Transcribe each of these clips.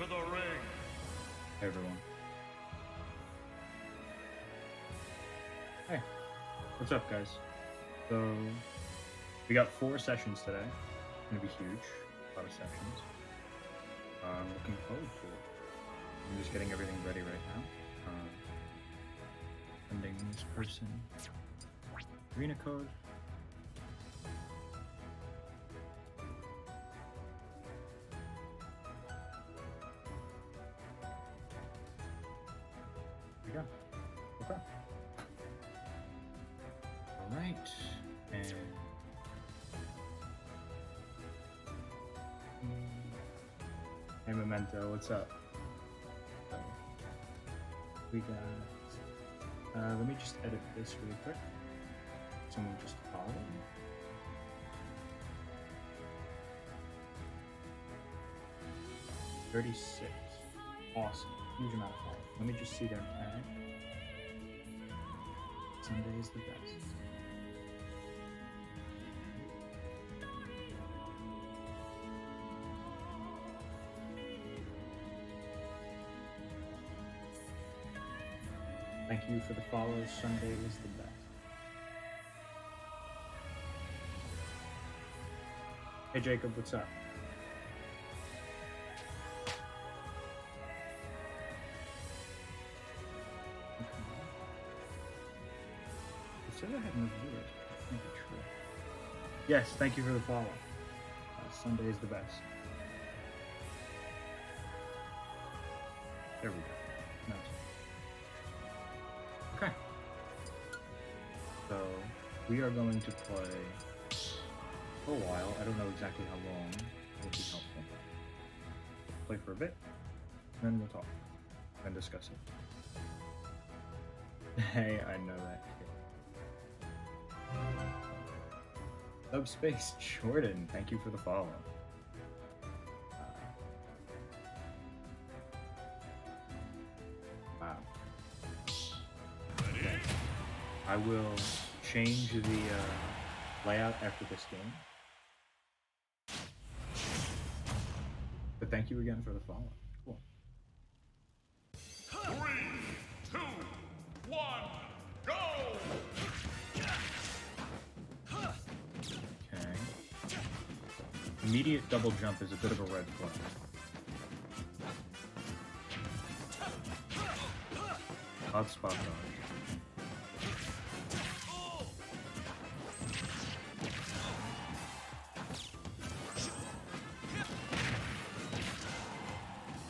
to the ring. Hey everyone. Hey, what's up, guys? So, we got 4 sessions today. It's gonna be huge. A lot of sessions. I'm looking forward to it. I'm just getting everything ready right now. Sending this person arena code. There we go. Okay. Alright. And hey Memento, what's up? So, we got let me just edit this really quick. Someone just followed. 36. Awesome. Huge amount of followers. Let me just see their tag. Sunday is the best. Thank you for the follows. Sunday is the best. Hey Jacob, what's up? It said I had no viewers. I think it's true. Yes, thank you for the follow. Sunday is the best. There we go. No. Okay. So we are going to play for a while. I don't know exactly how long. It will be helpful. Play for a bit, then we'll talk and discuss it. Hey, I know that kid. Subspace Jordan, thank you for the follow. Wow. Okay. I will change the layout after this game. But thank you again for the follow. Cool. 3, 2, 1, go! Okay. Immediate double jump is a bit of a red flag. Odd spot dodge.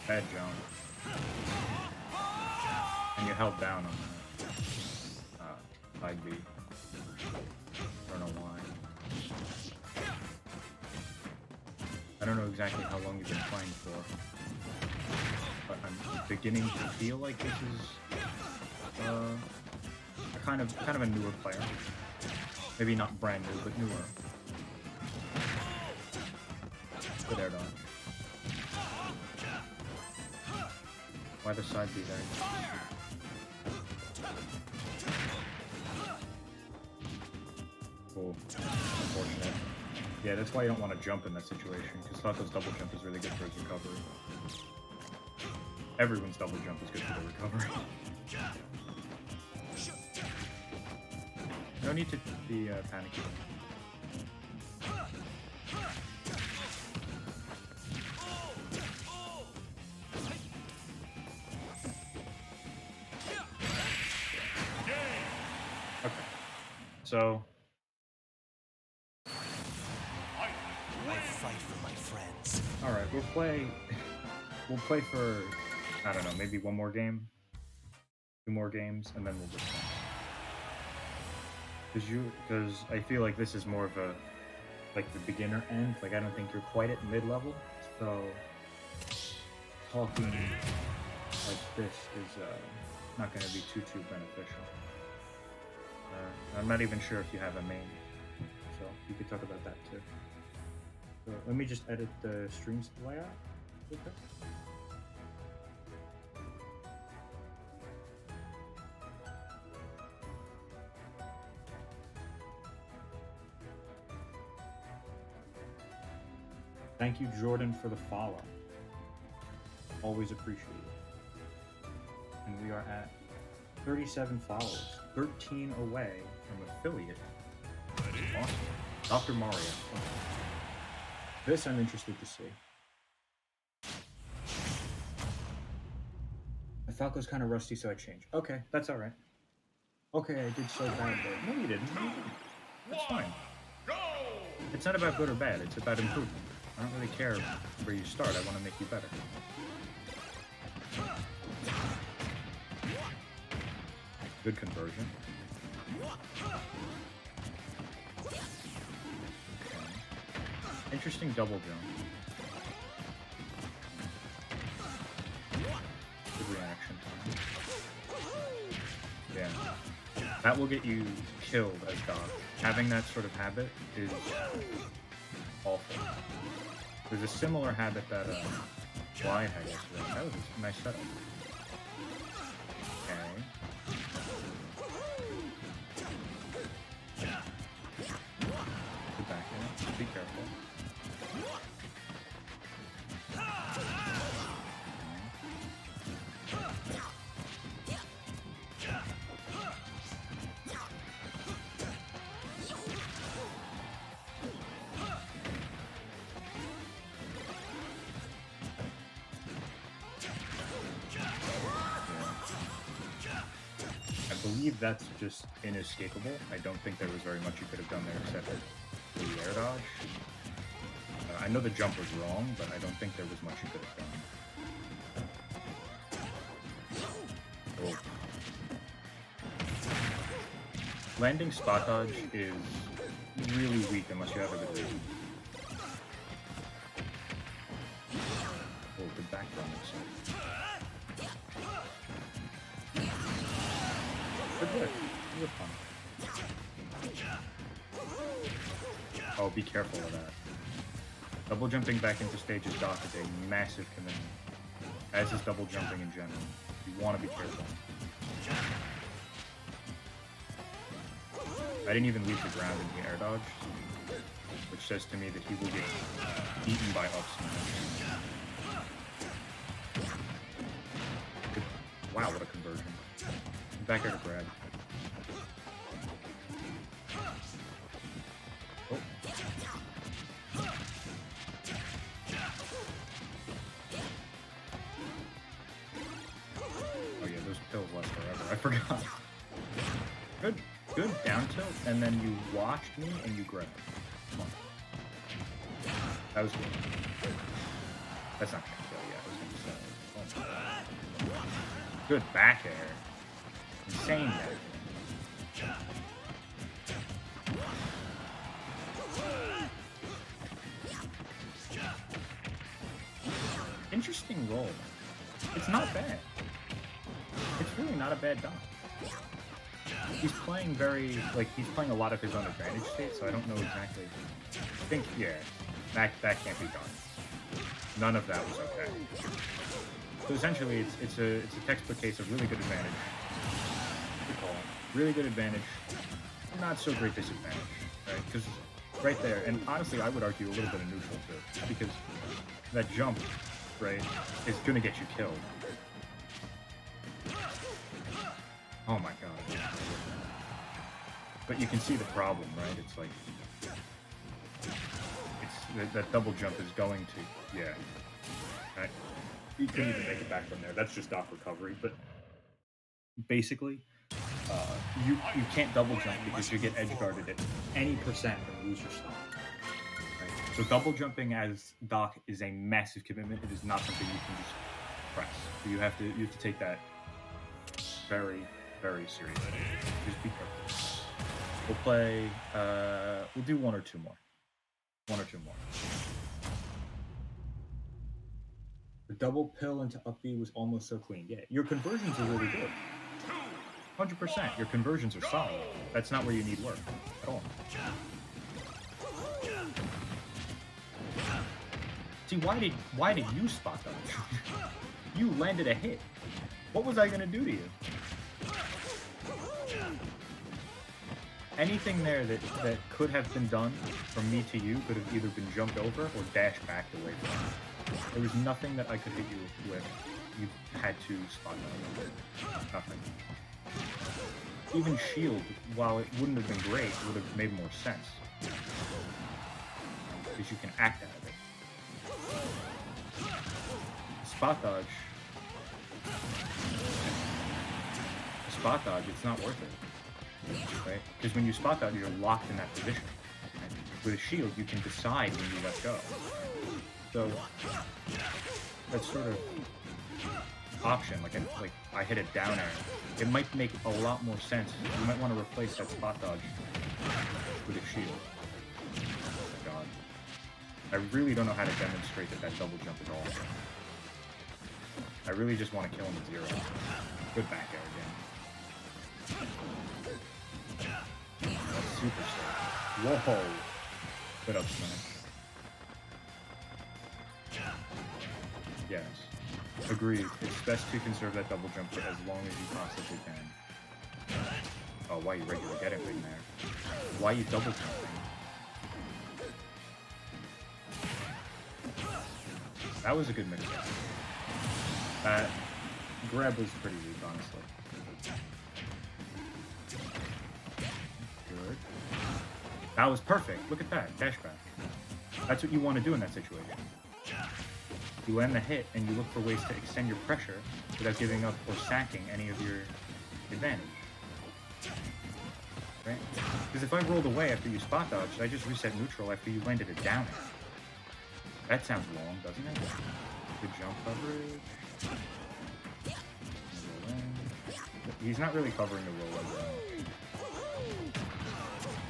Bad jump. And you held down on that. Side B. I don't know why. I don't know exactly how long you've been playing for. But I'm beginning to feel like this is a kind of a newer player. Maybe not brand new, but newer. Good air dodge. Why the side B there? Cool. Unfortunate. Yeah, that's why you don't want to jump in that situation, because Flacco's double jump is really good for his recovery. Everyone's double jump is good for the recovery. No need to be panicky. Okay, so I fight for my friends. all right, we'll play for, I don't know, maybe one more game, 2 more games, and then we'll just because I feel like this is more of a like the beginner end. Like I don't think you're quite at mid-level, so talking like this is not going to be too beneficial. I'm not even sure if you have a main, so you could talk about that too. So let me just edit the streams layout. Okay. Thank you, Jordan, for the follow. Always appreciated. And we are at 37 followers, 13 away from affiliate. Awesome. Dr. Mario. This I'm interested to see. The Falco's kind of rusty, so I changed. Okay, that's alright. Okay, I did so bad there. No, you didn't. No, you didn't. That's fine. It's not about good or bad, it's about improvement. I don't really care where you start, I want to make you better. Good conversion. Okay. Interesting double jump. Good reaction time. Yeah. That will get you killed as Doc. Having that sort of habit is awful. There's a similar habit that Y had yesterday. That was a nice setup. Okay. Get back in. Be careful. I believe that's just inescapable. I don't think there was very much you could have done there except for the air dodge. I know the jump was wrong, but I don't think there was much you could have done. Oh. Landing spot dodge is really weak unless you have a good reason. Oh, good back throw mix. Good. Good fun. Oh, be careful of that. Double jumping back into stages Doc is a massive commitment. As is double jumping in general. You want to be careful. I didn't even leave the ground in the air dodge, which says to me that he will get eaten by up smash. Wow, what a conversion. Back air to grab. Oh. Oh yeah, those pills last forever. I forgot. Good down tilt, and then you watched me and you grabbed. Come on. That was good. That's not gonna kill yet. I was gonna say. Oh. Good back air. Insane back air. Interesting roll. It's not bad. It's really not a bad dodge. He's playing he's playing a lot of his own advantage state, so I don't know exactly. I think, yeah, that can't be done. None of that was okay. So essentially, it's a textbook case of really good advantage. Good call. Really good advantage, not so great disadvantage, right? Because right there, and honestly, I would argue a little bit of neutral too, because that jump, right, is gonna get you killed. Oh my god. But you can see the problem, right? It's like, that double jump is going to, yeah. Right? You couldn't even make it back from there. That's just Doc recovery. But basically, you can't double jump because you get edge guarded at any percent and lose your stock. Right? So double jumping as Doc is a massive commitment. It is not something you can just press. So you have to take that very, very seriously. Just be careful. We'll play, we'll do one or two more. One or two more. The double pill into up B was almost so clean. Yeah, your conversions are really good. 100%. Your conversions are solid. That's not where you need work at all. See, why did you spot dodge? You landed a hit. What was I gonna do to you? Anything there that could have been done from me to you could have either been jumped over or dashed back away from. There was nothing that I could hit you with. You had to spot dodge. Nothing. Even shield, while it wouldn't have been great, would have made more sense. Because you can act out of it. Spot dodge. Spot dodge, it's not worth it. Right? Because when you spot dodge, you're locked in that position. Right? With a shield, you can decide when you let go. So that's sort of option. Like I hit it down arrow. It might make a lot more sense. You might want to replace that spot dodge with a shield. Oh my god. I really don't know how to demonstrate that double jump is awesome. I really just want to kill him at 0. Good back air again. That's super sick. Whoa! Good up smash. Yes. Agreed. It's best to conserve that double jump for as long as you possibly can. Oh, why you regular get it in there? Why you double jumping? That was a good mix. That grab was pretty weak, honestly. Good. That was perfect. Look at that. Dash back. That's what you want to do in that situation. You end the hit and you look for ways to extend your pressure without giving up or sacking any of your advantage. Right? Because if I rolled away after you spot dodged, I just reset neutral after you landed it down. That sounds long, doesn't it? Good jump coverage. Roll in. He's not really covering the roll as well.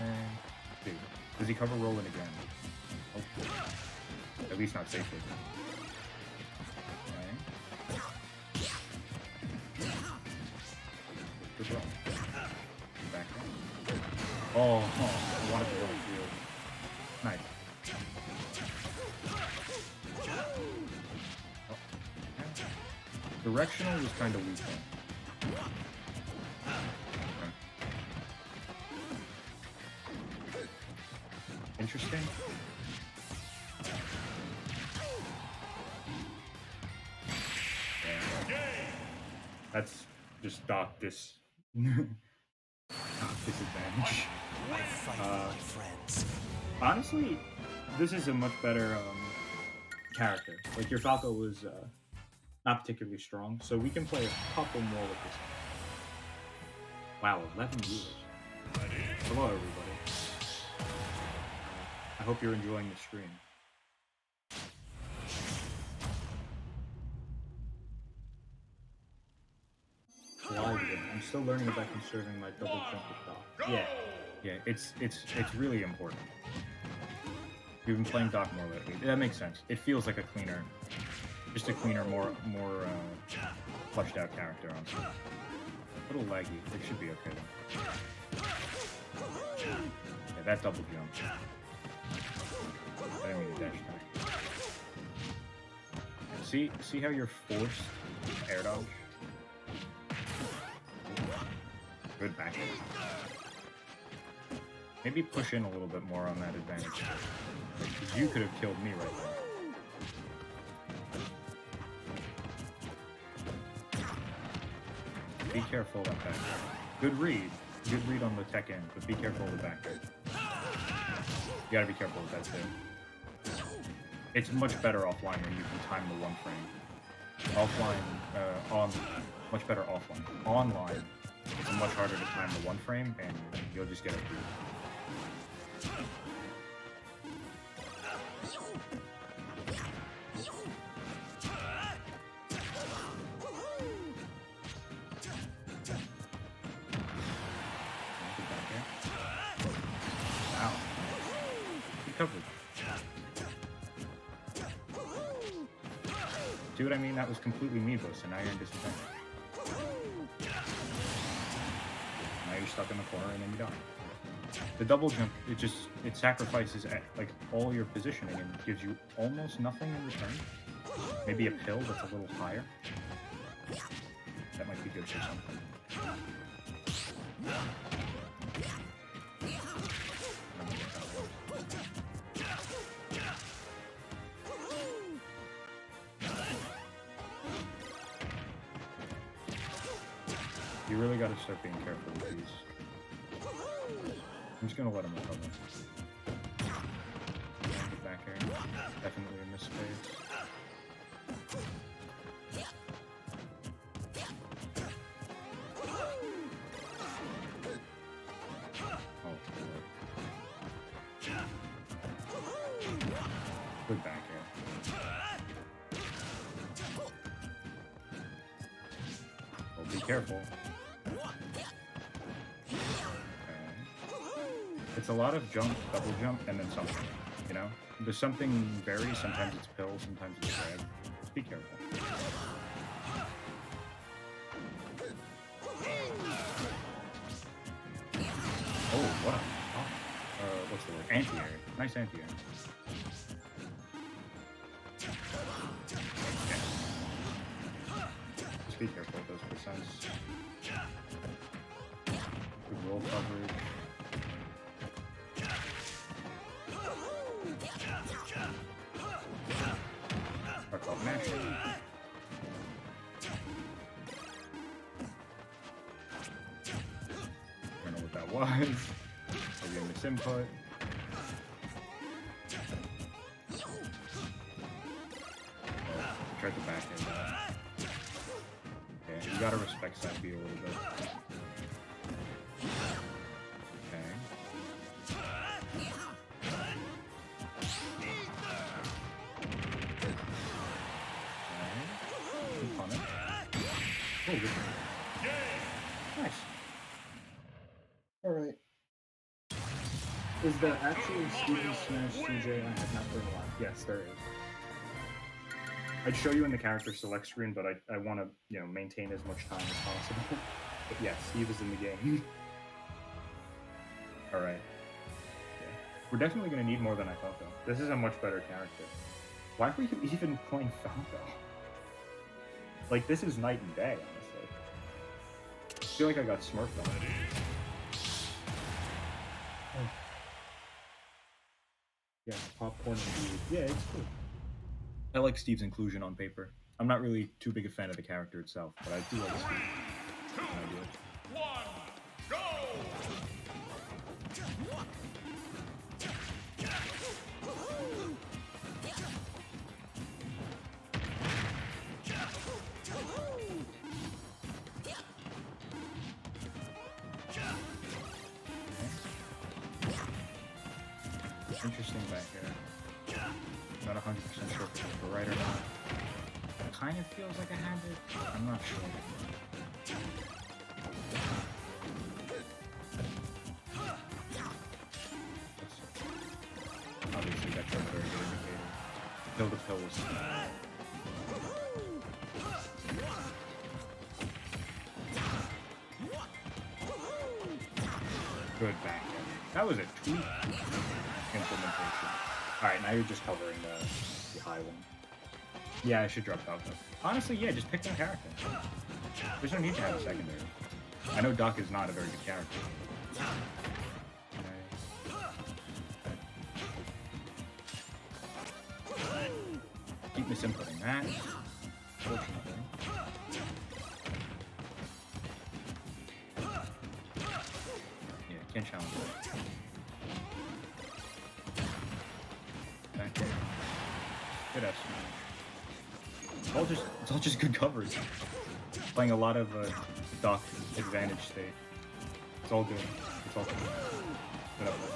And dude, does he cover roll in again? Hopefully. At least not safely. Back oh, I wanted to roll field. Nice. Oh, okay. Directional was kind of weak though. Okay. Interesting. Yeah. That's just dot this. Disadvantage. Honestly, this is a much better character. Like your Falco was not particularly strong, so we can play a couple more with this. Wow, 11 viewers. Hello, everybody. I hope you're enjoying the stream. I'm still learning about conserving my double jump with Doc. Yeah, it's really important. We've been playing Doc more lately. That makes sense. It feels like a cleaner, just a cleaner, more fleshed out character. Honestly, a little laggy. It should be okay though. Yeah, that double jump. I didn't mean to dash back. See how you're forced to air dodge? Good back air. Maybe push in a little bit more on that advantage. Because you could have killed me right there. Be careful of that. Good read. Good read on the tech end, but be careful of the back end. You gotta be careful with that too. It's much better offline when you can time the one frame. Offline, much better offline. Online, it's much harder to time the one frame, and you'll just get it through. Wow. Good coverage. See what I mean? That was completely meatless, and now you're in disadvantage. Now you're stuck in the corner, and then you die. The double jump, it sacrifices like all your positioning and gives you almost nothing in return. Maybe a pill that's a little higher. That might be good for something. You really got to start being careful with these. I'm just gonna let him recover. Get back here. Definitely a misspace. Oh, good back here. Well, be careful. It's a lot of jump, double jump, and then something, you know? There's something varies, sometimes it's pill, sometimes it's drag. Just be careful. Oh, what a... Oh, what's the word? Anti-air. Nice anti-air. Okay. Just be careful with those percents. Good roll coverage. Mashing. I don't know what that was. Maybe a misinput. Oh, tried to back end that. Okay, you gotta respect side B a little bit. Okay. Oh, good. Nice. Alright. Is there actually Steven Smash CJ I have not played a lot? Yes, there is. I'd show you in the character select screen, but I want to, you know, maintain as much time as possible. But yeah, Steve is in the game. Alright. Yeah. We're definitely going to need more than I thought, though. This is a much better character. Why were you even playing Falco? Like, this is night and day, honestly. I feel like I got smurfed on it. Oh. Yeah, popcorn indeed. Yeah, it's cool. I like Steve's inclusion on paper. I'm not really too big a fan of the character itself, but I do like Steve. 3, 2, 1, go! Interesting back here. Not 100% sure if it's right or not. It kind of feels like I had it. I'm not sure. Obviously, that's a very good indicator. Pill to pill was. Good back end. That was a tweak implementation. Alright, now you're just covering the high one. Yeah, I should drop Falco. Honestly, yeah, just pick one character. There's no need to have a secondary. I know Doc is not a very good character. Keep misinputting that. Fortunately. Yeah, can't challenge it. Back there. Good S. It's all just good coverage. Playing a lot of Doc advantage state. It's all good. It's all good. Good up there.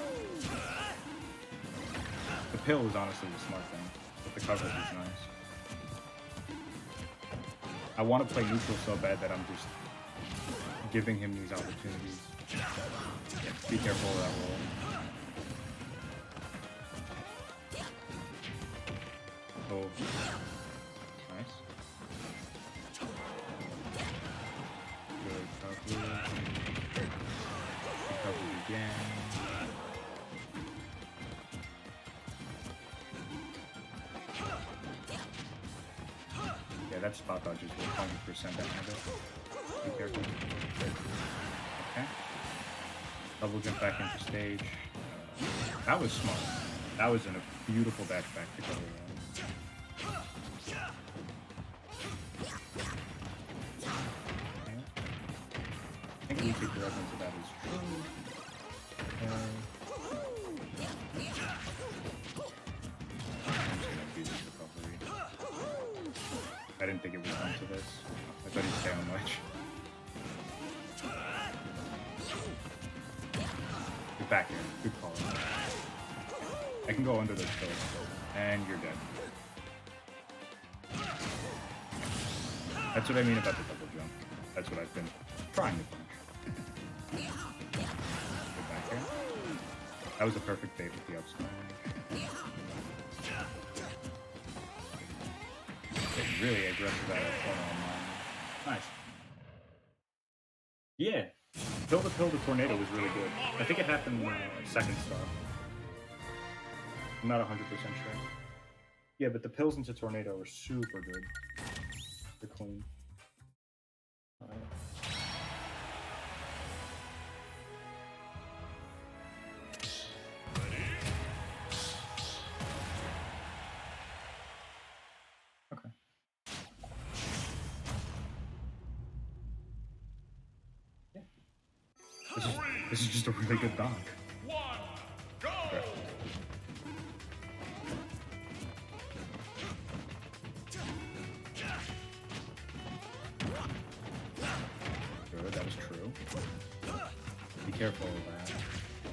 The pill is honestly the smart thing, but the coverage is nice. I want to play neutral so bad that I'm just giving him these opportunities. Yeah, be careful of that roll. Oh. Nice. Good coverage. Coverage again. Yeah, that spot dodge is 100% that habit. Be careful. Okay. Double jump back into stage. That was smart. That was in a beautiful dash back to cover one. technically take the reference to that as true. I'm just gonna do this recovery. I didn't think it would come to this. I thought he'd stay on much. Get back here. Good call. I can go under those pills. And you're dead. That's what I mean about the double jump. That's what I've been trying to finish. Get back here. That was a perfect bait with the upside. Really aggressive at it online. Nice. Yeah. Pill the tornado was really good. I think it happened second star. I'm not 100% sure. Yeah, but the pills into tornado were super good. They're clean. Okay. Yeah. This is just a really good dunk. One, go! Okay. Good, that was true. Be careful of that.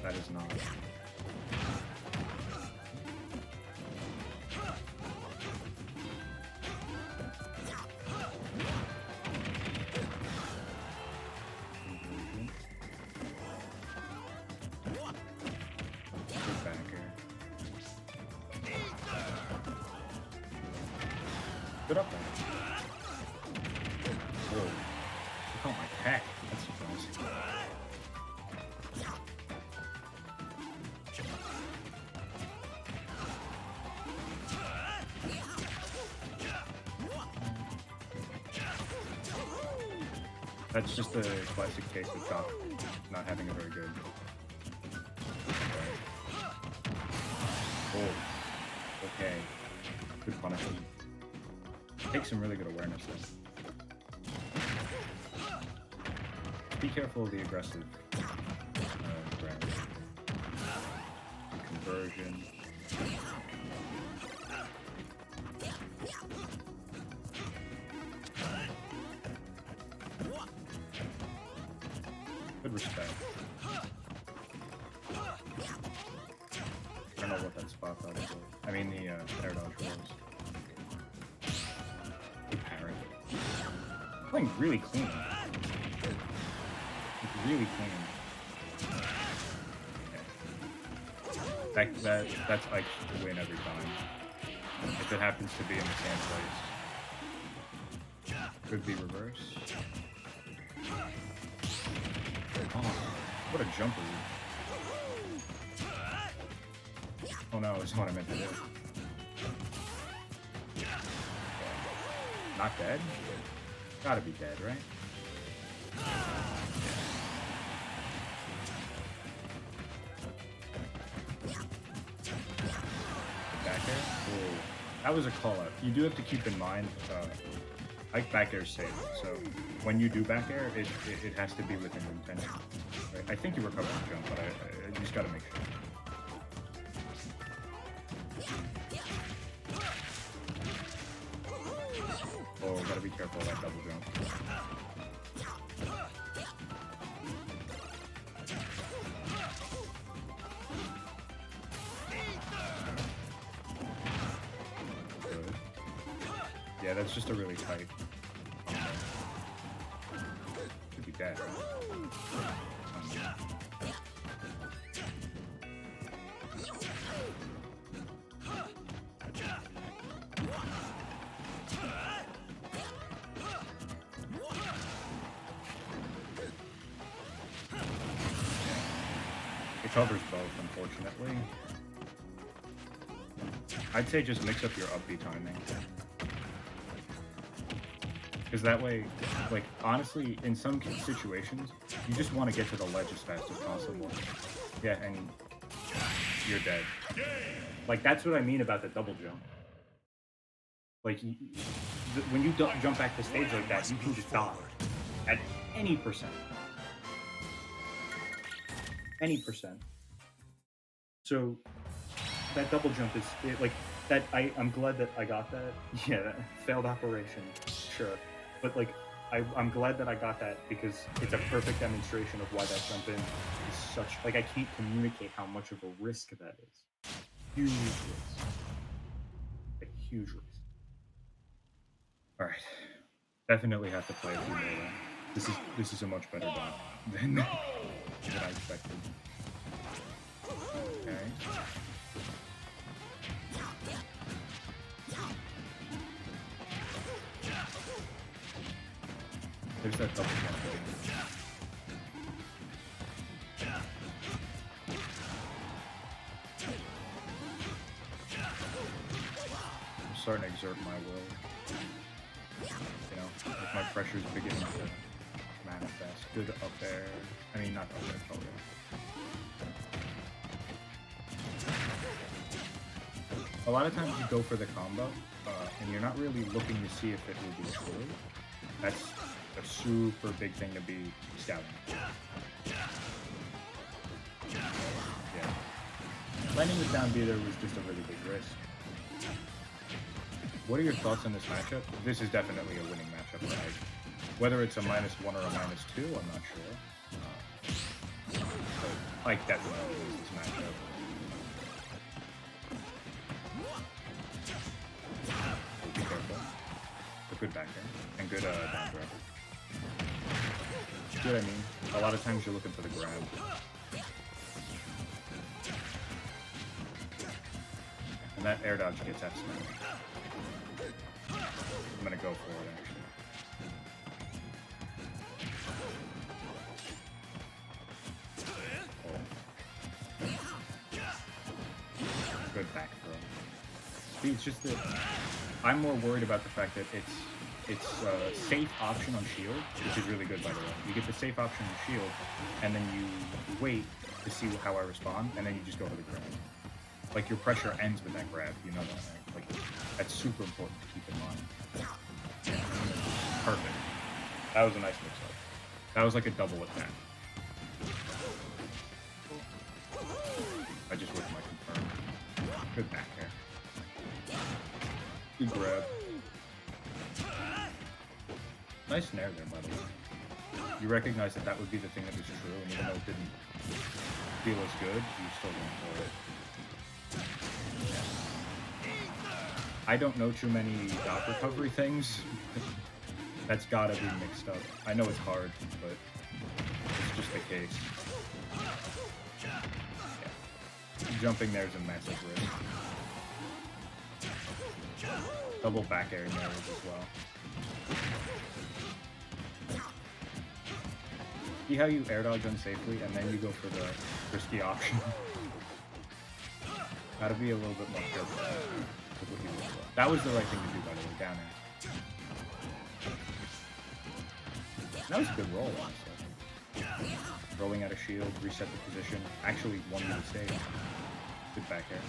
That is not. Get back here. Good up there. Whoa. Look at my pack. That's surprising. That's just a classic case of Doc not having a very good. Oh, okay. Good punishment. Takes some really good awareness though. Be careful of the aggressive ground. Conversion. Good respect. I don't know what that spot dodge was. I mean the air dodge was. Good parry. Playing really clean. Really clean. Okay. That's like to win every time. If it happens to be in the same place. Could be reverse. Oh, what a jumper. Oh no, it's what I meant to do. Not dead? Gotta be dead, right? Back air? Whoa. That was a call out. You do have to keep in mind, like back air is safe. So when you do back air, it has to be within intention. Right? I think you recover the jump, but I just gotta make sure. Oh, gotta be careful of that double jump. Good. Yeah, that's just a really tight. Could be dead. It covers both, unfortunately. I'd say just mix up your up B timing. Because that way, like, honestly, in some situations, you just want to get to the ledge as fast as possible. Yeah, and you're dead. Like, that's what I mean about the double jump. Like, when you jump back to stage like that, you can just die at any percent. any percent. So that double jump is like that. I'm glad that I got that. Yeah, that failed operation, sure, but like I'm glad that I got that because it's a perfect demonstration of why that jump in is such. Like I can't communicate how much of a risk that is. Huge risk. A huge risk. All right, definitely have to play a few more. This is a much better dot than I expected. Okay. There's that double jump. I'm starting to exert my will. You know, if my pressure's beginning to manifest. Good up there. I mean, not up there, probably. A lot of times you go for the combo, and you're not really looking to see if it will be true. That's a super big thing to be scouting. Yeah. Landing with down B there was just a really big risk. What are your thoughts on this matchup? This is definitely a winning matchup. Whether it's a -1 or a -2, I'm not sure. But I definitely lose this matchup. Be careful. A good back air and good down grab. See what I mean? A lot of times you're looking for the grab. And that air dodge gets F smash. I'm gonna go for it actually. Good back throw. See, it's just that I'm more worried about the fact that it's a safe option on shield, which is really good by the way. You get the safe option on shield, and then you wait to see how I respond, and then you just go for the grab. Like your pressure ends with that grab, you know that, right? Like that's super important to keep in mind. Perfect. That was a nice mix-up. That was like a double attack. I just whipped my confirm. Good back air. Good grab. Nice snare there, by the way. You recognize that that would be the thing that was true, and even though it didn't feel as good, you still went for it. I don't know too many dot recovery things. That's gotta be mixed up. I know it's hard, but it's just the case. Yeah. Jumping there is a massive risk. Double back air narrows as well. See how you air dodge unsafely and then you go for the risky option? Gotta be a little bit more careful with what you do. That was the right thing to do, by the way, down air. That was a good roll, honestly. Rolling out a shield, reset the position, actually won me the stage. Good back air.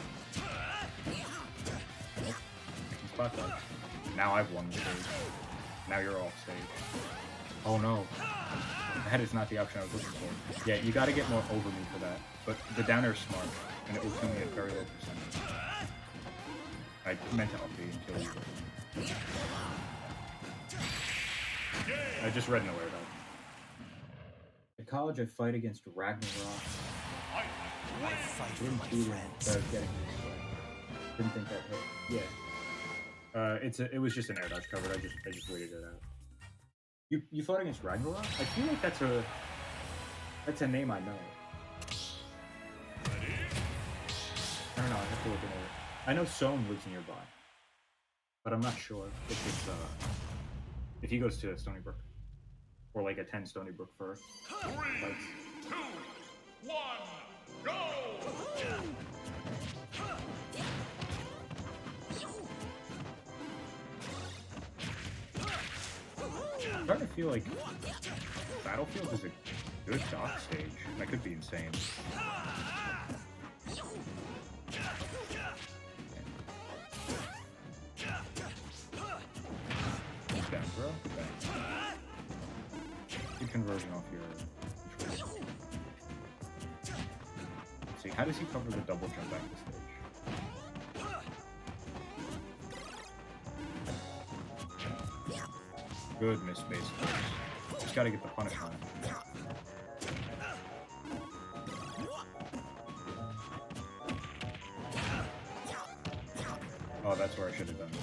Nope. Spot dodge. Now I've won the stage. Now you're off stage. Oh no. That is not the option I was looking for. Yeah, you gotta get more over me for that. But the down air is smart, and it will kill me at very low percentage. I meant to up B and kill you. I just read nowhere though. At college, I fight against Ragnarok. I fight for Didn't my beat him, friends. but I was getting this way. Didn't think that hit. Yeah. It was just an air dodge cover. I just waited it out. You fought against Ragnarok? I feel like that's a name I know. I don't know. I have to look into it. I know Sohn lives nearby, but I'm not sure if it's if he goes to Stony Brook or like attend Stony Brook for 3, 2, 1, go! I'm starting to feel like Battlefield is a good dock stage. That could be insane. Down throw? Okay. Good conversion off your control. see. How does he cover the double jump back to stage? Good miss base force. Just gotta get the punish on it. Oh, that's where I should have done it.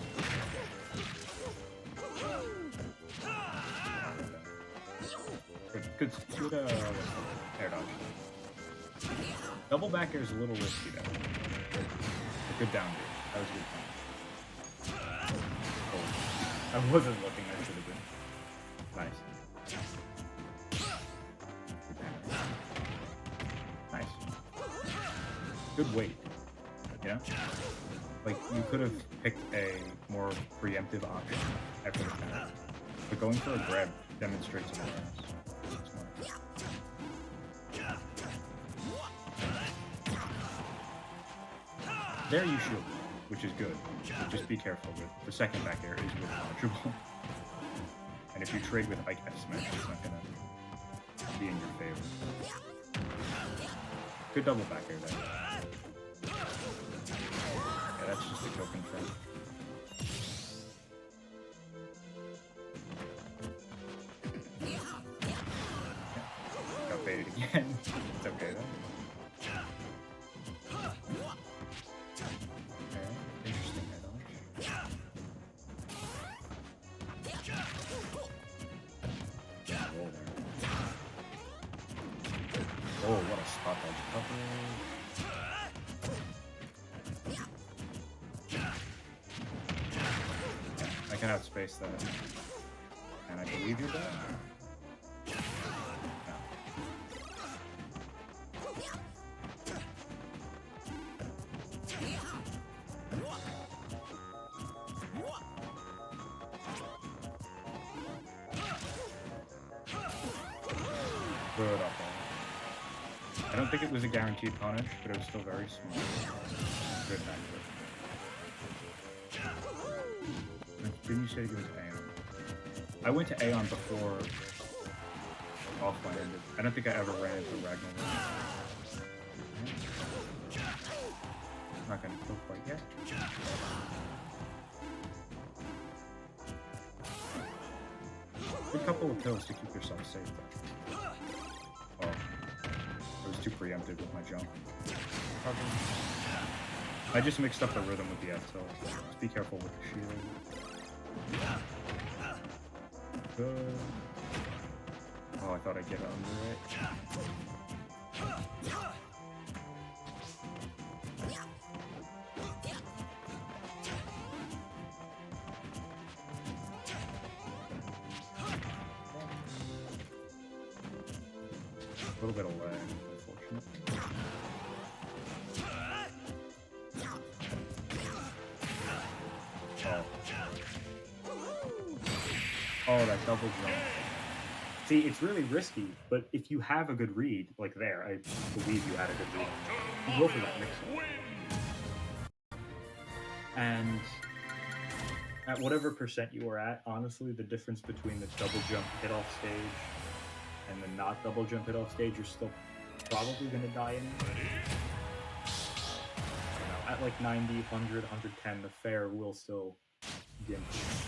Good air dodge. Double back air is a little risky though. A good down air. That was a good time. Oh. I wasn't looking, I should have been. Nice. Nice. Good weight. You know? Like, you could have picked a more preemptive option after the pass. But going for a grab demonstrates an awareness. There you should, which is good. But just be careful with the second back air is really punishable. And if you trade with Ike F smash, it's not gonna be in your favor. Good double back air there. Yeah, that's just a kill confirm. Yeah. Got baited again. It's okay though. Interesting head dodge. Roll there. Oh, what a spot dodge cover. I can outspace that. And I believe you're dead. Good up there. I don't think it was a guaranteed punish, but it was still very small. Good backflip. Didn't you say it was Aeon? I went to Aeon before offline ended. I don't think I ever ran into Ragnarok. Not gonna kill quite yet. Good couple of kills to keep yourself safe though. Oh, I was too preemptive with my jump. I just mixed up the rhythm with the F tilt. Just be careful with the shield. Good. Oh, I thought I'd get under it. A little bit of lag, unfortunately. Oh, that double jump. See, it's really risky, but if you have a good read, like there, I believe you had a good read, you go for that mix-up. And at whatever percent you are at, honestly, the difference between the double jump hit-off stage and the not double jump hit-off stage, you're still probably going to die in. At like 90, 100, 110, the fair will still be improved.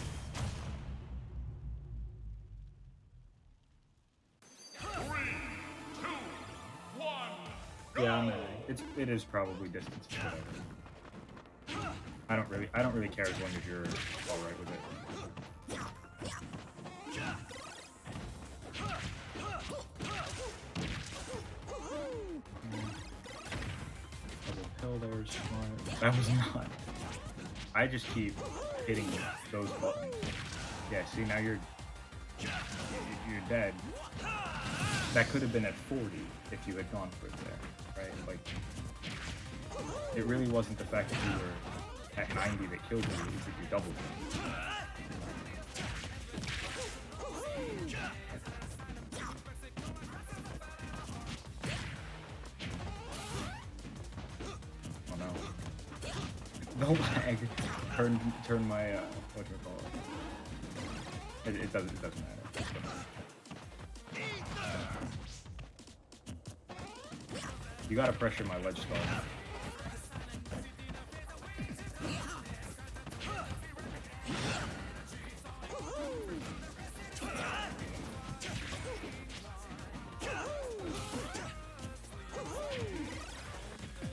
Yeah, I'm it is probably distance, whatever. I don't really care as long as you're alright with it. Double pill there, smart. That was not. I just keep hitting those buttons. Yeah, see now you're dead. That could have been at 40 if you had gone for it there, right? Like, it really wasn't the fact that you were at 90 that killed you, it was that you doubled it. Oh no. The lag turned my, what do you call it? It doesn't matter. You gotta pressure my ledge stall.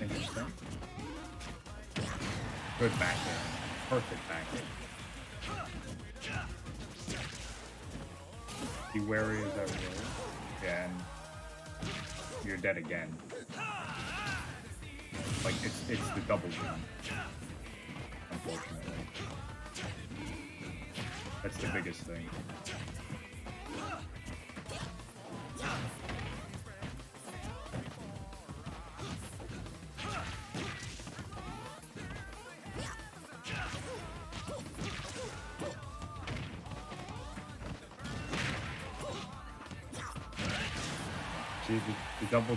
Interesting. Good back there. Perfect back there. Be wary of that roll. Yeah, and you're dead again. Like, it's the double jump. Unfortunately. That's the biggest thing. See, the double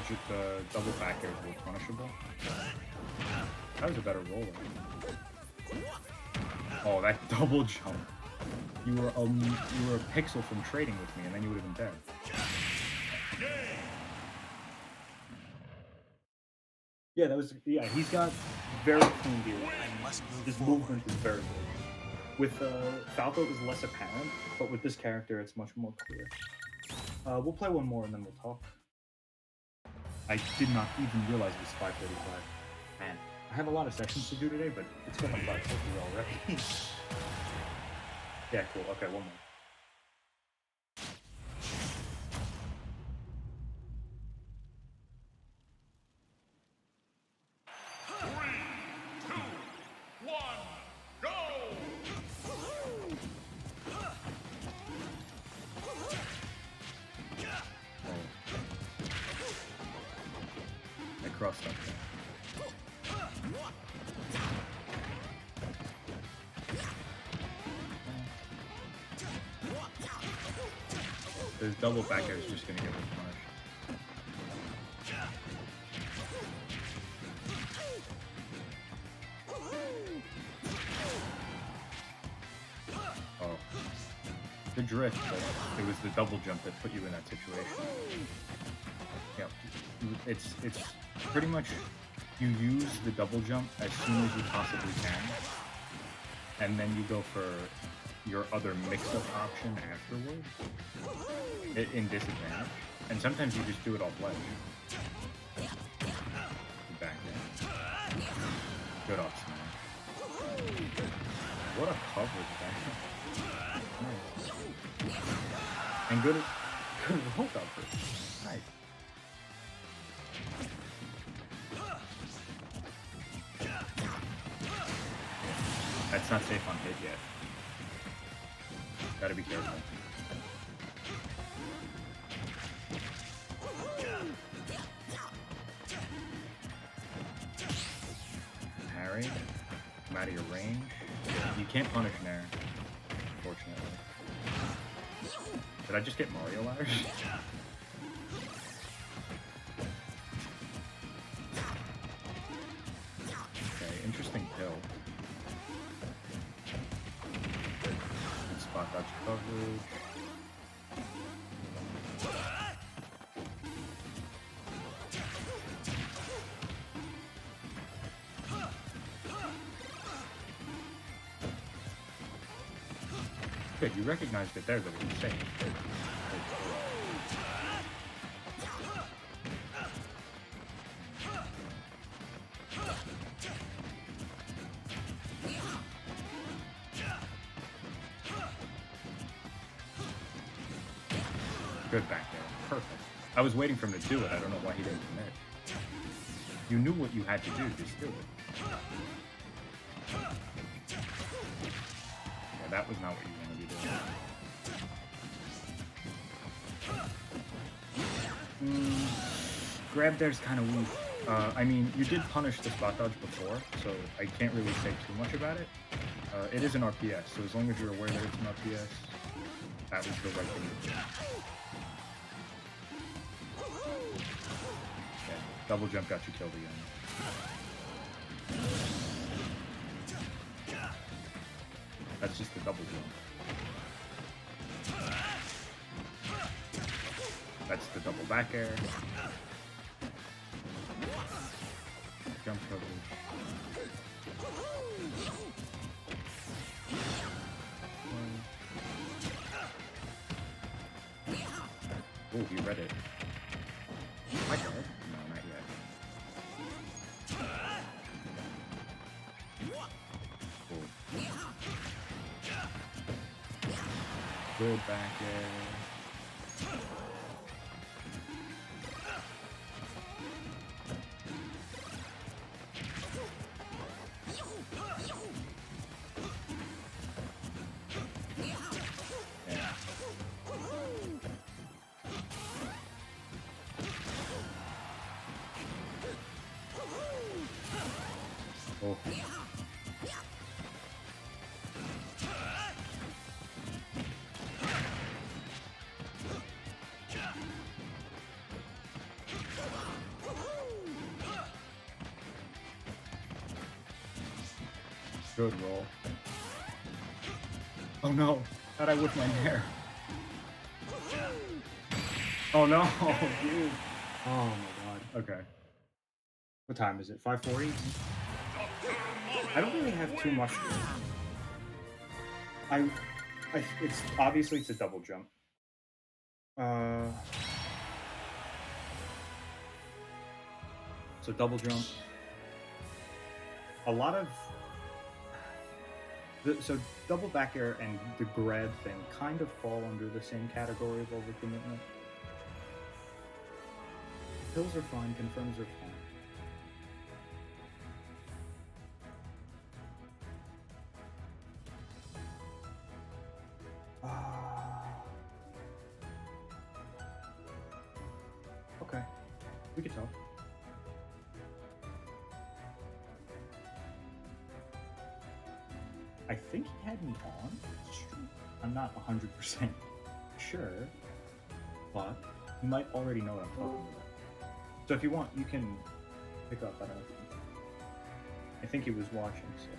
back air was punishable. That was a better roller. Oh, that double jump! You were a pixel from trading with me, and then you would have been dead. Yeah, that was. Yeah, he's got very clean gear. His movement is very good. With Falco, it was less apparent, but with this character, it's much more clear. We'll play one more, and then we'll talk. I did not even realize it was 5:35. Man, I have a lot of sessions to do today, but it's going 5:50 already. Yeah, cool. Okay, one more. Crossed up there. This double back air is just gonna get punished. Oh. The drift, but it was the double jump that put you in that situation. Yep. It's pretty much you use the double jump as soon as you possibly can, and then you go for your other mix-up option afterwards in disadvantage. And sometimes you just do it off ledge. Back in. Good off smash. What a coverage back. Nice. And good roll coverage. Nice. That's not safe on hit yet. Gotta be careful. Parry. I'm out of your range. You can't punish Nair, unfortunately. Did I just get Mario ladders? Okay, interesting pill. Spot dodge coverage. Good, you recognized it there that it was safe. Good back there. Perfect. I was waiting for him to do it. I don't know why he didn't commit. You knew what you had to do. Just do it. Yeah, that was not what you wanted to do. Grab there's kind of weak. I mean, you did punish the spot dodge before, so I can't really say too much about it. It is an RPS, so as long as you're aware that it's an RPS, that was the right thing to do. Okay, double jump got you killed again. That's just the double jump. That's the double back air. jump coverage. Oh, he read it. Am I dead? No, not yet. Cool. Good back air. Oh. Good roll. Oh no! How'd I whip my hair? Oh no, dude. Oh my god. Okay. What time is it? 5:40? I don't really have too much. It's obviously it's a double jump. So double jump. A lot of so double back air and the grab thing kind of fall under the same category of overcommitment. Hills are fine, confirms are fine. Okay, we can talk. I think he had me on stream. I'm not 100% sure, but you might already know what I'm talking about. So if you want, you can pick up. I don't know. I think he was watching, so.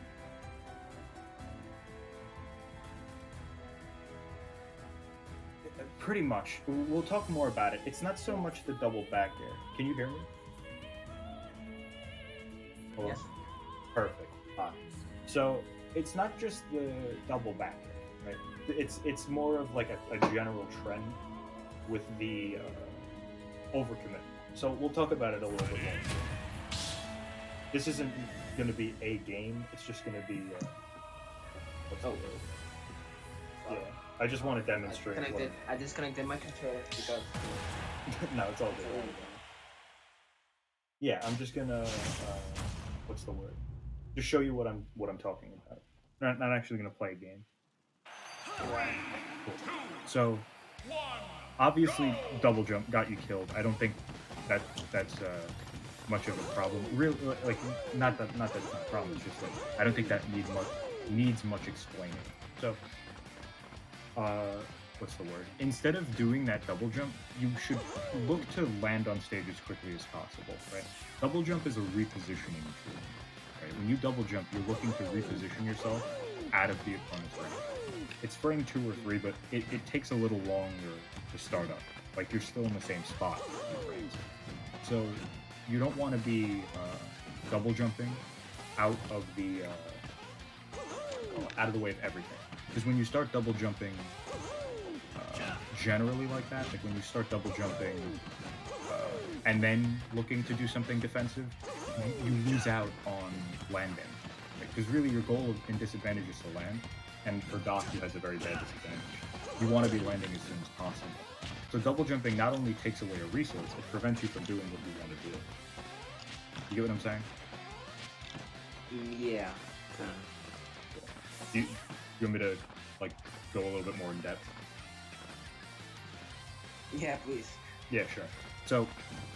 Pretty much. We'll talk more about it. It's not so much the double back air. Can you hear me? Hello? Yes. Perfect. So it's not just the double back air, right? It's more of like a general trend with the overcommit. So we'll talk about it a little bit more. This isn't going to be a game. It's just going to be. What's the word? Yeah. I just want to demonstrate. I disconnected my controller because. No, it's all good. Yeah, I'm just gonna. What's the word? Just show you what I'm talking about. Not actually gonna play a game. Cool. So, obviously, double jump got you killed. I don't think that's much of a problem. Really, like not that it's not a problem. It's just that I don't think that needs much explaining. So. What's the word? Instead of doing that double jump, you should look to land on stage as quickly as possible, right? Double jump is a repositioning tool, right? When you double jump, you're looking to reposition yourself out of the opponent's range. It's frame 2 or 3, but it takes a little longer to start up. Like, you're still in the same spot in frames. So, you don't want to be double jumping out of the way of everything. Because when you start double jumping generally like that, like when you start double jumping and then looking to do something defensive, you lose out on landing. Because really your goal in disadvantage is to land, and for Doc, he has a very bad disadvantage. You want to be landing as soon as possible. So double jumping not only takes away a resource, it prevents you from doing what you want to do. You get what I'm saying? Yeah. Do you want me to like go a little bit more in depth? Yeah, please. Yeah, sure. So,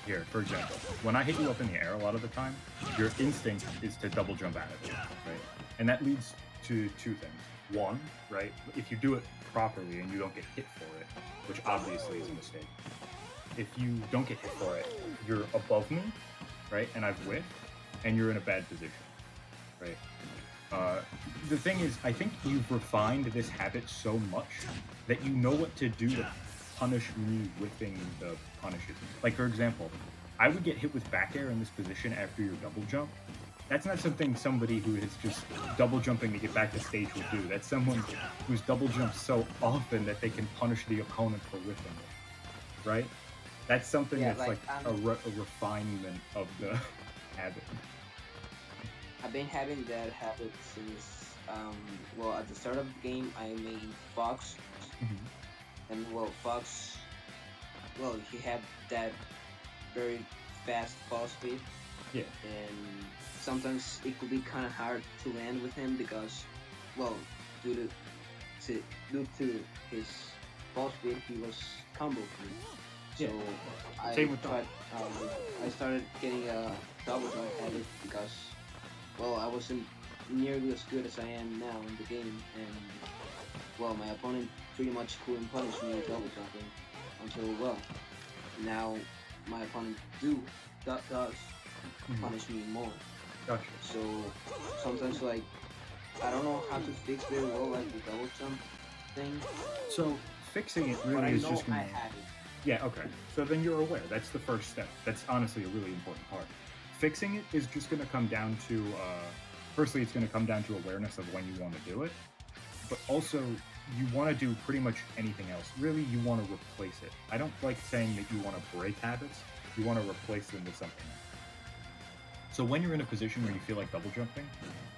here, for example, when I hit you up in the air a lot of the time, your instinct is to double jump out of it, right? And that leads to 2 things. One, right, if you do it properly and you don't get hit for it, which obviously is a mistake. If you don't get hit for it, you're above me, right, and I've whiffed, and you're in a bad position, right? The thing is, I think you've refined this habit so much that you know what to do to punish me whipping the punishes. Like, for example, I would get hit with back air in this position after your double jump. That's not something somebody who is just double jumping to get back to stage will do. That's someone who's double jumped so often that they can punish the opponent for whiffing it, right? That's something Yeah, that's like, a refinement of the habit. I've been having that habit since, well, at the start of the game, I made Fox, and well, Fox, well, he had that very fast ball speed, Yeah. and sometimes it could be kind of hard to land with him because, well, due to his ball speed, he was combo free. So I Same with tried. I started getting a double jump habit because, well, I wasn't nearly as good as I am now in the game, and well, my opponent pretty much couldn't punish me with double jumping until, well, now my opponent does punish me more. Gotcha. So sometimes, like, I don't know how to fix very well like the double jump thing, So fixing it but I really is know just I gonna. had it. Yeah, okay. So then you're aware. That's the first step. That's honestly a really important part. Fixing it is just going to come down to, firstly, it's going to come down to awareness of when you want to do it. But also, you want to do pretty much anything else. Really, you want to replace it. I don't like saying that you want to break habits. You want to replace them with something else. So when you're in a position where you feel like double jumping,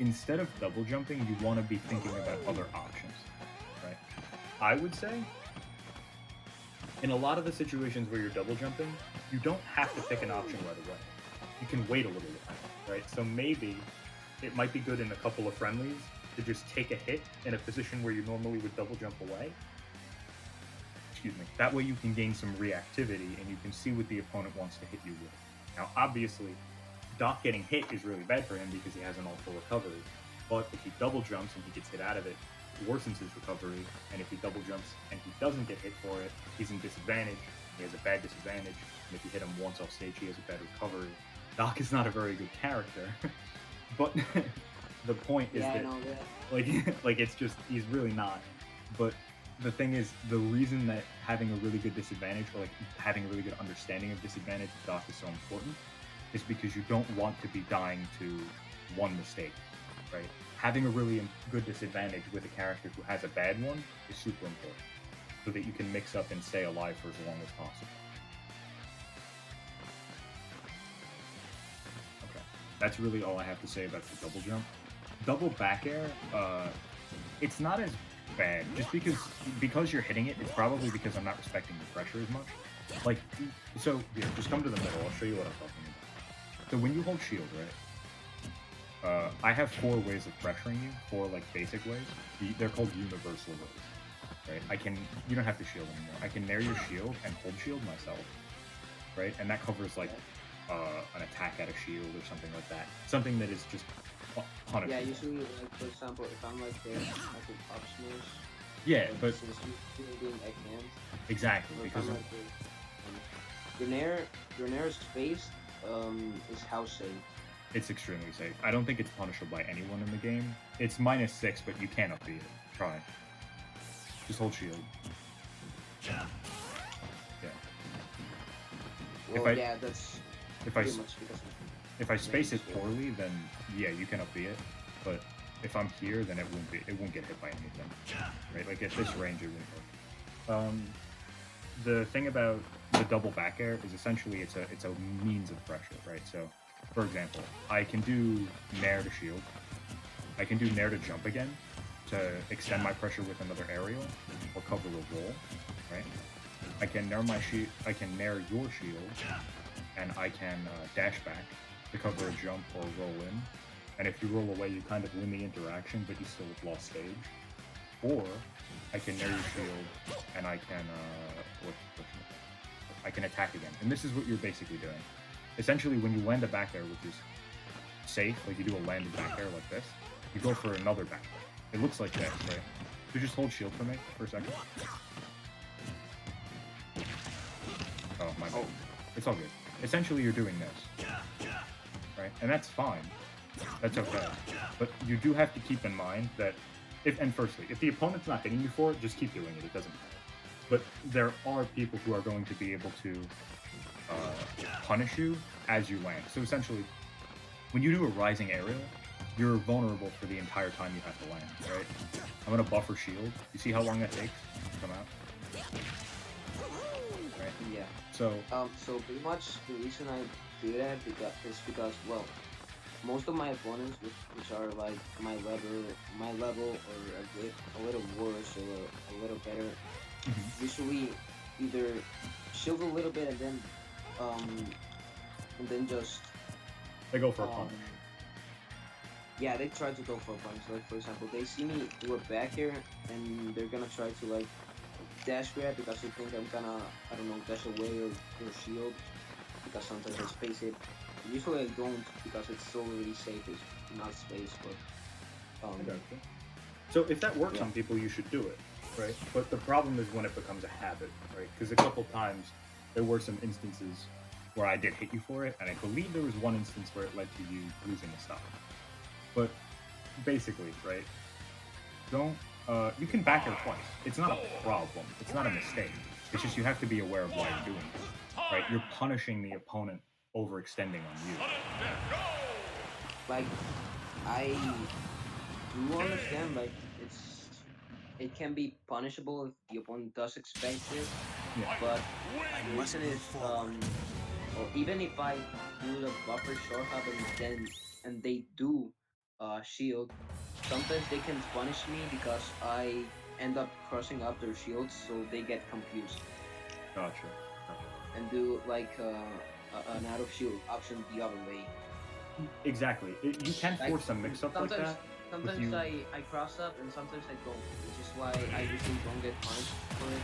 instead of double jumping, you want to be thinking about other options, right? I would say, in a lot of the situations where you're double jumping, you don't have to pick an option right away. You can wait a little bit, right? So maybe it might be good in a couple of friendlies to just take a hit in a position where you normally would double jump away. Excuse me. That way you can gain some reactivity and you can see what the opponent wants to hit you with. Now, obviously, Doc getting hit is really bad for him because he has an all-full recovery. But if he double jumps and he gets hit out of it, worsens his recovery, and if he double jumps and he doesn't get hit for it, he's in disadvantage. He has a bad disadvantage, and if you hit him once off stage, he has a bad recovery. Doc is not a very good character, but the point is Yeah, I that, know that. like it's just he's really not. But the thing is, the reason that having a really good disadvantage or like having a really good understanding of disadvantage with Doc is so important is because you don't want to be dying to one mistake, right? Having a really good disadvantage with a character who has a bad one is super important, so that you can mix up and stay alive for as long as possible. Okay, that's really all I have to say about the double jump. Double back air, it's not as bad, just because you're hitting it. It's probably because I'm not respecting the pressure as much. Like, so here, just come to the middle. I'll show you what I'm talking about. So when you hold shield, right? I have 4 ways of pressuring you, 4 like basic ways. They're called universal ways, right? You don't have to shield anymore. I can nair your shield and hold shield myself, right? And that covers like an attack at a shield or something like that. Something that is just punishable. Yeah, usually, like, for example, if I'm like there, I could up smash. Yeah, but Since you're doing, I can't. exactly But if because I'm like there, your nair space is house safe. it's extremely safe. I don't think it's punishable by anyone in the game. It's -6, but you can't upbeat it. Try. Just hold shield. Yeah. Well, yeah, that's if I pretty much because of if I space it range, yeah. poorly, then yeah, you can upbeat it. But if I'm here, then it won't get hit by anything. Right? Like at this range, it won't work. The thing about the double back air is essentially it's a means of pressure, right? So, for example, I can do nair to shield. I can do nair to jump again to extend my pressure with another aerial or cover a roll, right? I can nair nair your shield, and I can dash back to cover a jump or roll in. And if you roll away, you kind of win the interaction, but you still have lost stage. Or I can nair your shield, and I can I can attack again. And this is what you're basically doing. Essentially, when you land a back air, which is safe, like you do a landed back air like this, you go for another back air. It looks like this, right? So just hold shield for me for a second. Oh, my bad. It's all good. Essentially, you're doing this, right? And that's fine. That's okay. But you do have to keep in mind that firstly, if the opponent's not hitting you for it, just keep doing it. It doesn't matter. But there are people who are going to be able to punish you as you land. So essentially, when you do a rising aerial, you're vulnerable for the entire time you have to land, right? I'm gonna buffer shield. You see how long that takes to come out? Right? Yeah. So, So pretty much the reason I do that because well, most of my opponents, which are like my level or a little worse or a little better, usually either shield a little bit and then just they go for a punish. yeah, they try to go for a punch. Like for example, they see me do a back here and they're gonna try to like dash grab because they think I'm gonna, I don't know, dash away or shield because sometimes I space it. Usually I don't because it's already safe, it's not space, but I gotcha. So if that works on people, you should do it, right? But the problem is when it becomes a habit, right? Because a couple times there were some instances where I did hit you for it, and I believe there was one instance where it led to you losing a stock. But basically, right? Don't you can back her twice. It's not a problem. It's not a mistake. It's just you have to be aware of why you're doing this, right? You're punishing the opponent overextending on you. like I do understand like it can be punishable if the opponent does expect it, Yeah. but I the must reason move is forward. or even if I do the buffer short hop and they do shield, sometimes they can punish me because I end up crossing up their shields, so they get confused Gotcha. and do like an out of shield option the other way. Exactly. You can Like, force a mix-up like that. Sometimes you... I cross up and sometimes I don't, which is why I usually don't get punished for it.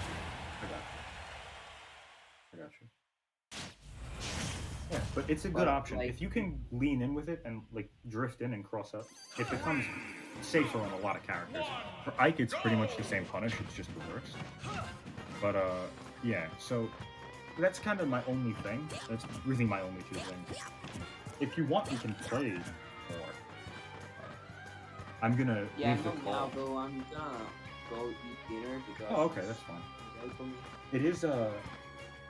I got you. Yeah, but it's a good But, option. like- If you can lean in with it and like drift in and cross up, it becomes safer on a lot of characters. For Ike, it's pretty much the same punish, it's just reversed. But yeah, so that's kind of my only thing. That's really my only two things. If you want, you can play more. I'm gonna Yeah, leave the no, call. now though I'm gonna go eat dinner because. Oh, okay, that's fine. It is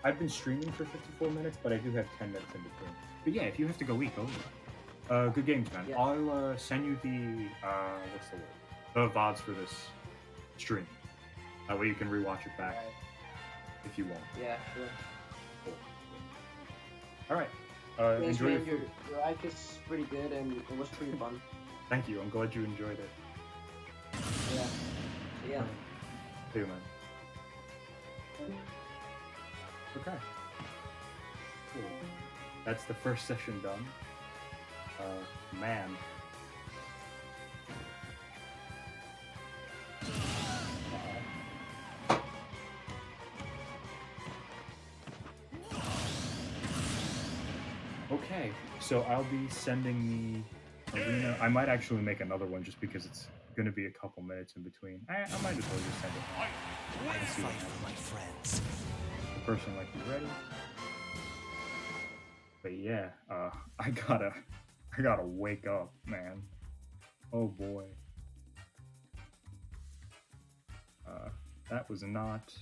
I've been streaming for 54 minutes, but I do have 10 minutes in between. But yeah, if you have to go eat, go eat. Good games, man. Yeah. I'll send you the what's the word? The VODs for this stream. That way you can rewatch it back Alright. if you want. Yeah, sure. Cool. All right. Thanks, Enjoy man. your Your Ike is pretty good and it was pretty fun. Thank you. I'm glad you enjoyed it. Yeah. Yeah. See you, man. Okay. Cool. That's the first session done. Man. Okay, so I'll be sending the arena. I might actually make another one just because it's going to be a couple minutes in between. I might as well just send it. I fight for my friends. The person like you ready? But yeah, I gotta wake up, man. Oh boy. That was not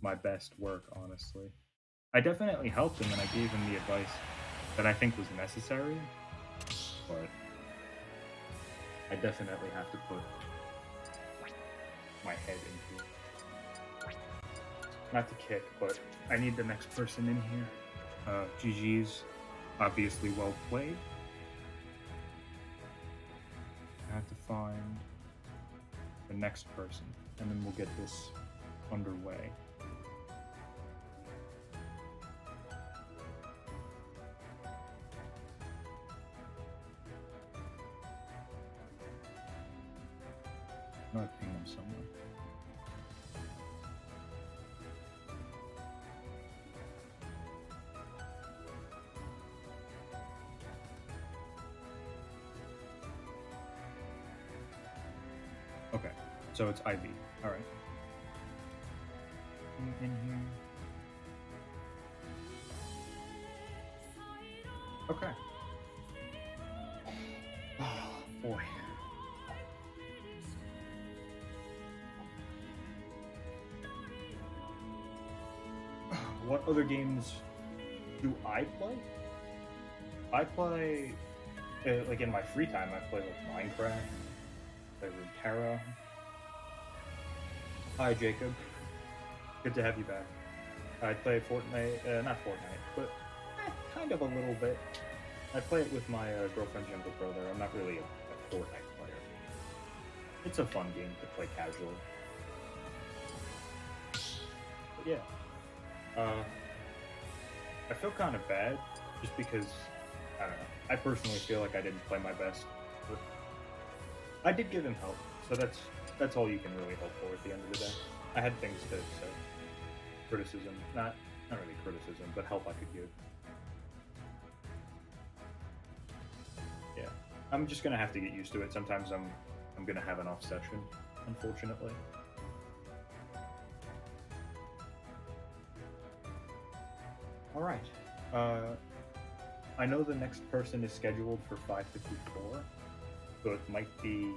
my best work, honestly. I definitely helped him and I gave him the advice that I think was necessary, but I definitely have to put my head into it. Not to kick, but I need the next person in here. GG's obviously well played. I have to find the next person, and then we'll get this underway. I'm gonna ping them somewhere. Okay, so it's IV. All right. In here. Okay. Oh boy. what other games do I play? I play, like in my free time, I play like Minecraft, play Runeterra. Hi, Jacob. Good to have you back. I play Fortnite, not Fortnite, but kind of a little bit. I play it with my girlfriend's younger brother. I'm not really a Fortnite player. It's a fun game to play casually. But yeah. I feel kind of bad just because, I don't know, I personally feel like I didn't play my best. But I did give him help, so that's all you can really hope for at the end of the day. I had things to say. Criticism, not really criticism, but help I could give. Yeah, I'm just gonna have to get used to it. Sometimes I'm gonna have an off session, unfortunately. All right. I know the next person is scheduled for 5:54, so it might be.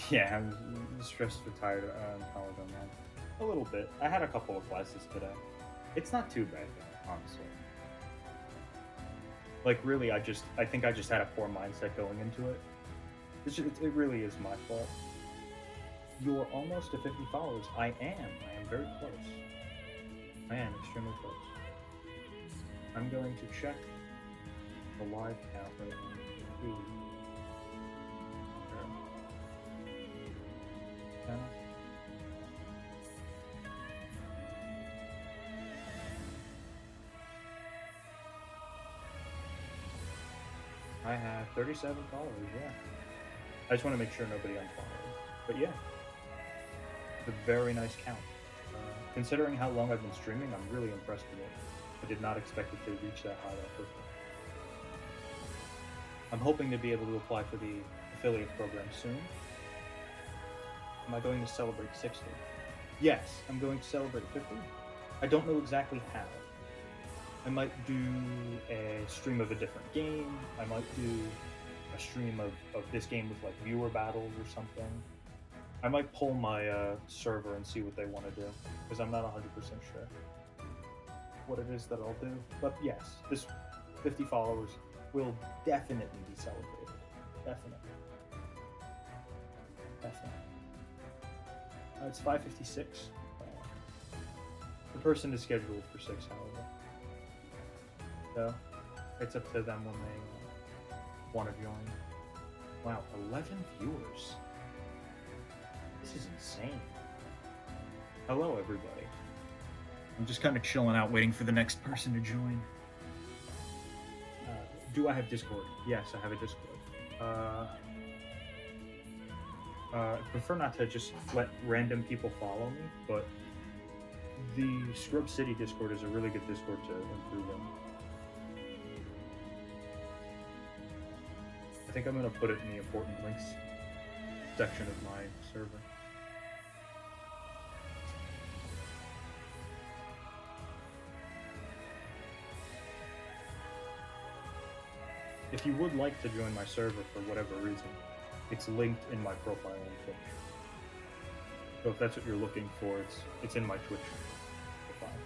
Yeah, I'm stressed or tired on college online. A little bit. I had a couple of classes today. It's not too bad, though, honestly. Like, really, I think I just had a poor mindset going into it. It really is my fault. You're almost to 50 followers. I am very close. I am extremely close. I'm going to check the live count right now. Ooh. I have 37 followers, yeah. I just want to make sure nobody unfollowed. But yeah, it's a very nice count. Considering how long I've been streaming, I'm really impressed with it. I did not expect it to reach that high that quickly. I'm hoping to be able to apply for the affiliate program soon. Am I going to celebrate 60? Yes, I'm going to celebrate 50. I don't know exactly how. I might do a stream of a different game. I might do a stream of this game with like viewer battles or something. I might pull my server and see what they want to do, because I'm not 100% sure what it is that I'll do. But yes, this 50 followers will definitely be celebrated. Definitely. It's 5:56. The person is scheduled for 6, however. So it's up to them when they want to join. Wow, 11 viewers. This is insane. Hello, everybody. I'm just kind of chilling out, waiting for the next person to join. Do I have Discord? Yes, I have a Discord. I prefer not to just let random people follow me, but the Scrub City Discord is a really good Discord to improve in. I think I'm going to put it in the important links section of my server. If you would like to join my server for whatever reason, it's linked in my profile on Twitch. So if that's what you're looking for, it's in my Twitch profile.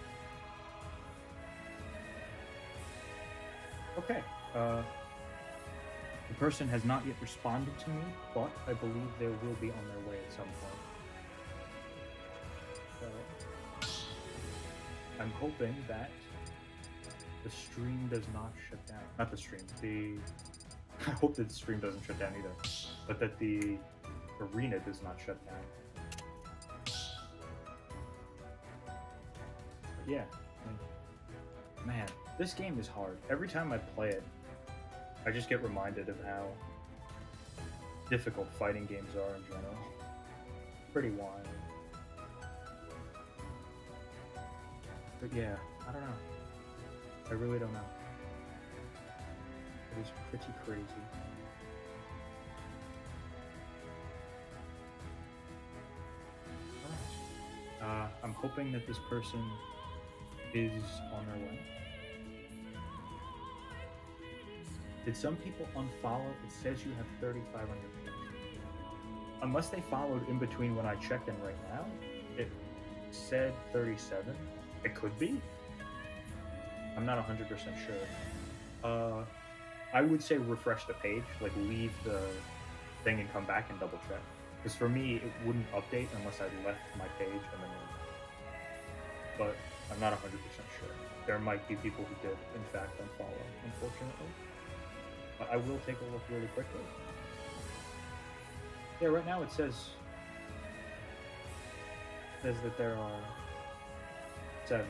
Okay. The person has not yet responded to me, but I believe they will be on their way at some point. So I'm hoping that the stream does not shut down. Not the stream, I hope that the stream doesn't shut down either, but that the arena does not shut down. But yeah, man, this game is hard. Every time I play it, I just get reminded of how difficult fighting games are in general. Pretty wild. But yeah, I don't know. I really don't know. It is pretty crazy. Alright. I'm hoping that this person is on their way. Did some people unfollow? It says you have 3,500 views. Unless they followed in between when I checked in right now, said 37. It could be. I'm not 100% sure. I would say refresh the page, like leave the thing and come back and double check. Because for me, it wouldn't update unless I left my page and then. But I'm not 100% sure. There might be people who did, in fact, unfollow, unfortunately. But I will take a look really quickly. Yeah, right now it says that there are 7.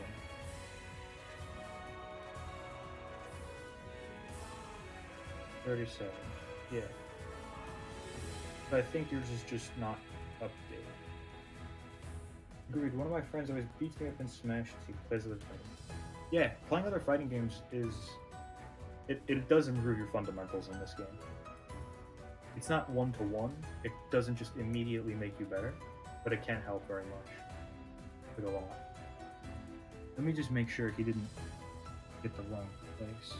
$37. Yeah. But I think yours is just not updated. Agreed. One of my friends always beats me up in Smash as he plays other fighting. Yeah, playing other fighting games is... It does improve your fundamentals in this game. It's not one-to-one. It doesn't just immediately make you better, but it can help very much. Like a lot. Let me just make sure he didn't get the wrong place.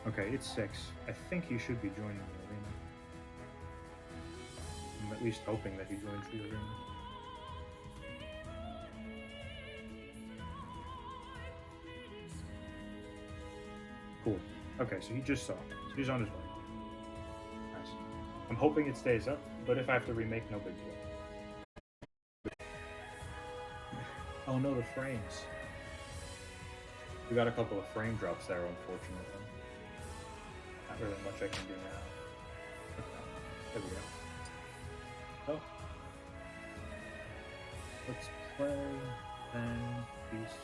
Okay, it's 6. I think he should be joining the arena. I'm at least hoping that he joins the arena. Cool. Okay, so he just saw. So he's on his way. Nice. I'm hoping it stays up, but if I have to remake, no big deal. Oh no, the frames. We got a couple of frame drops there, unfortunately. Not really much I can do now. Okay, there we go. Oh. Let's play, then peace.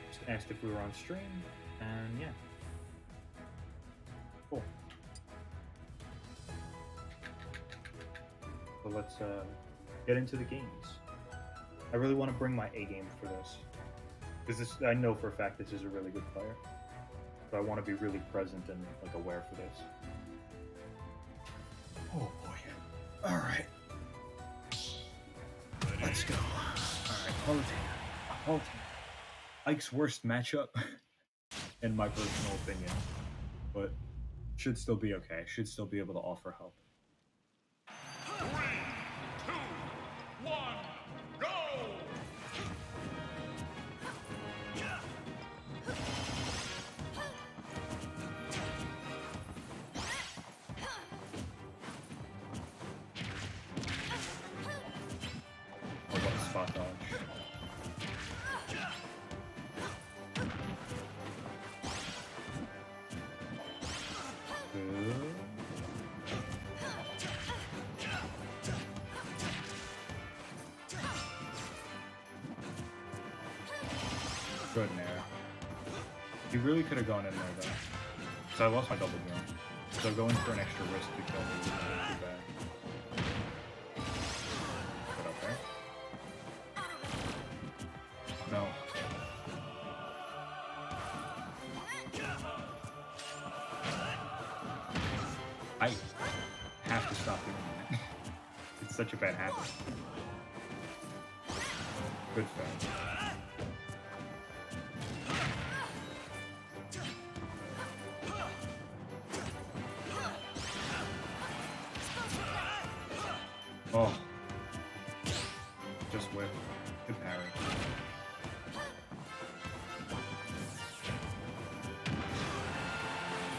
Just asked if we were on stream, and yeah. Cool. So let's get into the games. I really want to bring my A game for this. Because I know for a fact this is a really good player. So I want to be really present and like aware for this. Oh boy. Alright. Let's go. Alright, Halting. Ike's worst matchup, in my personal opinion. But should still be okay. Should still be able to offer help. 3, 2, 1, go! Oh, what a spot dodge. Good in there. He really could have gone in there though. So I lost my double jump. So going for an extra risk to kill me is not too bad. But okay. No. I have to stop doing that. It's such a bad habit. Good fail. Oh. Just whip. Good parry.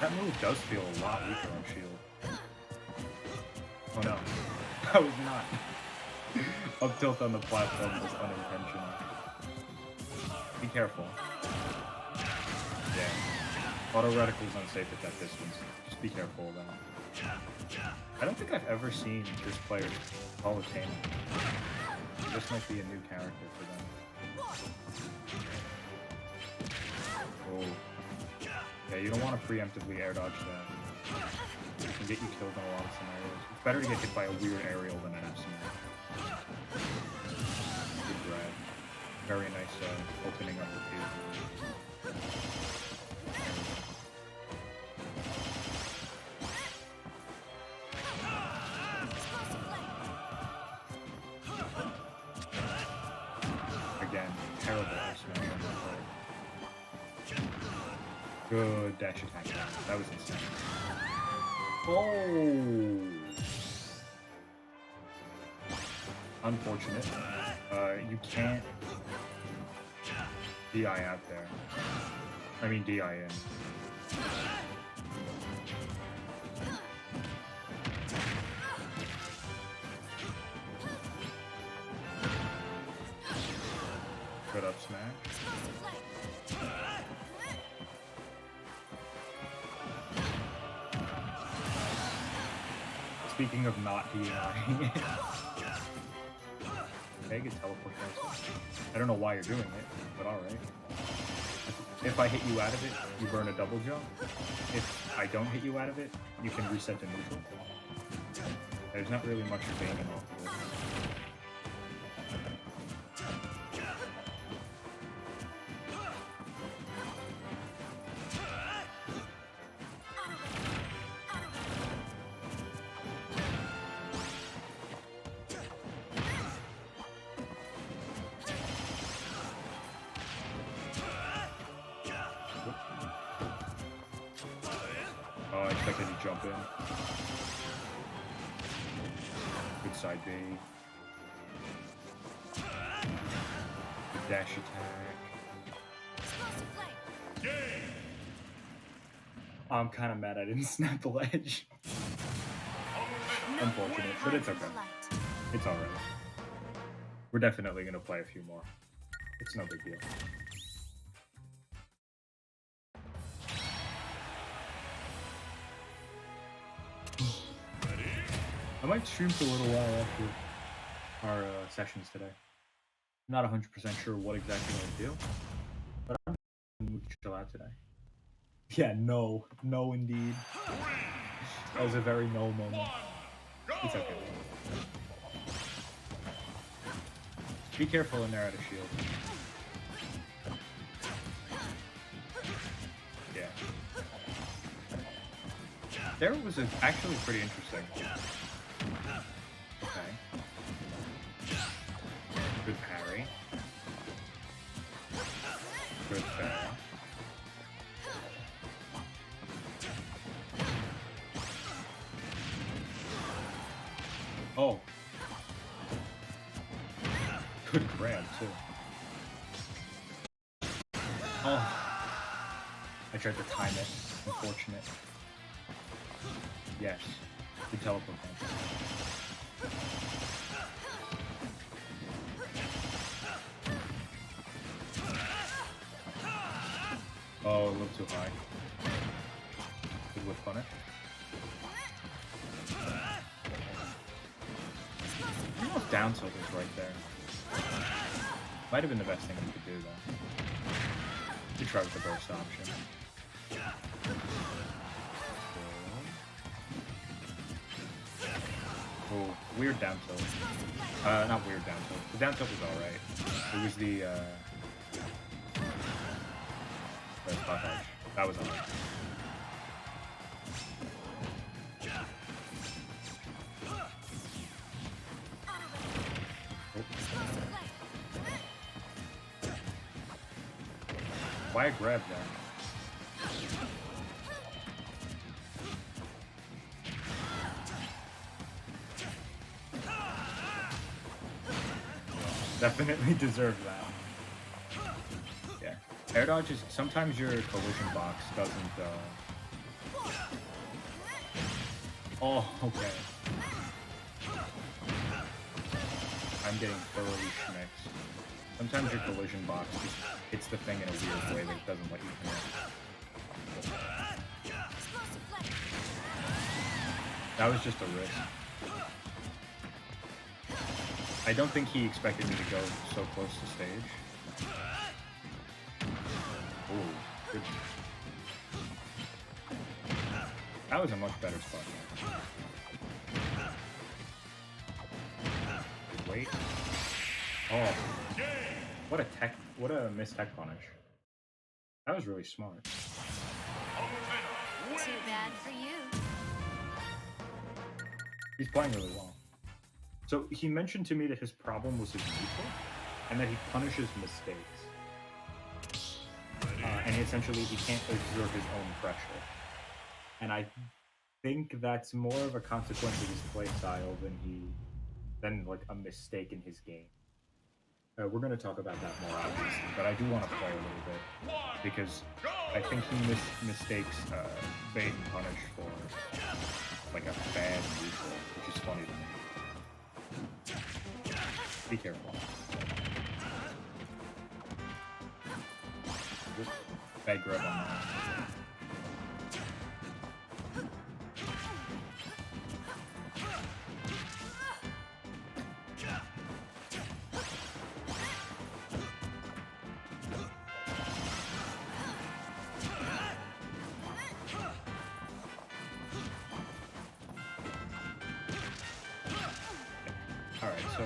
That move does feel a lot weaker on shield. Oh no. I was not. Up tilt on the platform was unintentional. Be careful. Yeah. Auto reticle is unsafe at that distance. Just be careful of that. I don't think I've ever seen this player call a Tame. This might be a new character for them. Oh. Yeah, you don't want to preemptively air dodge that. It can get you killed in a lot of scenarios. It's better to get hit by a weird aerial than an F smash. Good grab. Very nice opening up the field. Good dash attack. That was insane. Oh! Unfortunate. You can't DI out there. I mean DI in. Good up smash. Speaking of not DIing. Okay, good teleport there. I don't know why you're doing it, but alright. If I hit you out of it, you burn a double jump. If I don't hit you out of it, you can reset to neutral. There's not really much you're gaining off of it. Oh, I expected to jump in. Good side B. Good dash attack. I'm kind of mad I didn't snap the ledge. Unfortunate, but it's okay. It's alright. We're definitely going to play a few more. It's no big deal. I might stream for a little while after our sessions today. I'm not 100% sure what exactly I'll do, but I'm going to chill out today. Yeah, no indeed. That was a very no moment. It's okay. Be careful in there at a shield. Yeah. There was actually pretty interesting. Okay. Good parry. Good fair. Oh. Good grab, too. Oh. I tried to time it. Unfortunate. Yes. Good teleport punch. Oh, a little too high. Good whip punish. I don't know if down tilt is right there. Might have been the best thing you could do, though. You try with the burst option. Oh, weird down tilt. Not weird down tilt. The down tilt was alright. It was the spot dodge. That was alright. Why I grabbed that? Definitely deserve that. Yeah. Air dodge is sometimes your collision box doesn't Oh, okay. I'm getting thoroughly schmixed. Sometimes your collision box just hits the thing in a weird way that doesn't let you connect. That was just a risk. I don't think he expected me to go so close to stage. Ooh, good. That was a much better spot. Wait. Oh. What a missed tech punish. That was really smart. Too bad for you. He's playing really well. So he mentioned to me that his problem was his neutral, and that he punishes mistakes. and essentially he can't exert his own pressure. And I think that's more of a consequence of his play style than like a mistake in his game. We're going to talk about that more, obviously, but I do want to play a little bit because I think he mistakes bait and punish for like a bad neutral, which is funny to me. Be careful. Oops. Bad grab on that. Alright, so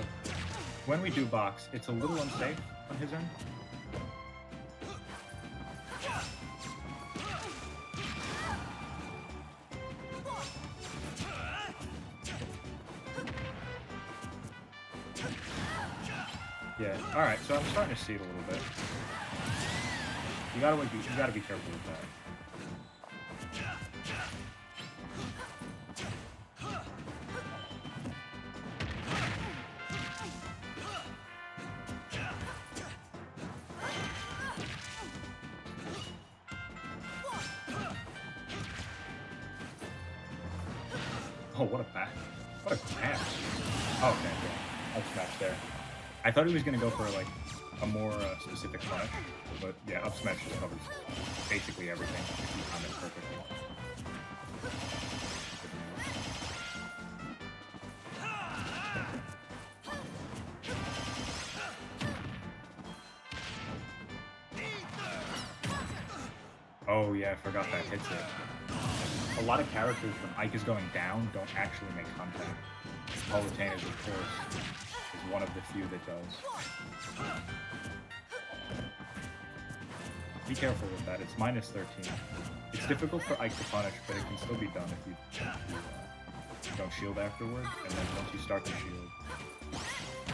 when we do box, it's a little unsafe on his end. Yeah, alright, so I'm starting to see it a little bit. You gotta be careful with that. Oh, what a back. What a pass. Oh, okay, yeah. Up smash there. I thought he was going to go for, like, a more specific punish, but yeah, up smash just covers basically everything if you time it perfectly. Oh yeah, I forgot that hits it. A lot of characters, when Ike is going down, don't actually make contact. Palutanas, of course, is one of the few that does. Be careful with that, it's minus 13. It's difficult for Ike to punish, but it can still be done if you don't shield afterward, and then once you start to shield,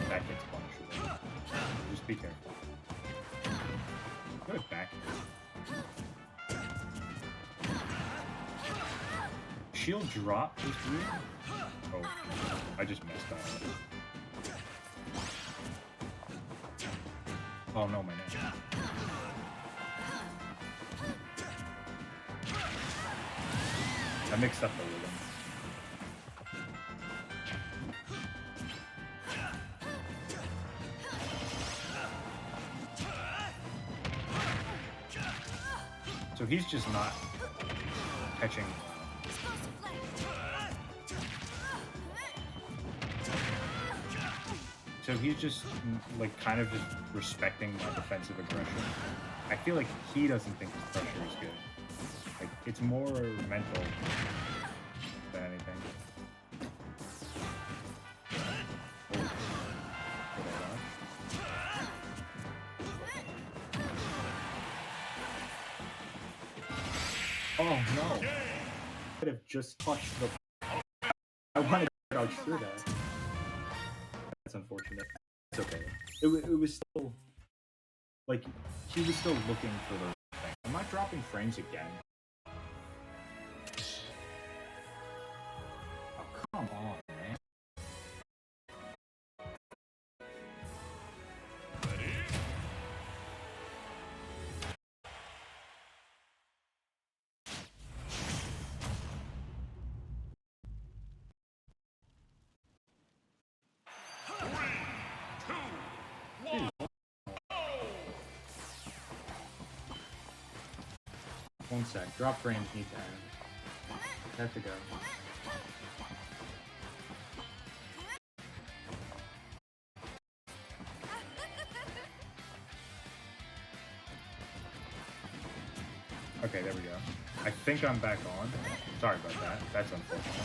that gets punishable. Just be careful. Good back. Shield drop is weird. Oh, I just messed that up. Oh no, my neck. I mixed up the rhythm. So he's just not catching. So he's just, like, kind of just respecting my defensive aggression. I feel like he doesn't think his pressure is good. Like, it's more mental than anything. Oh, no. I could have just touched the... I wanted to dodge through that. That's unfortunate. It's okay. It was still, like, he was still looking for the thing. Am I dropping frames again? Oh, come on, man. One sec. Drop frames need to end. Have to go. Okay, there we go. I think I'm back on. Sorry about that. That's unfortunate.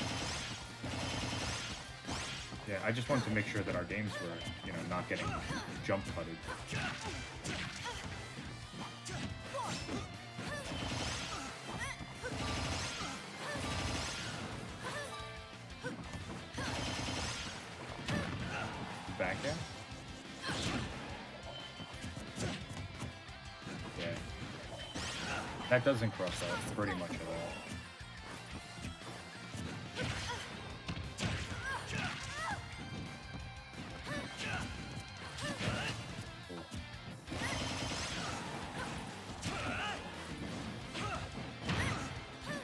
Yeah, I just wanted to make sure that our games were, you know, not getting jump putted. Back in? Yeah. That doesn't cross out pretty much at all.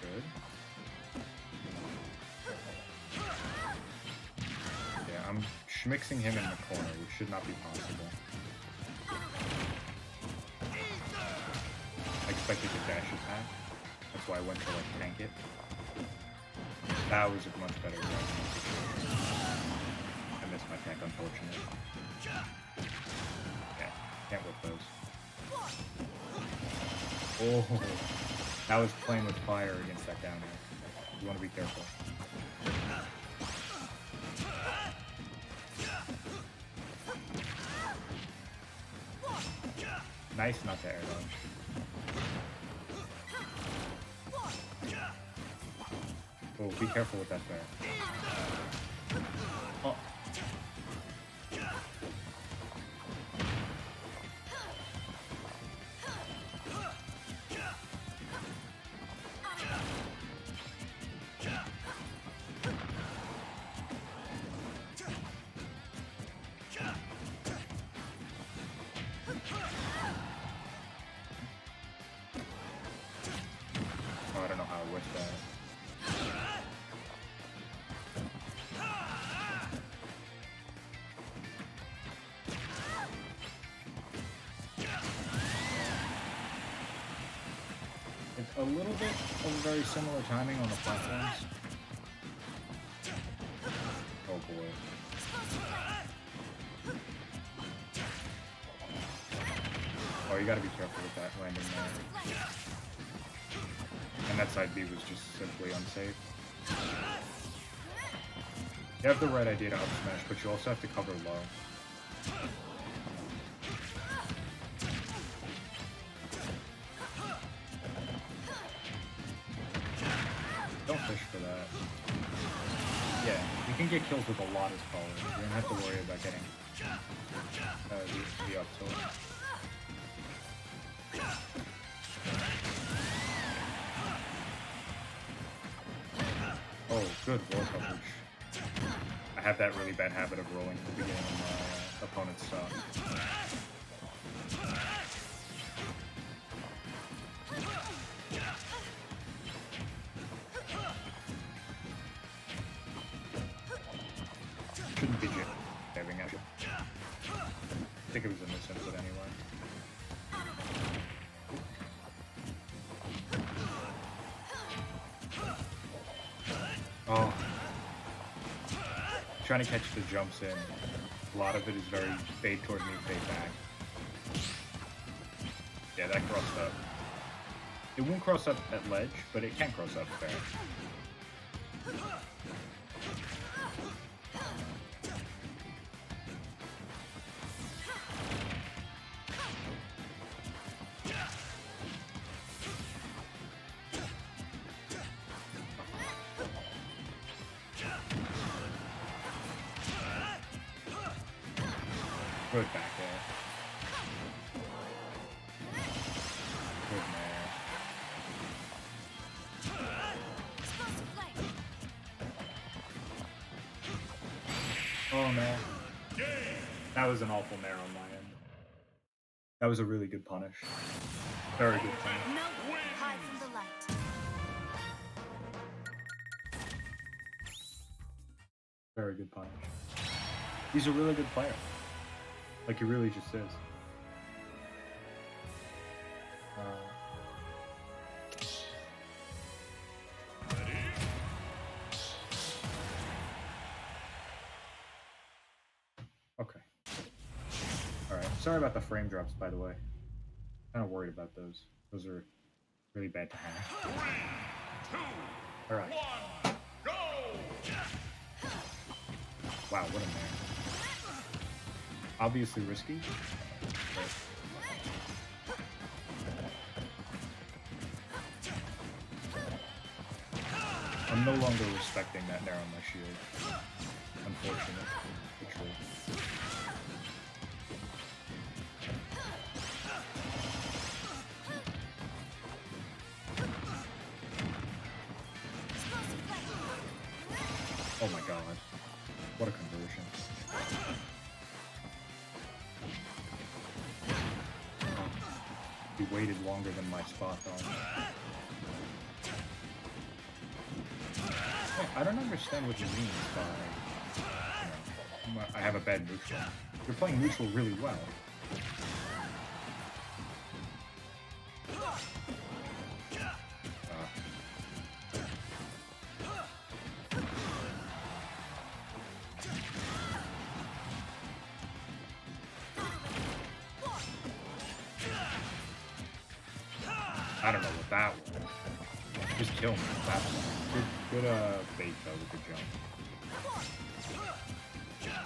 Good. Yeah, I'm schmixing him in the corner, which should not be possible. I expected to dash attack. That's why I went to like tank it. That was a much better grab. I missed my tank, unfortunately. Yeah, can't whip those. Oh, that was playing with fire against that down air. You want to be careful. Nice not to air dodge. Oh, be careful with that bear. Oh. Oh, I don't know how I whiffed that. It's a little bit of very similar timing on the platforms. Oh boy. Oh, you gotta be careful with that landing there. And that side B was just simply unsafe. You have the right idea to up smash, but you also have to cover low. Don't fish for that. Yeah, you can get kills with a lot of color. You don't have to worry about getting the up tilt. Oh, good wall coverage. I have that really bad habit of rolling at the beginning of my opponent's stock. Shouldn't be jabbing at you. I think it was a misinput anyway. Oh. Trying to catch the jumps in. A lot of it is very fade toward me, fade back. Yeah, that crossed up. It won't cross up at ledge, but it can cross up there. Good back there. Good man. Oh no. That was an awful nair on my end. That was a really good punish. Very good punish. No one hide from the light. Very good punish. He's a really good player. Like he really just is. Okay. Alright. Sorry about the frame drops, by the way. Kind of worried about those. Those are really bad to have. 3, 2, Alright. 1, go! Wow, what a man. Obviously risky. But I'm no longer respecting that nair on my shield. Unfortunate. But true. position. He waited longer than my spot on. I don't understand what you mean by, you know, I have a bad neutral. You're playing neutral really well. I don't know what that was. Just kill me. That's good bait though with the jump. Yeah.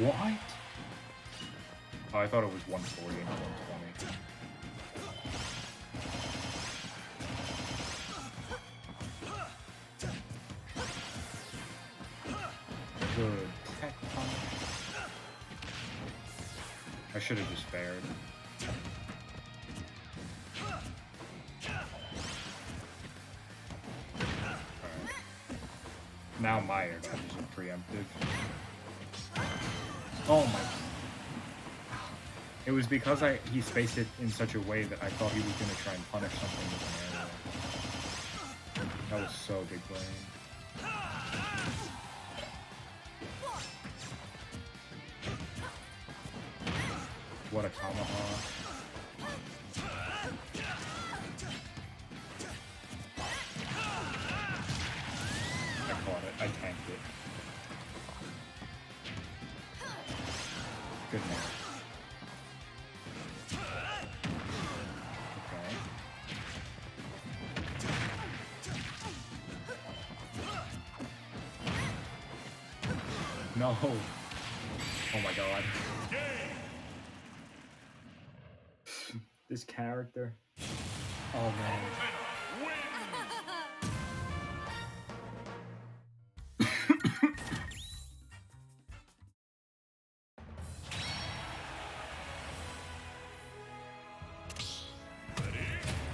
What? Oh, I thought it was 140 and 120. Good tech punch. I should have just spared. Now my air dodges are preemptive. Oh my. It was because he spaced it in such a way that I thought he was going to try and punish something with an arrow. That was so big brain. What a tomahawk. I tanked it. Good man. Okay. No. Oh my god. This character. Oh man.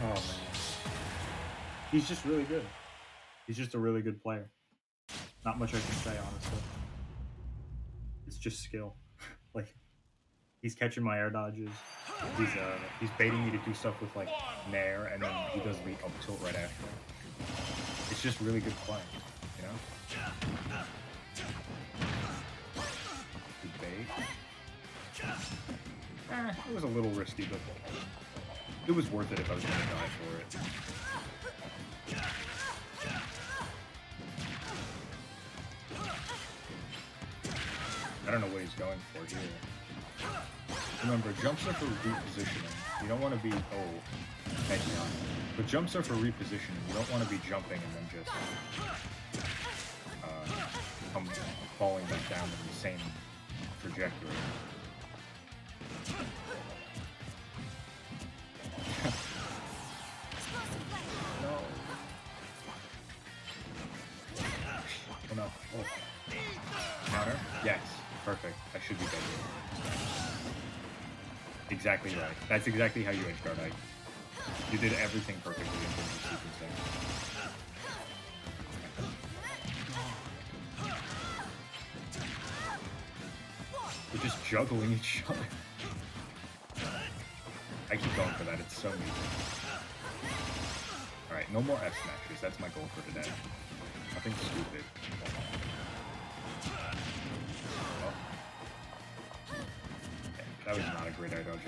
Oh man. He's just really good. He's just a really good player. Not much I can say, honestly. It's just skill. Like, he's catching my air dodges. He's baiting me to do stuff with like nair, and then he does the up tilt right after. It's just really good play, you know? Good bait. It was a little risky, but it was worth it if I was gonna die for it. I don't know what he's going for here. Remember, jumps are for repositioning. You don't want to be... Oh, thank you. But jumps are for repositioning. You don't want to be jumping and then just... falling back down in the same trajectory. No. Oh no. Oh. Counter? Yes. Perfect. I should be better. Exactly right. That's exactly how you edge guard. You did everything perfectly in terms of sequencing. We're just juggling each other. I keep going for that. It's so easy. Alright, no more F smashes. That's my goal for today. Nothing stupid. That was not a great air dodge.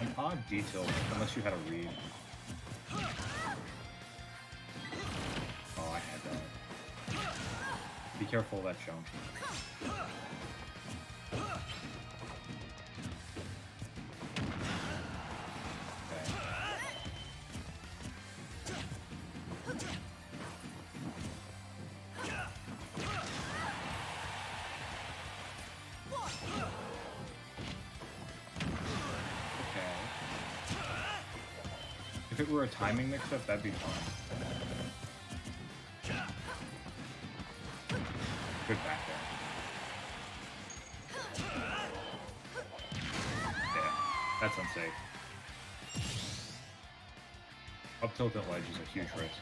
An odd detail, unless you had a read. Oh, I had that. Be careful of that jump. If it were a timing mix-up, that'd be fun. Good back there. Yeah, that's unsafe. Up tilt at ledge is a huge risk.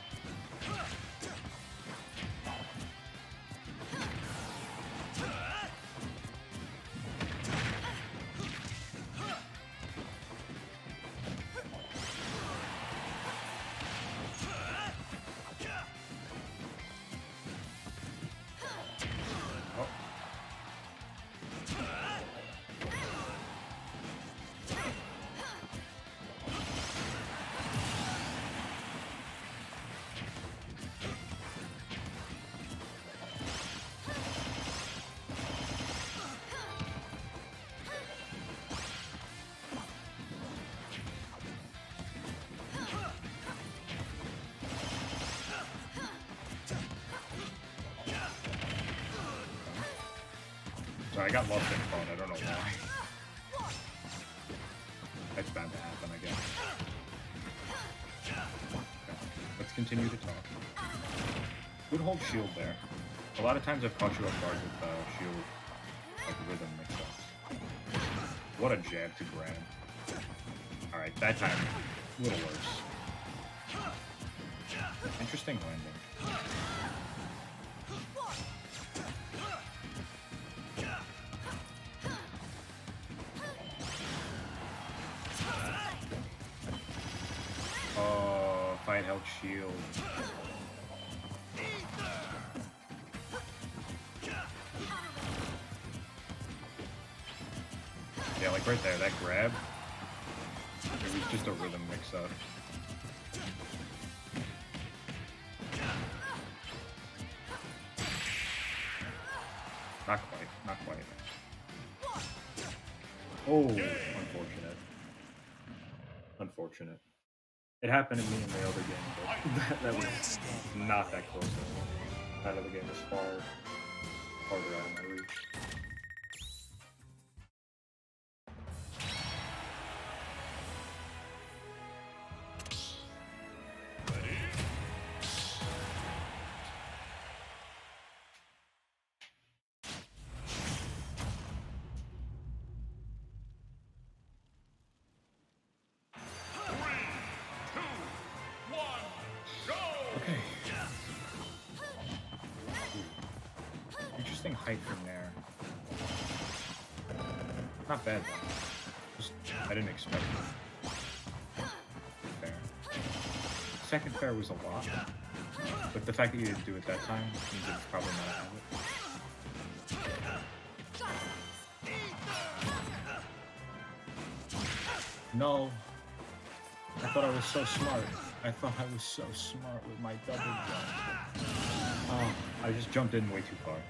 So I got lost in phone, I don't know why. That's bound to happen, I guess. Okay. Let's continue to talk. Good hold shield there. A lot of times I've caught you off guard with shield, like rhythm mix-ups. What a jab to grab. Alright, that time, a little worse. Interesting landing. Oh, if I had held shield. Yeah, like right there, that grab. It was just a rhythm mix-up. Not quite, not quite. Oh, unfortunate. Unfortunate. It happened to me in the other game, but that was not that close at all. That other game was far farther out of my reach. Okay. Interesting height from there. Not bad though. Just, I didn't expect it. Fair. Second fair was a lot, but the fact that you didn't do it that time means it's probably not a habit. No. I thought I was so smart. I thought I was so smart with my double jump. Oh, I just jumped in way too far.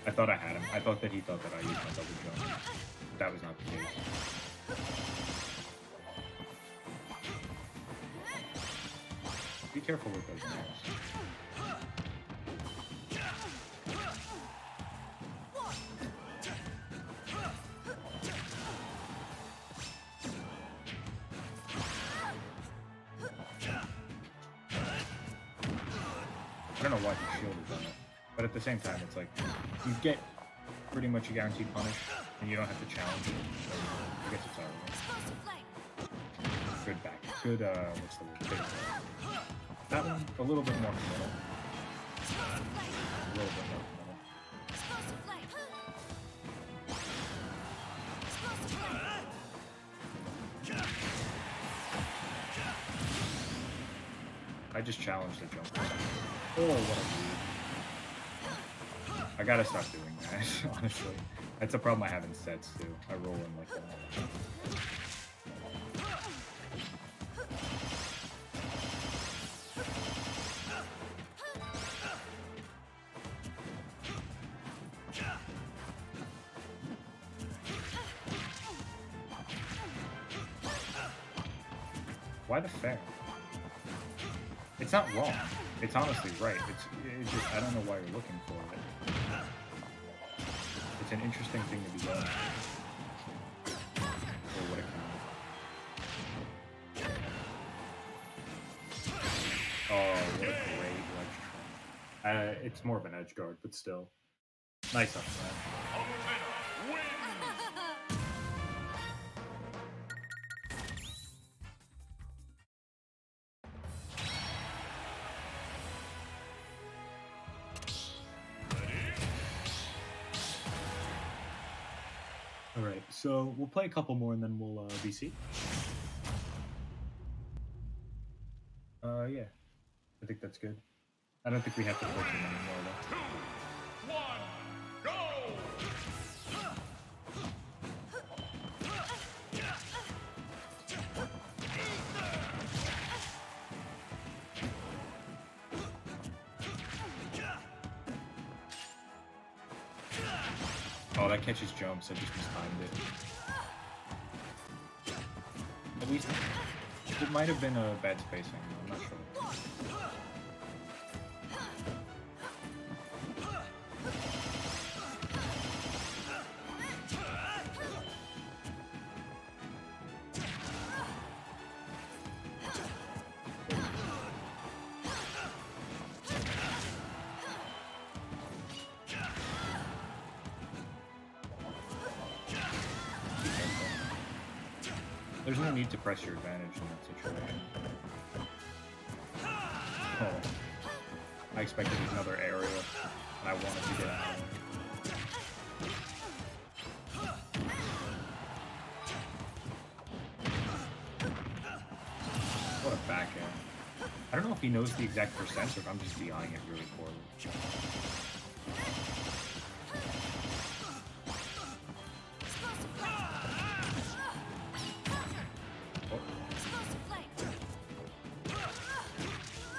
I thought I had him. I thought that he thought that I used my double jump. That was not the case. Be careful with those nails. I don't know why he shielded on it, but at the same time, it's like you get pretty much a guaranteed punish, and you don't have to challenge it. So I guess it's alright. Good back. Good. What's the word? Big back. That one a little bit more committal. A little bit more committal. I just challenged the jump. Oh, what a lead. I gotta stop doing that, honestly. That's a problem I have in sets, too. I roll in like that. Why the fair? It's not wrong. It's honestly right. It's just, I don't know why you're looking for it. It's an interesting thing to be done. Or what it can be. Oh, what a great ledge try. It's more of an edge guard, but still. Nice up that. Alright, so we'll play a couple more and then we'll VC. Yeah. I think that's good. I don't think we have to play too many more though. 2, 1, go! Oh, that catches jumps. I just mistimed it. At least it might have been a bad spacing. I'm not sure. There's no need to press your advantage in that situation. Oh. I expected another area, and I wanted to get out of there. What a back end. I don't know if he knows the exact percent or if I'm just DIing it really poorly. Oh.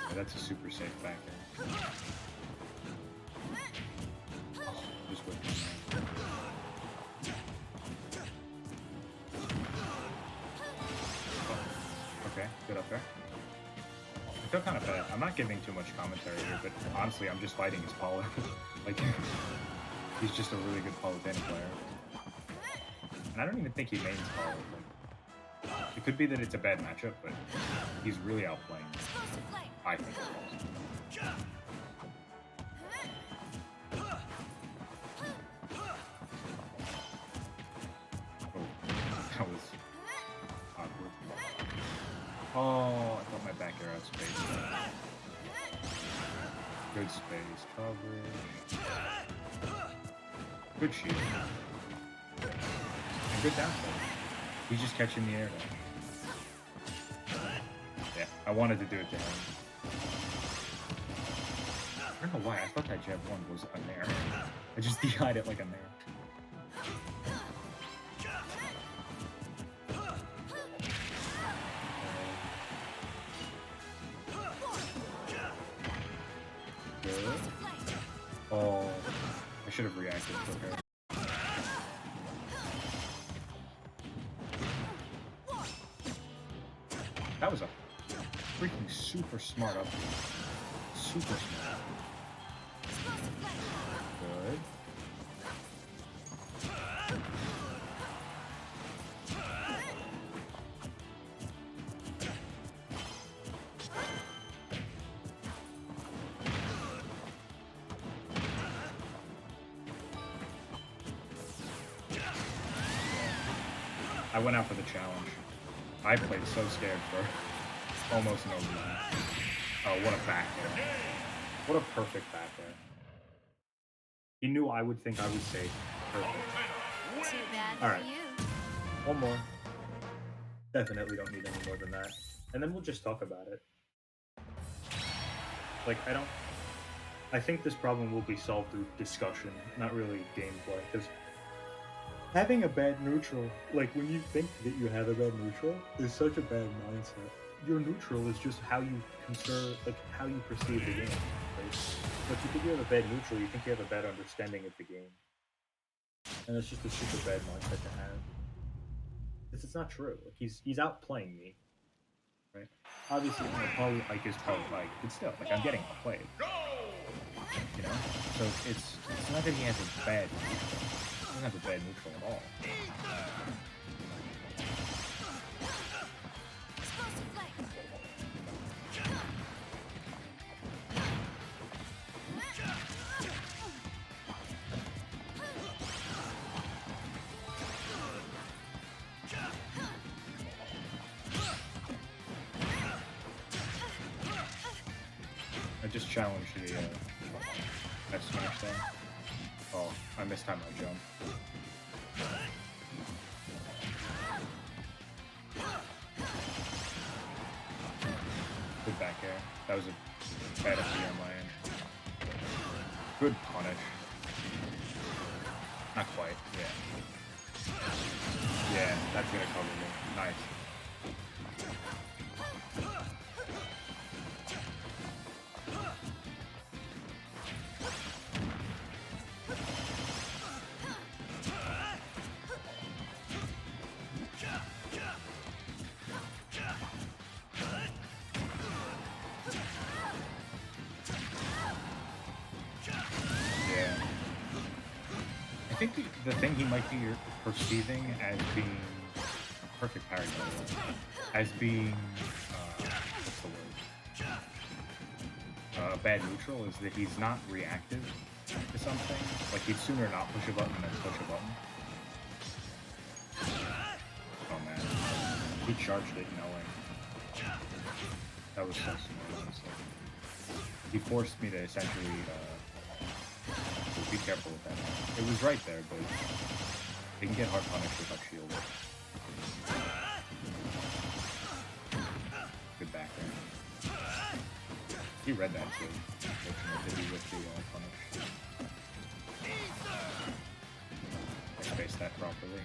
Yeah, that's a super safe back end. Oh, just wait. Okay, good up there. I feel kind of bad. I'm not giving too much commentary here, but honestly, I'm just fighting his Paulo. Like, he's just a really good Paulo player. And I don't even think he mains Paulo. Like, it could be that it's a bad matchup, but he's really outplaying. I think it was. Oh, that was awkward. Oh, I thought my back air out space. Good space coverage. Good shield. And good down throw. He's just catching the air though. Yeah, I wanted to do it to him. I don't know why, I thought that jab 1 was a nair. I just DI'd it like a nair. Good. Oh, I should have reacted quicker. That was a freaking super smart upgrade. Super smart. Good. I went out for the challenge. I played so scared for almost no reason. Oh, what a back air. What a perfect back air. He knew I would think I was safe. Perfect. Too bad All right. for you. One more. Definitely don't need any more than that. And then we'll just talk about it. Like, I think this problem will be solved through discussion, not really gameplay. Because having a bad neutral, like when you think that you have a bad neutral, is such a bad mindset. Your neutral is just how you how you perceive the game. Right? So if you think you have a bad neutral, you think you have a bad understanding of the game. And it's just a super bad mindset to have. It's not true. Like he's outplaying me. Right? Obviously, probably like is probably like, but still, like I'm getting outplayed. You know? So it's not that he has a bad neutral. He doesn't have a bad neutral at all. I just challenged the F smash thing. Oh, I missed time my jump. Good back air. That was a bad FD on my end. Good punish. Not quite, yeah. Yeah, that's gonna cover me. Nice. I think the thing he might be perceiving as being perfect parry, as being what's the word? Bad neutral is that he's not reactive to something. Like he'd sooner not push a button than push a button. Oh man. He charged it knowing. That was so smart. So he forced me to essentially be careful with that. It was right there, but he can get hard punished with a shield. Good back there. He read that too. Fortunately, with the punish. I spaced that properly.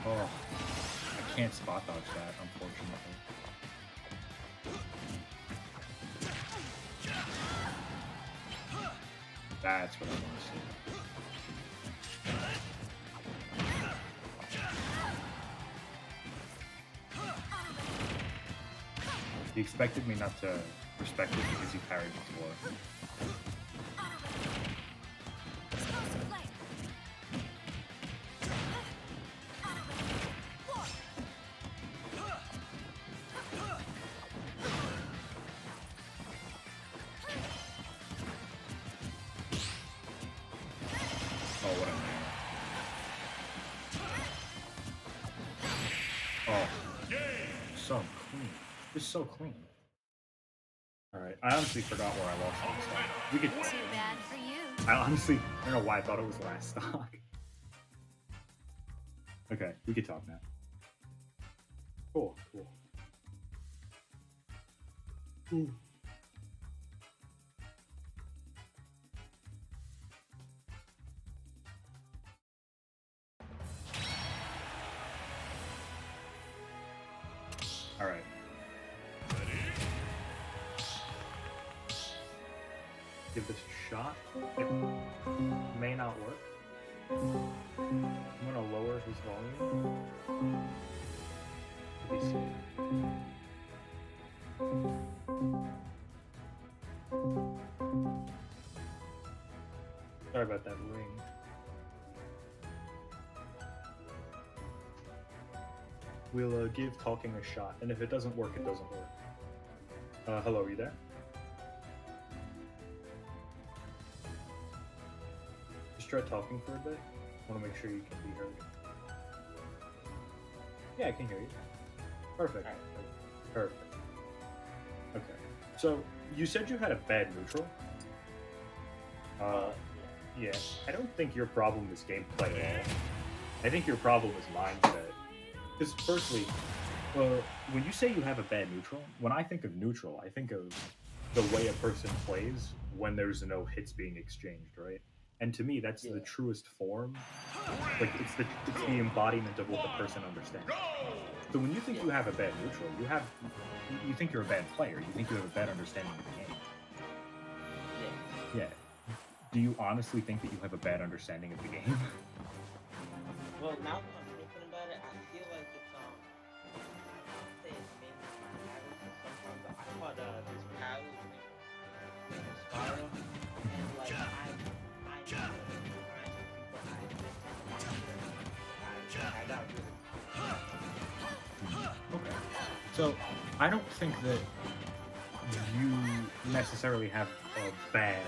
Oh, I can't spot dodge that, unfortunately. That's what I want to see. He expected me not to respect it because he parried before. Oh, what a man. Oh, so clean. Just so clean. Alright, I honestly forgot where I lost this stock. We could. Too bad for you. I honestly, I don't know why I thought it was last stock. Okay, we could talk now. Cool, cool. Ooh. Alright. Give this a shot. It may not work. I'm gonna lower his volume. To be safe. Sorry about that ring. We'll give talking a shot, and if it doesn't work, it doesn't work. Hello, are you there? Just try talking for a bit. I want to make sure you can be heard. Yeah, I can hear you. Perfect. Perfect. Okay. So, you said you had a bad neutral? Yeah. I don't think your problem is gameplay at all. I think your problem is mindset. Because firstly, when you say you have a bad neutral, when I think of neutral, I think of the way a person plays when there's no hits being exchanged, right? And to me, that's the truest form. Like it's the embodiment of what the person understands. So when you think you have a bad neutral, you think you're a bad player. You think you have a bad understanding of the game. Yeah. Do you honestly think that you have a bad understanding of the game? Well, now that I'm thinking about it, I feel like it's I'd say it's mainly my habit, because sometimes I thought this paddle in a spiral, and like I know I got really. Okay. So I don't think that you necessarily have a bad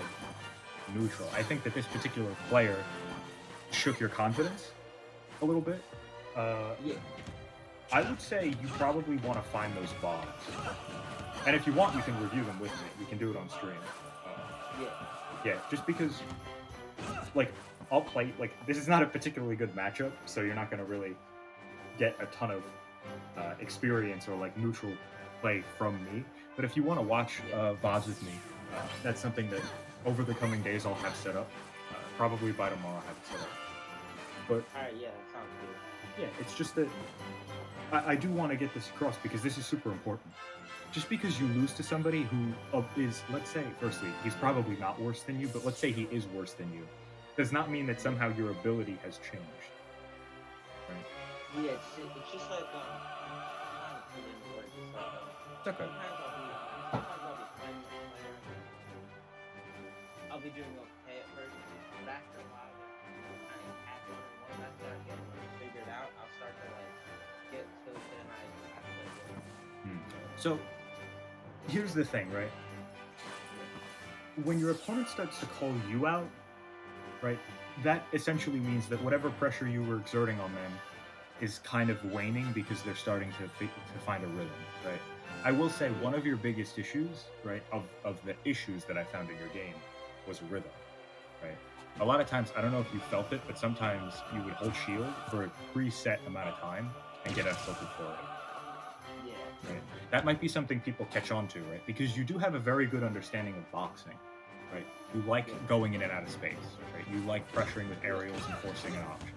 neutral. I think that this particular player shook your confidence a little bit. Yeah. I would say you probably want to find those VODs. And if you want, you can review them with me. We can do it on stream. Yeah, just because, like, I'll play, like, this is not a particularly good matchup, so you're not going to really get a ton of experience or, like, neutral play from me. But if you want to watch VODs with me, that's something that over the coming days I'll have set up. Probably by tomorrow I'll have it set up. But Alright, yeah, that sounds good. yeah, it's just that I do want to get this across because this is super important. Just because you lose to somebody who is, let's say, firstly, he's probably not worse than you, but let's say he is worse than you, does not mean that somehow your ability has changed. Right? Yeah, it's just like I'm trying to put it into words. It's like It's okay. I'll be doing okay at first, but after a while, kind of after once I start getting it figured out, I'll start to like get tilted and I have to. So here's the thing, right? When your opponent starts to call you out, right, that essentially means that whatever pressure you were exerting on them is kind of waning because they're starting to find a rhythm, right? I will say one of your biggest issues, right, of the issues that I found in your game was rhythm, right? A lot of times, I don't know if you felt it, but sometimes you would hold shield for a preset amount of time and get tilted for it. Yeah. Right? That might be something people catch on to, right? Because you do have a very good understanding of boxing, right? You like going in and out of space, right? You like pressuring with aerials and forcing an option.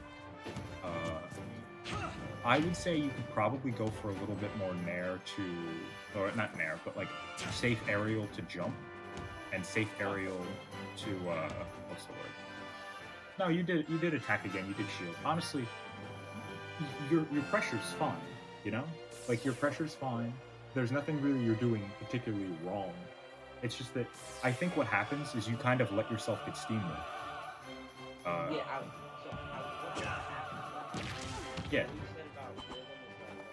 I would say you could probably go for a little bit more nair to, or not nair, but like safe aerial to jump, and safe aerial to what's the word? No, you did attack again. You did shield. Honestly, your pressure's fine. You know, like your pressure's fine. There's nothing really you're doing particularly wrong. It's just that I think what happens is you kind of let yourself get steamrolled. Yeah, what I was Yeah. what you said about rhythm is like,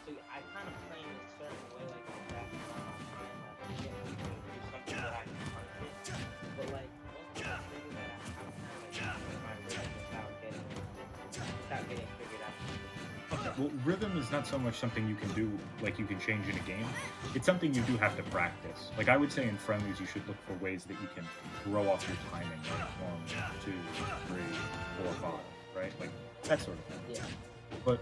so I kind of play in a certain way, like I'm back in my mind, like, yeah, we can do something that I can punch it, but like, what's the thing that I'm kind of like, my rhythm without getting figured out? Okay, well, rhythm is not so much something you can do, like you can change in a game. It's something you do have to practice. Like I would say in friendlies, you should look for ways that you can throw off your timing, like 1, 2, 3, 4, 5, right? Like that sort of thing. Yeah. But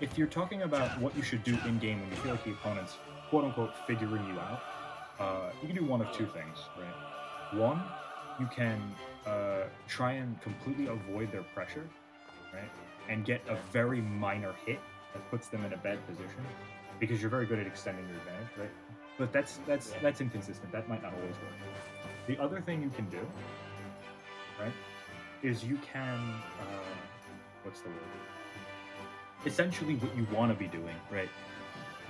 if you're talking about what you should do in game when you feel like the opponent's quote unquote figuring you out, you can do one of two things, right? One, you can try and completely avoid their pressure, right? And get a very minor hit that puts them in a bad position because you're very good at extending your advantage, right? But that's inconsistent. That might not always work. The other thing you can do, right, is you can what's the word? Essentially, what you want to be doing, right?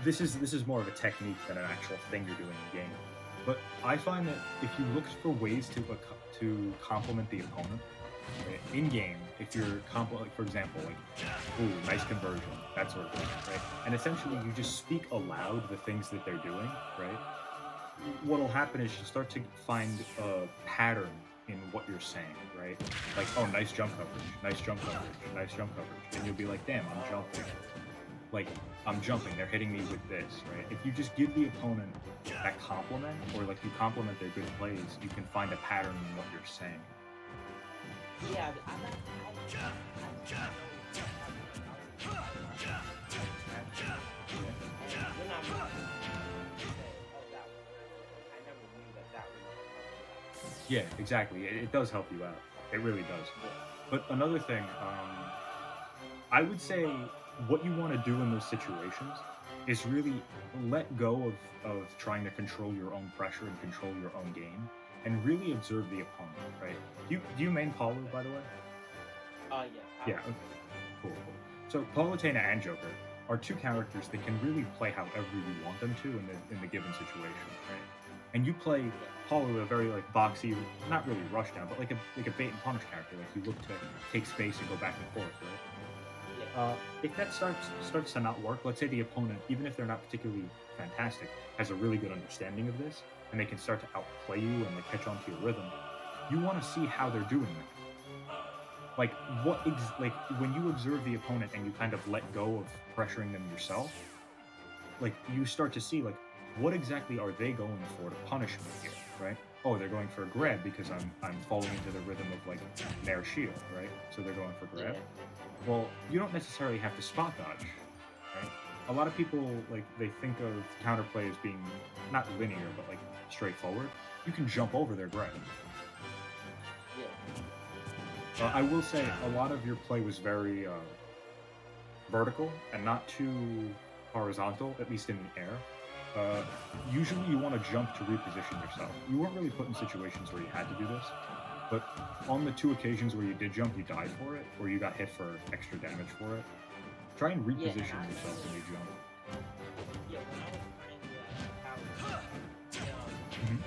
This is more of a technique than an actual thing you're doing in game. But I find that if you look for ways to complement the opponent, right, in game, if you're like for example, like, ooh, nice conversion, that sort of thing, right? And essentially, you just speak aloud the things that they're doing, right? What'll happen is you start to find a pattern in what you're saying, right? Like, oh, nice jump coverage, nice jump coverage, nice jump coverage, and you'll be like, damn, I'm jumping. Like, I'm jumping, they're hitting me with this, right? If you just give the opponent that compliment, or like you compliment their good plays, you can find a pattern in what you're saying. Yeah, Yeah, exactly. It does help you out. It really does. But another thing, I would say what you want to do in those situations is really let go of trying to control your own pressure and control your own game, and really observe the opponent, right? Do you main Paulo, by the way? Yeah. Yeah. Okay. Cool. So Palutena and Joker are two characters that can really play however you want them to in the given situation, right? And you play Paulo a very like boxy, not really rush down, but like a bait and punish character. Like you look to take space and go back and forth, right? If that starts to not work, let's say the opponent, even if they're not particularly fantastic, has a really good understanding of this, and they can start to outplay you and like catch on to your rhythm. You want to see how they're doing that. Like like when you observe the opponent and you kind of let go of pressuring them yourself, like you start to see like what exactly are they going for to punish me here, right? Oh, they're going for a grab because I'm falling into the rhythm of like nair shield, right? So they're going for grab. Well, you don't necessarily have to spot dodge, right? A lot of people like they think of counterplay as being not linear but like straightforward. You can jump over their grab. I will say a lot of your play was very vertical and not too horizontal, at least in the air. Usually you want to jump to reposition yourself. You weren't really put in situations where you had to do this, but on the two occasions where you did jump, you died for it, or you got hit for extra damage for it. Try and reposition yourself when you jump. Yeah, when I was playing one of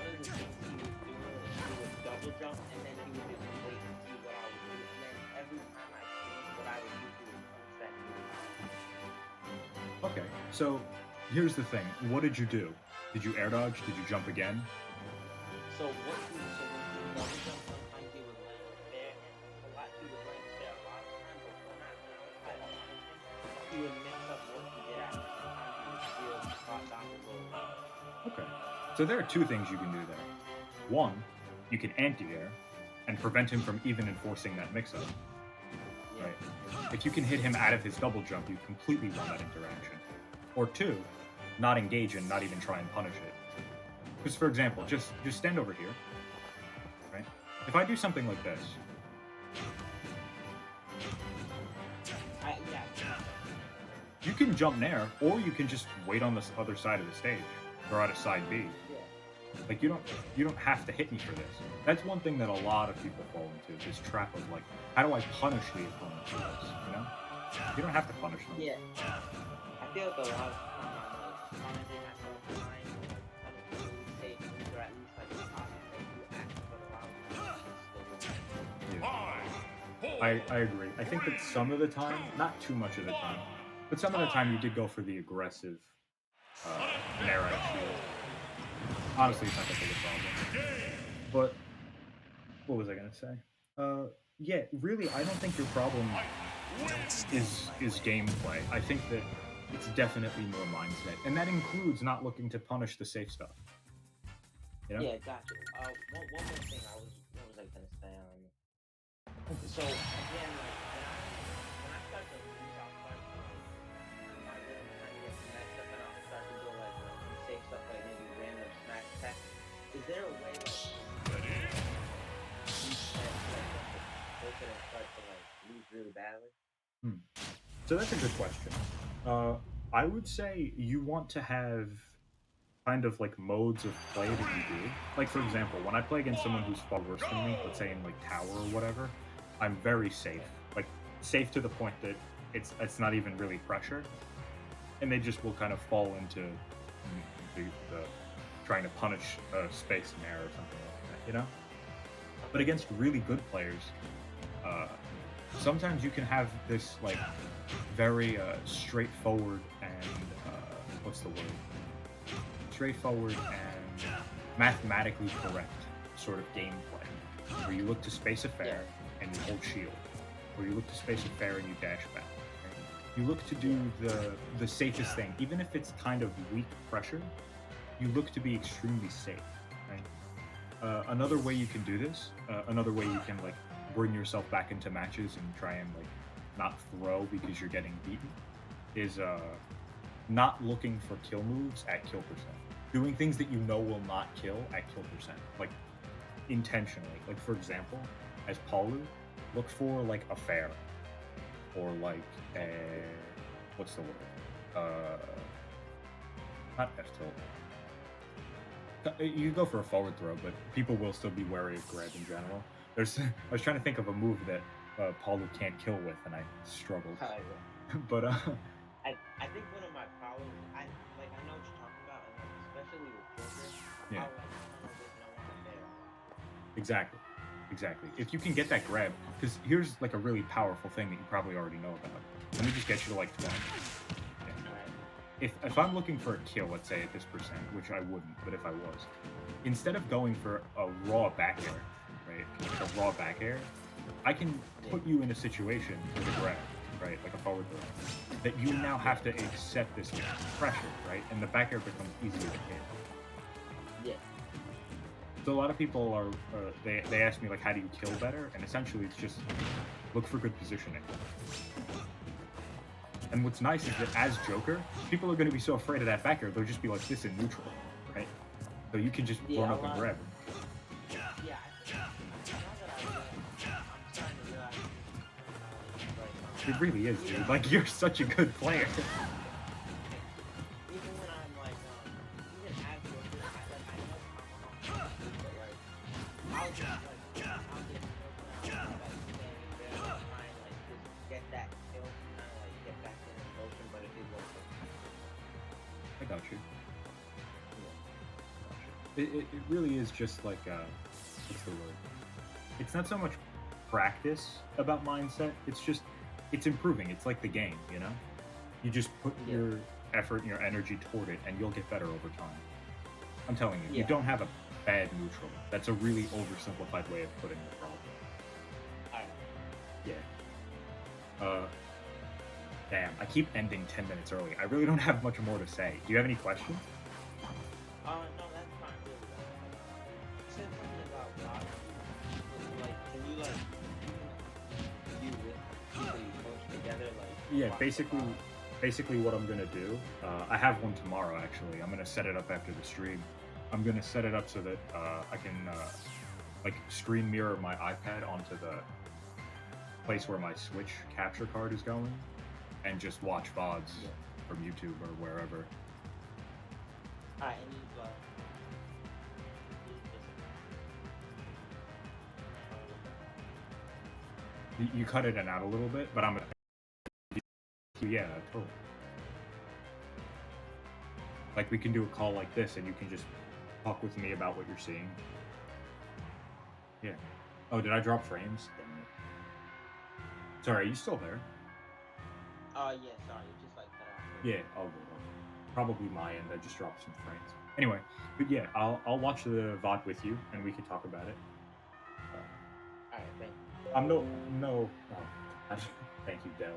the things he would do is he would double jump and then he would just wait and see what I would do, and then every time I changed what I would do, he would punch that move. Okay, so here's the thing. What did you do? Did you air dodge? Did you jump again? So when he double jumped, sometimes he would land Okay. So there are two things you can do there. One, you can anti-air and prevent him from even enforcing that mix-up. Yeah. Right. If you can hit him out of his double jump, you completely run that interaction. Or two, not engage and not even try and punish it. Because, for example, just stand over here, right? If I do something like this, Yeah. you can jump nair, or you can just wait on this other side of the stage, or out of side B. Yeah. Like you don't have to hit me for this. That's one thing that a lot of people fall into, this trap of like, how do I punish the opponent for this? You know, you don't have to punish them. Yeah. I feel like a lot of time I'm like finding myself trying to like kind of really safe moves, or at least like possibly do act, but a lot of times it's still. Yeah. I agree. I think that some of the time, not too much of the time, but some of the time you did go for the aggressive nair out of shield. Honestly, it's not that big a problem. But what was I gonna say? Yeah, really, I don't think your problem is gameplay. I think that it's definitely more mindset, and that includes not looking to punish the safe stuff. You know? Yeah, gotcha. One more thing what was I gonna say? So again, like when I start to lose, I'll start to my rhythm kind of gets messed up, and I'll start to go like safe stuff like maybe random smack attack. Is there a way like reset like and start to like lose really badly? So that's a good question. I would say you want to have kind of like modes of play that you do. Like for example, when I play against someone who's far worse than me, let's say in like tower or whatever, I'm very safe. Like safe to the point that it's not even really pressure, and they just will kind of fall into the trying to punish space and air or something like that, you know. But against really good players, sometimes you can have this like very straightforward and what's the word? Straightforward and mathematically correct sort of gameplay, where you look to space a fair and you hold shield, or you look to space a fair and you dash back. Right? You look to do the safest thing, even if it's kind of weak pressure. You look to be extremely safe. Right? Another way you can do this, another way you can like bring yourself back into matches and try and like not throw because you're getting beaten, is not looking for kill moves at kill percent. Doing things that you know will not kill at kill percent, like intentionally. Like for example, as Paulu, look for like a fair, or like a what's the word? Not F tilt. You go for a forward throw, but people will still be wary of grab in general. I was trying to think of a move that Paulu can't kill with, and I struggled. But I think one of my problems, I know what you're talking about, and like, especially with Joker, Yeah. I'll like come with no one there. Exactly. If you can get that grab, because here's like a really powerful thing that you probably already know about. Let me just get you to like 20. Yeah. If I'm looking for a kill, let's say at this percent, which I wouldn't, but if I was, instead of going for a raw back air, right, like a raw back air, I can put you in a situation with a grab, right, like a forward throw, that you now have to accept this pressure, right, and the back air becomes easier to hit. Yeah. So a lot of people are, they ask me like, how do you kill better? And essentially it's just look for good positioning. And what's nice is that as Joker, people are going to be so afraid of that back air, they'll just be like this in neutral, right? So you can just run up and grab him. Yeah, I think I'm starting to realize It really is, dude. Like, you're such a good player. even when I'm like, even as Joker, I know I'm but like, I'll just like, I'll get killed and I'll like standing there and try and like just get that kill, kind of like get back in motion, but it won't work. I got you. It really is just like, what's the word? It's not so much practice about mindset, it's just, it's improving. It's like the game, you know? You just put your effort and your energy toward it, and you'll get better over time. I'm telling you, you don't have a bad neutral. That's a really oversimplified way of putting the problem. Yeah. Damn, I keep ending 10 minutes early. I really don't have much more to say. Do you have any questions? No, that's fine. Really. You said something about God. Like, can you like you with people you coach together, like Yeah, watch the basically, VOD? basically what I'm gonna do. I have one tomorrow actually. I'm gonna set it up after the stream. I'm gonna set it up so that I can like screen mirror my iPad onto the place where my Switch capture card is going, and just watch VODs Yeah. from YouTube or wherever. Alright, and you You cut it in out a little bit, but I'm yeah, totally. Like we can do a call like this, and you can just talk with me about what you're seeing. Yeah. Oh, did I drop frames? Dang it. Sorry, are you still there? yeah, sorry, you just like cut out. Yeah, all good. All good. Probably my end. I just dropped some frames. Anyway, but yeah, I'll watch the VOD with you, and we can talk about it. Alright, thank you. I'm no. Oh, thank you, Dell.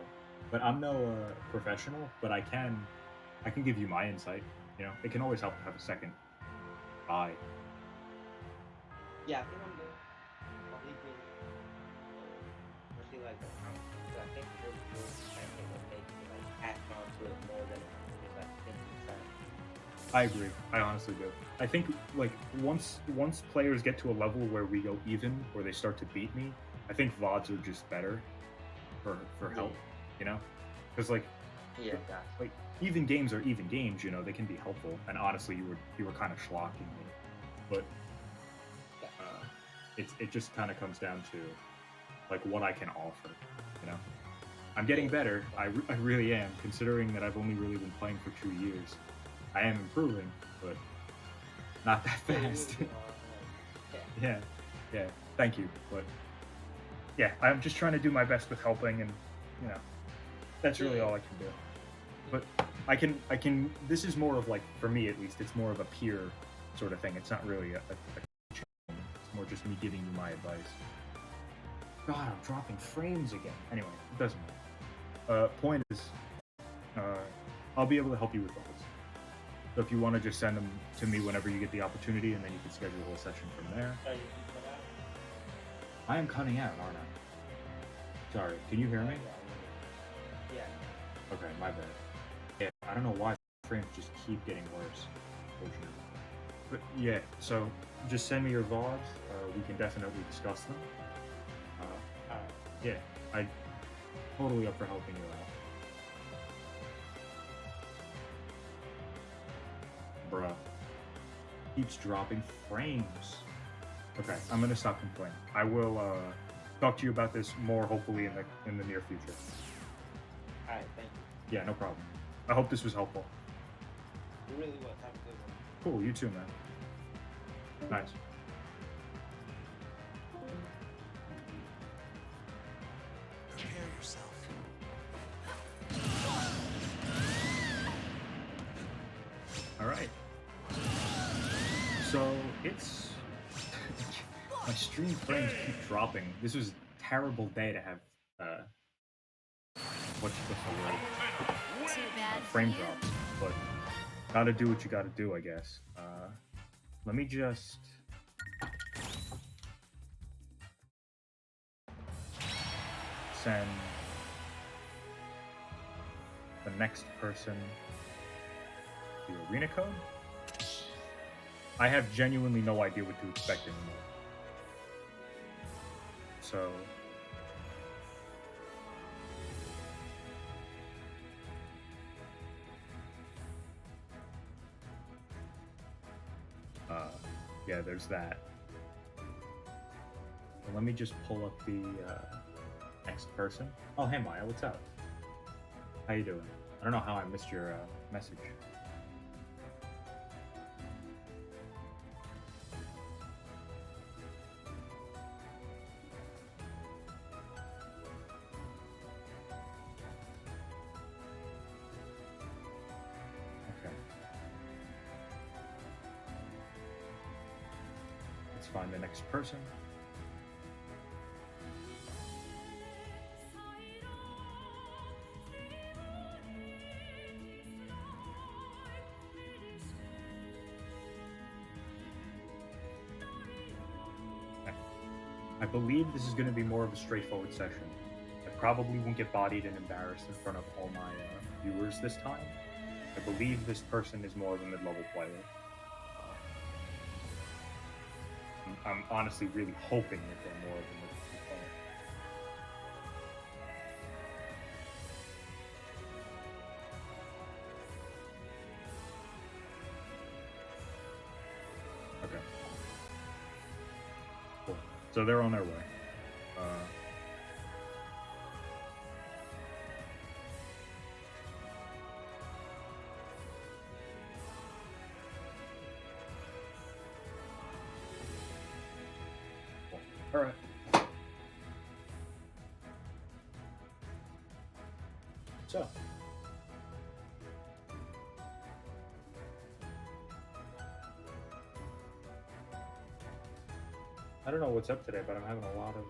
But I'm no professional. But I can give you my insight. You know, it can always help to have a second eye. Yeah, I think I'm good. Probably good. Especially like the comments. I think it's really cool. I think what makes me like act on to it more than just like thinking inside. I agree. I honestly do. I think like once players get to a level where we go even, where they start to beat me, I think VODs are just better for help. You know, because like Yeah, gotcha. like even games are even games. You know, they can be helpful. And honestly, you were kind of schlocking me, but it just kind of comes down to like what I can offer. You know, I'm getting better. I really am. Considering that I've only really been playing for 2 years, I am improving, but not that fast. Yeah. yeah. Thank you, but yeah, I'm just trying to do my best with helping, and you know, that's really all I can do. But I can. This is more of like, for me at least, it's more of a peer sort of thing. It's not really a it's more just me giving you my advice. God, I'm dropping frames again. Anyway, it doesn't matter. Point is, I'll be able to help you with those. So if you want to just send them to me whenever you get the opportunity, and then you can schedule a session from there. Are you cut out? I am cutting out, aren't I? Sorry, can you hear me? Yeah. Okay, my bad. Yeah, I don't know why frames just keep getting worse. Unfortunately. But yeah, so just send me your VODs. We can definitely discuss them. Yeah, I'm totally up for helping you out. Bruh. Keeps dropping frames. Okay, I'm gonna stop complaining. I will talk to you about this more hopefully in the near future. Alright, thank you. Yeah, no problem. I hope this was helpful. It really was. Have a good one. Cool, you too, man. Nice. Prepare yourself. All right. So it's my stream frames keep dropping. This was a terrible day to have what's the word? Too bad. Frame drops. But gotta do what you gotta do, I guess. Let me just send the next person the arena code. I have genuinely no idea what to expect anymore. So yeah, there's that. Well, let me just pull up the next person. Oh, hey Maya, what's up? How you doing? I don't know how I missed your message. Okay. Let's find the next person. I believe this is going to be more of a straightforward session. I probably won't get bodied and embarrassed in front of all my viewers this time. I believe this person is more of a mid-level player. I'm honestly really hoping that they're more of a mid-level player. Okay. Cool. So they're on their way. All right. So. I don't know what's up today, but I'm having a lot of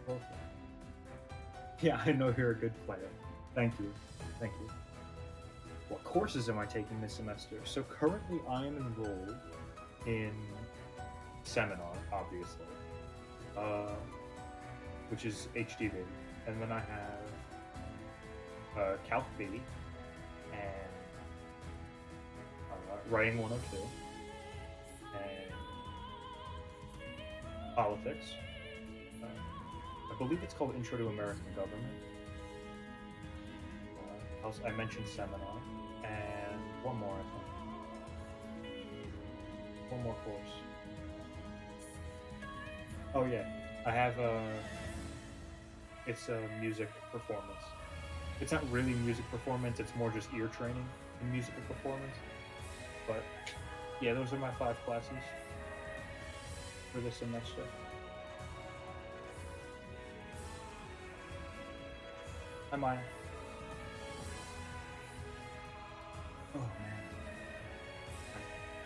growth. Yeah, I know you're a good player. Thank you. Thank you. What courses am I taking this semester? So currently I am enrolled in seminar, obviously. Which is HDV, and then I have Calc B and Writing 102 and Politics. I believe it's called Intro to American Government. I mentioned Seminar, and one more, I think. One more course. Oh yeah, I have it's a music performance. It's not really music performance, it's more just ear training in musical performance. But yeah, those are my 5 classes for this semester. Hi Maya. Oh man.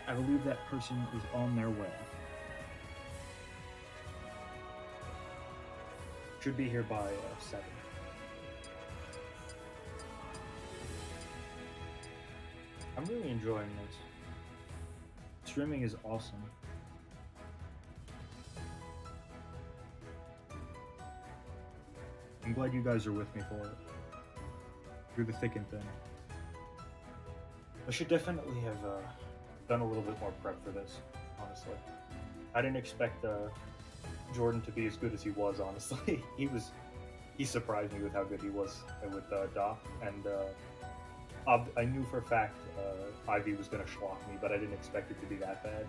I believe that person is on their way. Should be here by 7. I'm really enjoying this. Streaming is awesome. I'm glad you guys are with me for it. Through the thick and thin. I should definitely have done a little bit more prep for this, honestly. I didn't expect Jordan to be as good as he was, honestly. He surprised me with how good he was with Doc, and I knew for a fact Ivy was going to schlock me, but I didn't expect it to be that bad.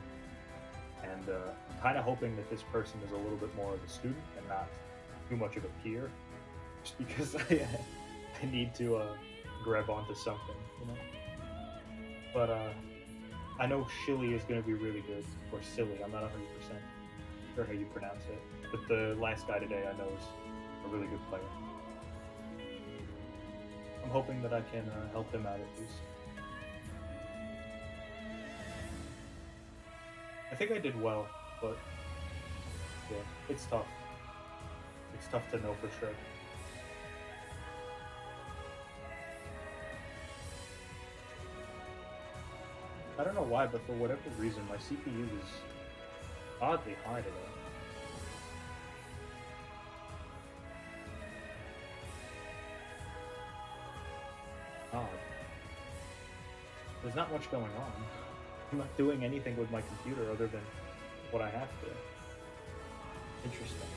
And I'm kind of hoping that this person is a little bit more of a student and not too much of a peer, just because I need to grab onto something, you know? But I know Scilly is going to be really good, or Scilly, I'm not 100% sure how you pronounce it, but the last guy today I know is a really good player. I'm hoping that I can help him out at least. I think I did well, but yeah, it's tough. It's tough to know for sure. I don't know why, but for whatever reason, my CPU is oddly high today. Odd. There's not much going on. I'm not doing anything with my computer other than what I have to. Interesting.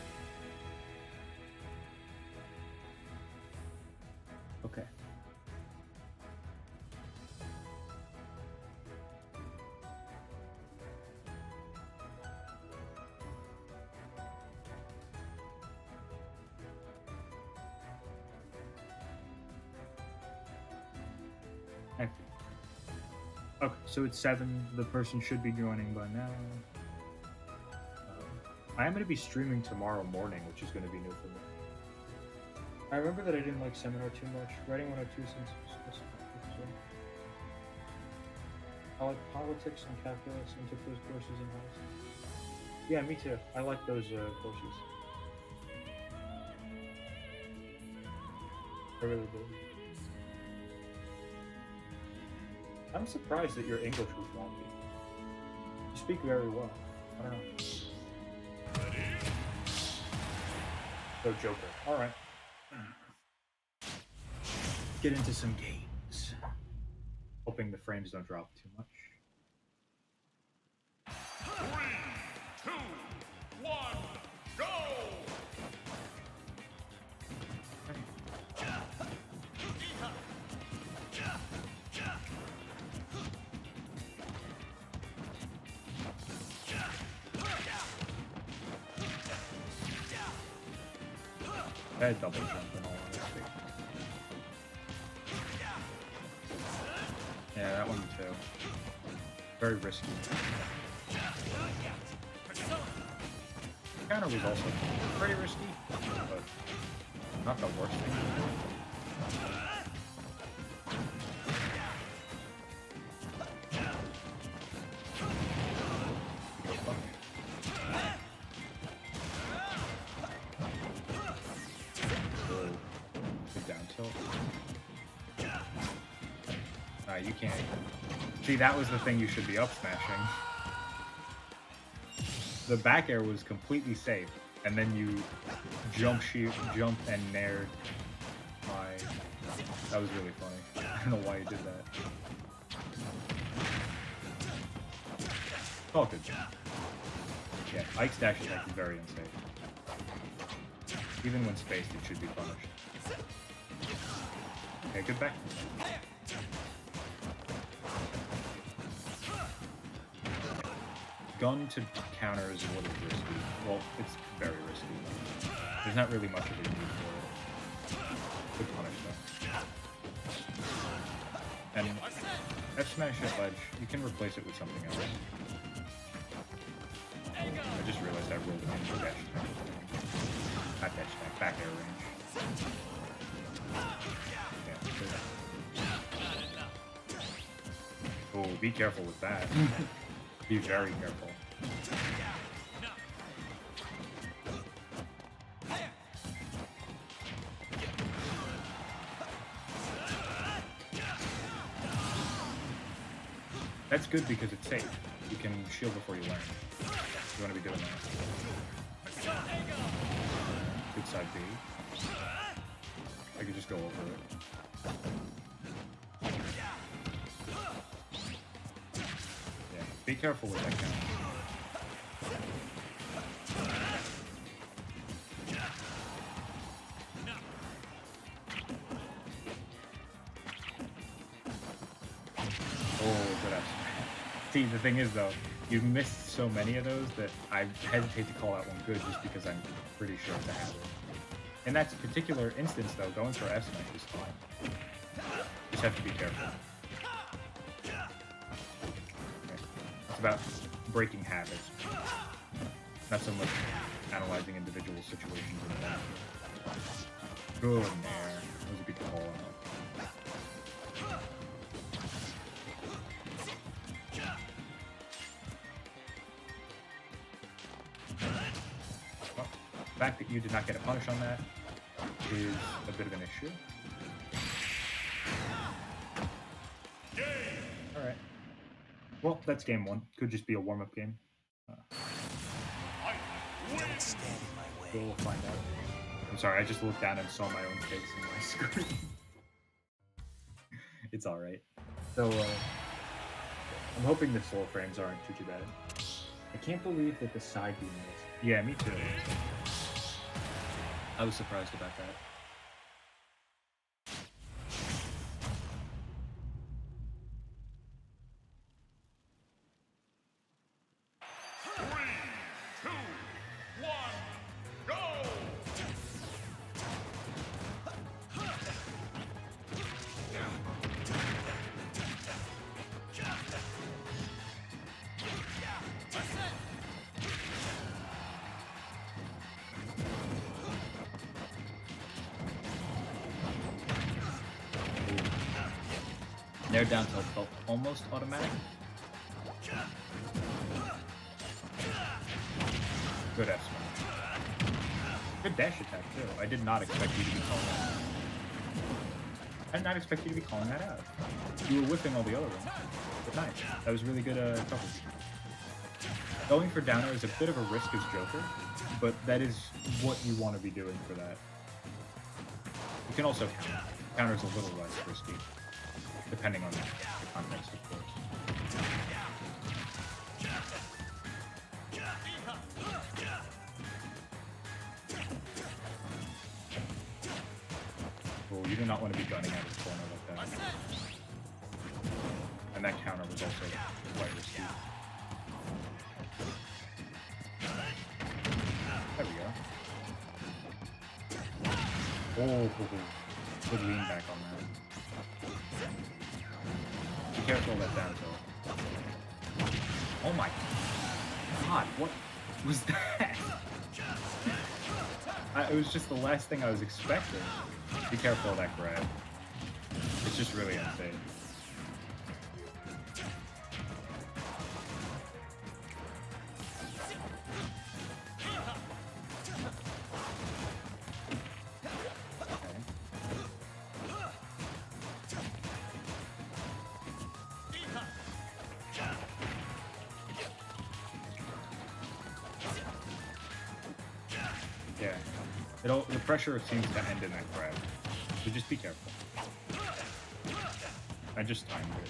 Okay. Okay, so it's 7. The person should be joining by now. I am going to be streaming tomorrow morning, which is going to be new for me. I remember that I didn't like Seminar too much. Writing 102 since I like politics and calculus and took those courses in house. Yeah, me too. I like those courses. I really do. I'm surprised that your English was wonky. You speak very well. I don't know. So Joker. All right. Get into some games. Hoping the frames don't drop too much. 3, 2, 1, go! I had double jump in all honesty. Yeah, that one too. Very risky. Counter was also pretty risky, but not the worst thing. Good down tilt. You can't. See, that was the thing you should be up smashing. The back air was completely safe, and then you jump and nared my. That was really funny. I don't know why you did that. It's all good. Yeah, Ike's dash attack is very unsafe. Even when spaced, it should be punished. Okay, good back. Gun to counter is a little risky. Well, it's very risky. There's not really much of a need for it. Good punish though. And F smash at ledge, you can replace it with something else. I just realized I rolled it into dash attack. Not dash attack, back air range. Yeah, oh, be careful with that. Be very careful. That's good because it's safe. You can shield before you learn. You want to be doing that. Good side B. I could just go over it. Yeah, be careful with that counter. Oh, good ass. See, the thing is though, you've missed so many of those that I hesitate to call that one good just because I'm pretty sure it's a habit. In that particular instance though, going for F smash is fine. Just have to be careful. Okay. It's about breaking habits, not so much analyzing individual situations in the back. Good there. That was a good call out. The fact that you did not get a punish on that is a bit of an issue. Alright. Well, that's game one. Could just be a warm-up game. Don't stand in my way. We'll find out. I'm sorry, I just looked down and saw my own face in my screen. It's alright. So, I'm hoping the soul frames aren't too bad. I can't believe that the side beam is. Yeah, me too. I was surprised about that. Their down tilt felt almost automatic. Good F smash. Good dash attack too. I did not expect you to be calling that out. I did not expect you to be calling that out. You were whipping all the other ones. But nice. That was really good coverage. Going for downer is a bit of a risk as Joker, but that is what you want to be doing for that. You can also counter. Counter's a little less risky, depending on the context, of course. Oh, you do not want to be gunning out of the corner like that. And that counter was also quite risky. There we go. Oh, good lean back on that. Be careful of that down tilt. Oh my god, what was that? It was just the last thing I was expecting. Be careful of that grab. It's just really unsafe. Yeah. The pressure seems to end in that grab. So just be careful. I just timed it.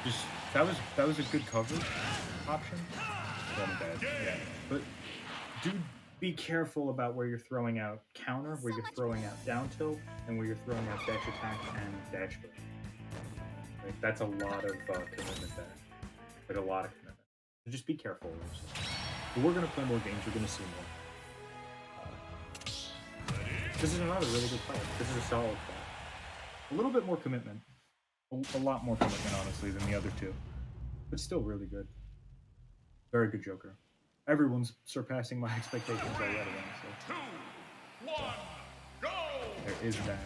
Just that was a good coverage option. Wasn't bad. Yeah. But do be careful about where you're throwing out counter, where you're throwing out down tilt, and where you're throwing out dash attack and dash grab. Like, that's a lot of commitment there. Like a lot of commitment. So just be careful. But we're gonna play more games. We're gonna see more. This is another really good fight. This is a solid fight. A little bit more commitment. A lot more commitment, honestly, than the other two. But still really good. Very good Joker. Everyone's surpassing my expectations already, honestly. 2, 1, go! There is that.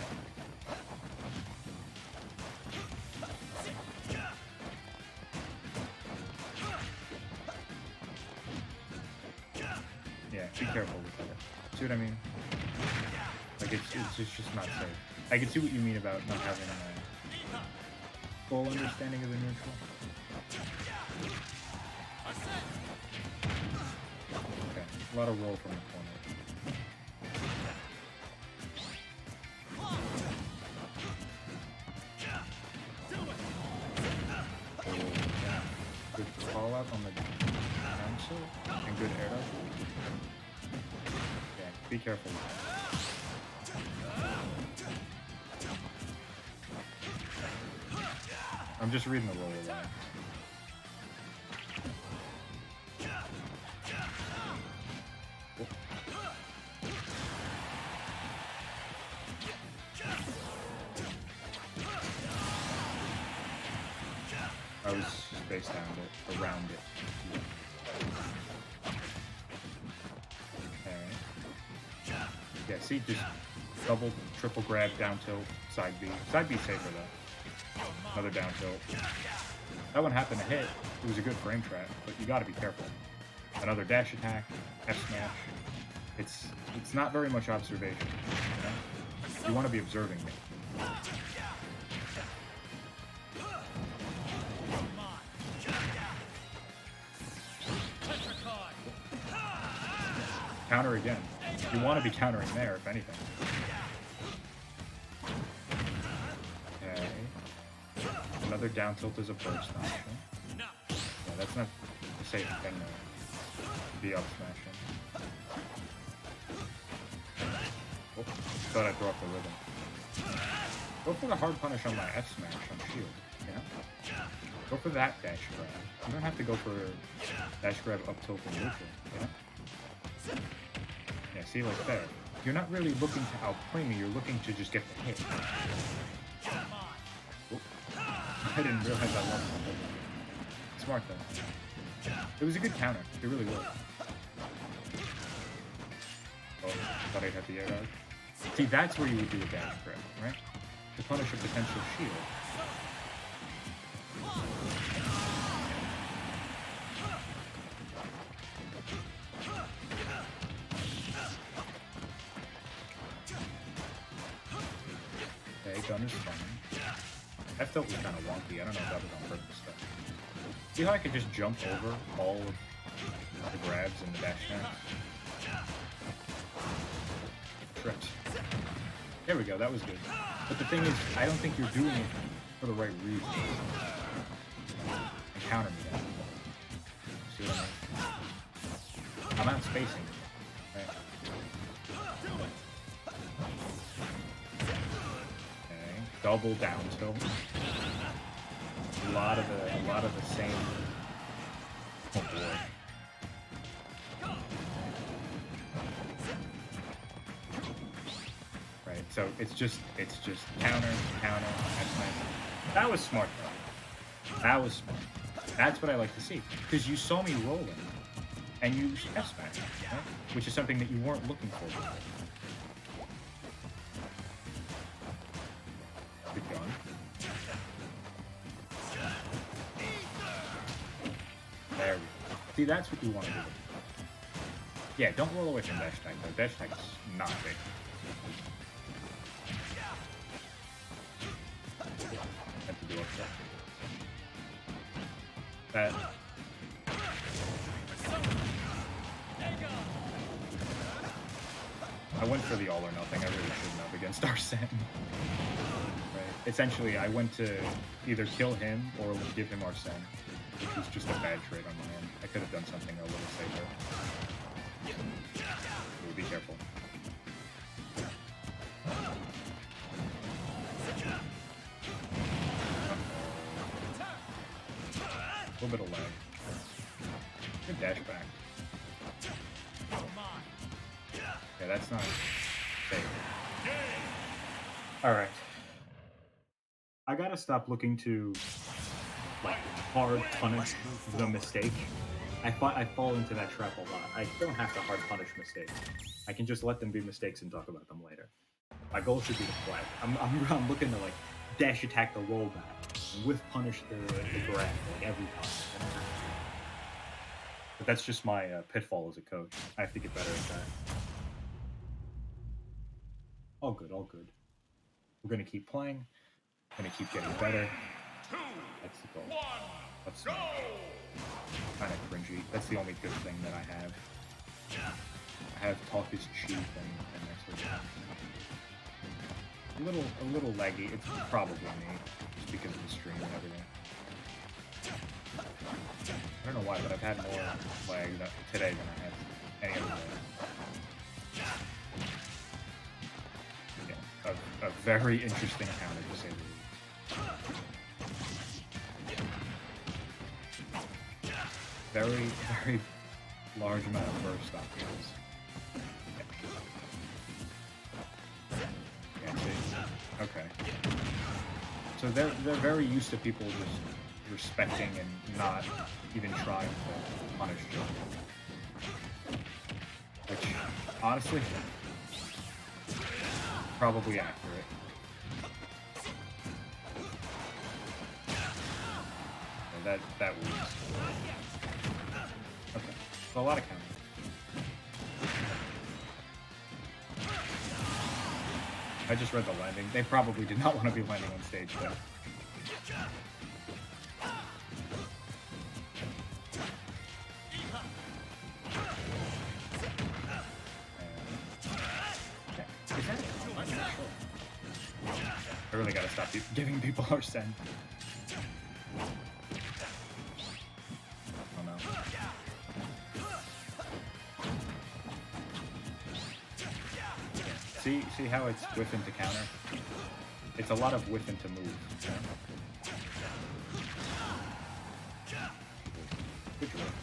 Yeah, be careful with that. See what I mean? Like, it's just not safe. I can see what you mean about not having a full understanding of the neutral. Okay, a lot of roll from the corner. Good call out on the cancel and good air dodge. Yeah, be careful. I'm just reading the roll line. I was spaced around it. Okay. Yeah, see, just double, triple grab, down tilt, side B. Side B safer though. Another down tilt. That one happened to hit. It was a good frame trap, but you gotta be careful. Another dash attack, F smash. It's not very much observation. You know? You want to be observing me. Counter again. You want to be countering there, if anything. Okay. Another down tilt is a burst option. Yeah, that's not the safe thing though. Be up smashing. Oh, thought I'd throw off the rhythm. Go for the hard punish on my F smash on shield. Yeah? Go for that dash grab. You don't have to go for dash grab up tilt and neutral. Yeah? Yeah, see, like there. You're not really looking to outplay me, you're looking to just get the hit. Oop. I didn't realize I loved it. Smart though. It was a good counter. It really was. Oh, thought I'd have the air dodge. See, that's where you would do a dash grab, right? To punish a potential shield. have done is fine. That felt was kind of wonky. I don't know if that was on purpose though. See how I could just jump over all of the grabs and the dash attacks? Tripped. There we go, that was good. But the thing is, I don't think you're doing it for the right reason. And counter me that. See what I mean? I'm out spacing. Right? Okay, double down tilt. A lot of the same. Oh boy. Right, so it's just counter. That's nice. That was smart though. That was smart. That's what I like to see. Because you saw me rolling, and you F smash, right? Which is something that you weren't looking for before. Good gun. There we go. See, that's what you want to do. Yeah, don't roll away from dash attack though. Dash attack is not big. Have to do upset. That. I went for the all or nothing. I really shouldn't have against Arsene. Right. Essentially, I went to either kill him or give him Arsene, which was just a bad trade on my end. I could have done something a little safer. So be careful. A little bit of lag. Good dash back. Yeah, that's not safe. Alright. I gotta stop looking to like hard punish the mistake. I fall into that trap a lot. I don't have to hard punish mistakes. I can just let them be mistakes and talk about them later. My goal should be to flag. I'm looking to like dash attack the rollback, and whiff punish the grab like every time. But that's just my pitfall as a coach. I have to get better at that. All good, all good. We're gonna keep playing. Gonna keep getting better. That's the goal. Let's kind of cringy. That's the only good thing that I have. I have talk is cheap and that sort of thing. A little laggy. It's probably me, just because of the stream and everything. I don't know why, but I've had more lag today than I have any other day. Yeah, a very interesting encounter to say the least. Very large amount of burst stop kills. Yeah, see? Okay. So they're very used to people just respecting and not even trying to punish Joe. Which, honestly, probably accurate. Yeah, that was. Okay, so a lot of counting. I just read the landing. They probably did not want to be landing on stage though. I really gotta stop giving people Arsene. Oh no. See how it's whiff into counter? It's a lot of whiff into move. You know? Good work.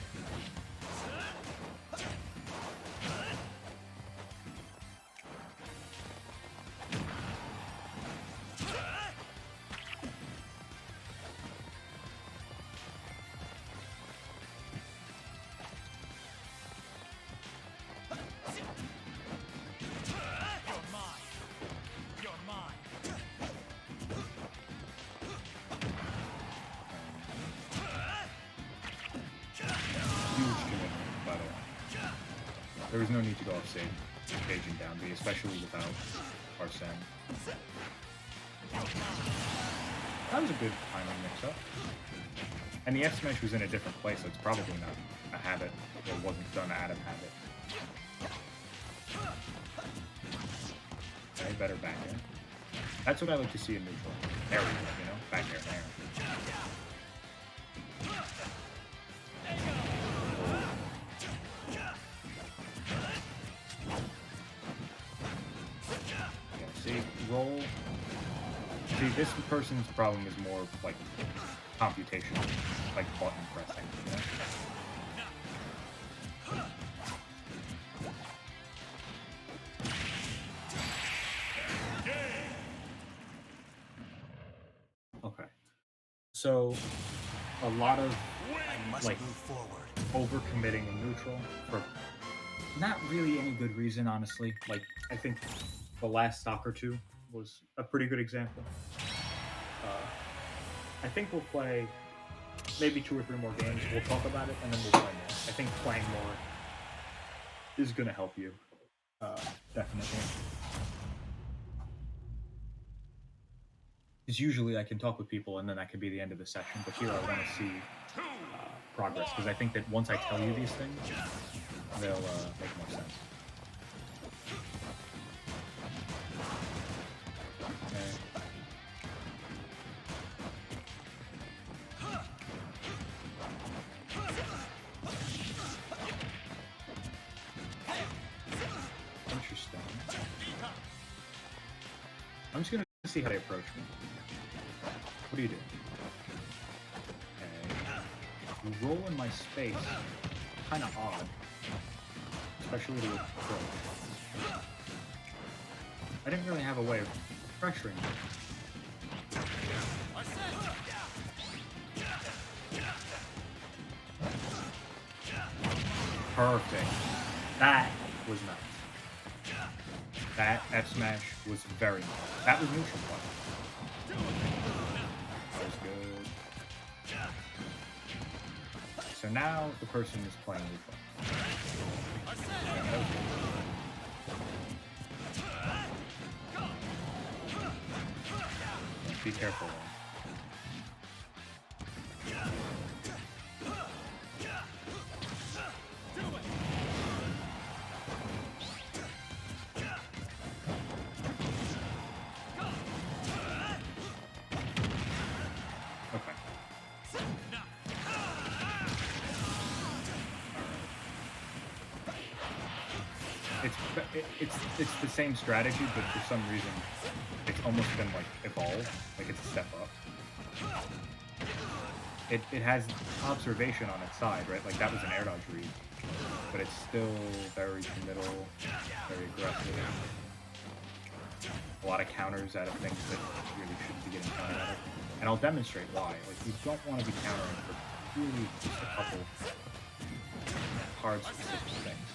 There was no need to go off stage and down B, especially without Arsene. That was a good timing mix-up. And the F smash was in a different place, so it's probably not a habit, or wasn't done out of habit. Okay, better back air. That's what I like to see in neutral. Aerial, you know? Back air, air. See, roll. See, this person's problem is more like computational, like button pressing. You know? Okay. So, a lot of I must like move forward. overcommitting in neutral for not really any good reason, honestly. Like, I think the last stock or two was a pretty good example. I think we'll play maybe 2 or 3 more games. We'll talk about it, and then we'll play more. I think playing more is going to help you, definitely. Because usually I can talk with people, and then that could be the end of the session. But here I want to see progress, because I think that once I tell you these things, they'll make more sense. Okay. Interesting. I'm just gonna see how they approach me. What do you do? Okay. You roll in my space. Kinda odd. Especially with approach. I didn't really have a way of pressuring you. Perfect. That was nice. That F smash was very nice. That was neutral play. That was good. So now the person is playing neutral. Yeah, that was good. Be careful though. It's the same strategy, but for some reason, it's almost been like evolved, like it's a step up. It has observation on its side, right? Like that was an air dodge read, but it's still very committal, very aggressive. A lot of counters out of things that really shouldn't be getting countered out of. And I'll demonstrate why. Like you don't want to be countering for really just a couple card specific things.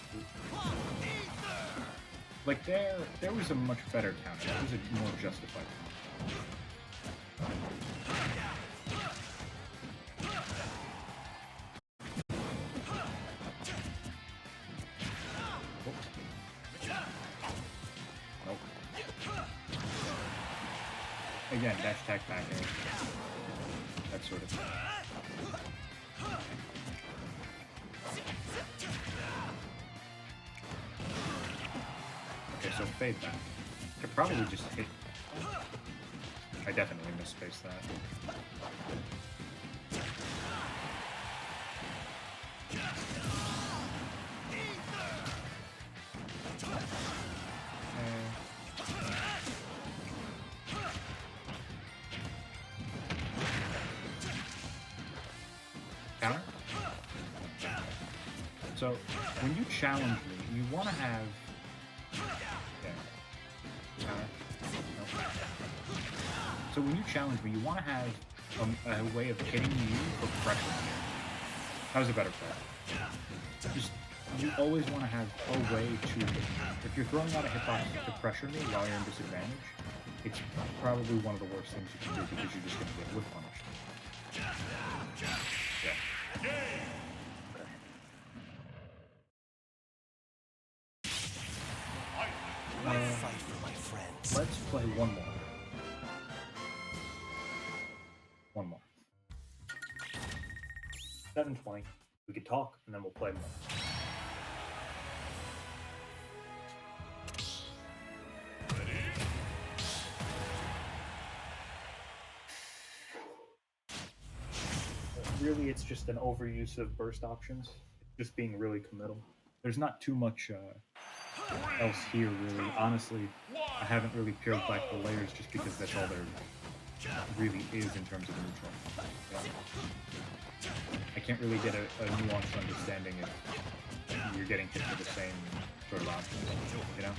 Like there was a much better counter. That was a more justified counter. Nope. Again, dash attack back air. That sort of thing. Okay, so fade back. Could probably just hit. I definitely misspaced that. Counter? So, when you challenge me, you want to have... So when you challenge me, you want to have a way of hitting you for pressure. That was a better play. Just, you always want to have a way to... If you're throwing out a hitbox to pressure me while you're in disadvantage, it's probably one of the worst things you can do because you're just going to get whip punished. Yeah. I fight for my friends. Let's play one more. 7:20. We could talk, and then we'll play more. Really, it's just an overuse of burst options. Just being really committal. There's not too much else here, really. Honestly, I haven't really peeled back the layers just because that's all there really is in terms of neutral. Yeah. I can't really get a nuanced understanding if you're getting hit for the same sort of option, you know?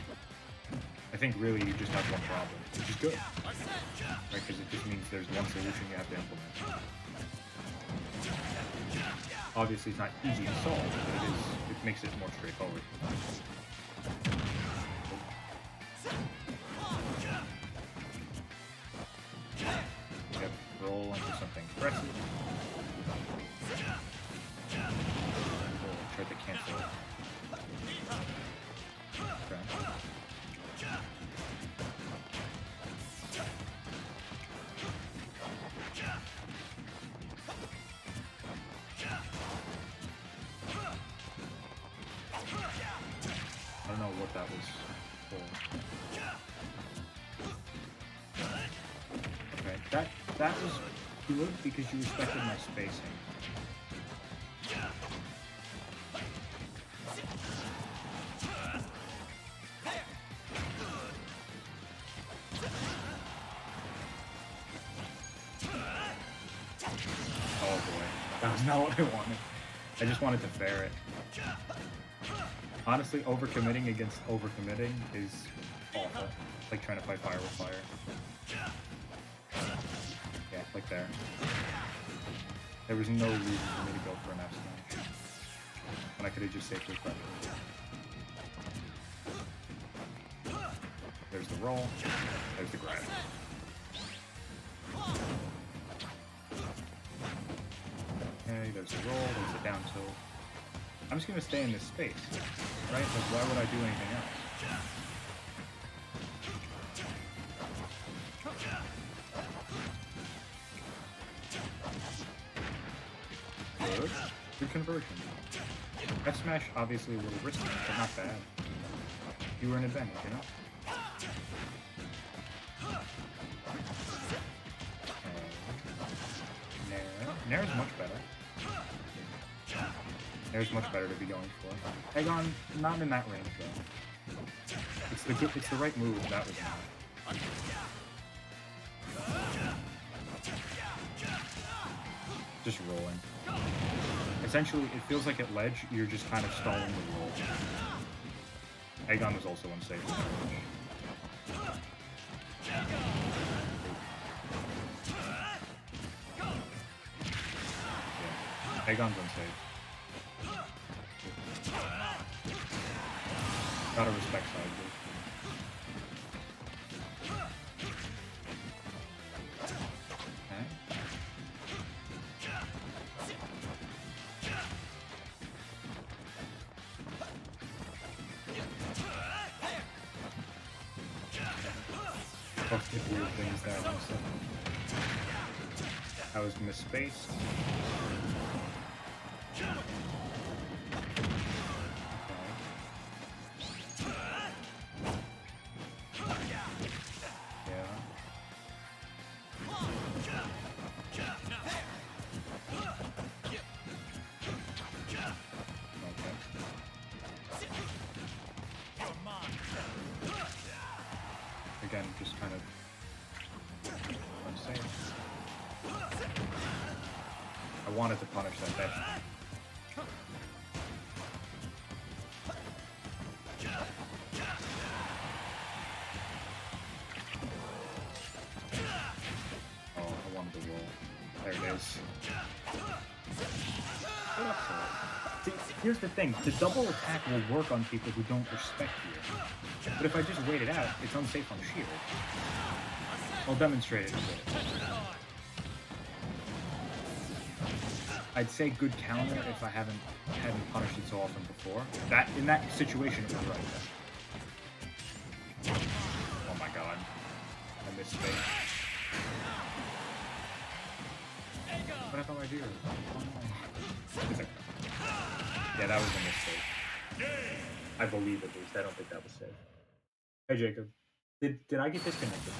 I think really you just have one problem, which is good, right? Because it just means there's one solution you have to implement. Obviously, it's not easy to solve, but it makes it more straightforward. Yep, roll into something aggressive. Try to cancel it. Okay. I don't know what that was for. Okay, that was good because you respected my spacing. Oh boy, that was not what I wanted. I just wanted to fair it. Honestly, overcommitting against overcommitting is awful. It's like trying to fight fire with fire. Yeah, like there. There was no reason for me to go for an F smash when I could have just safely pressed it. There's the roll. There's the grab. Okay, there's the roll. There's the down tilt. I'm just gonna stay in this space, right? Like, why would I do anything else? Good. Good conversion. F smash, obviously a little risky, but not bad. You were an advantage, you know? Nair is much better. Nair's much better to be going for. Aegon, not in that range though. It's the right move, that was not. Just rolling. Essentially, it feels like at ledge, you're just kind of stalling the roll. Aegon was also unsafe. Yeah. Aegon's unsafe. Gotta respect side B. Both did weird things there, honestly. I was misspaced. Again, just kind of unsafe. I wanted to punish that death. Oh, I wanted to roll. There it is. See, here's the thing. The double attack will work on people who don't respect you. But if I just wait it out, it's unsafe on shield. I'll demonstrate it a bit. I'd say good counter if I hadn't punished it so often before. That in that situation it was right there. Oh my god. I missed space. What happened to my deer? Oh, no. It's okay. Yeah, that was a mistake. I believe at least. I don't think that was safe. Hey, Jacob. Did I get disconnected?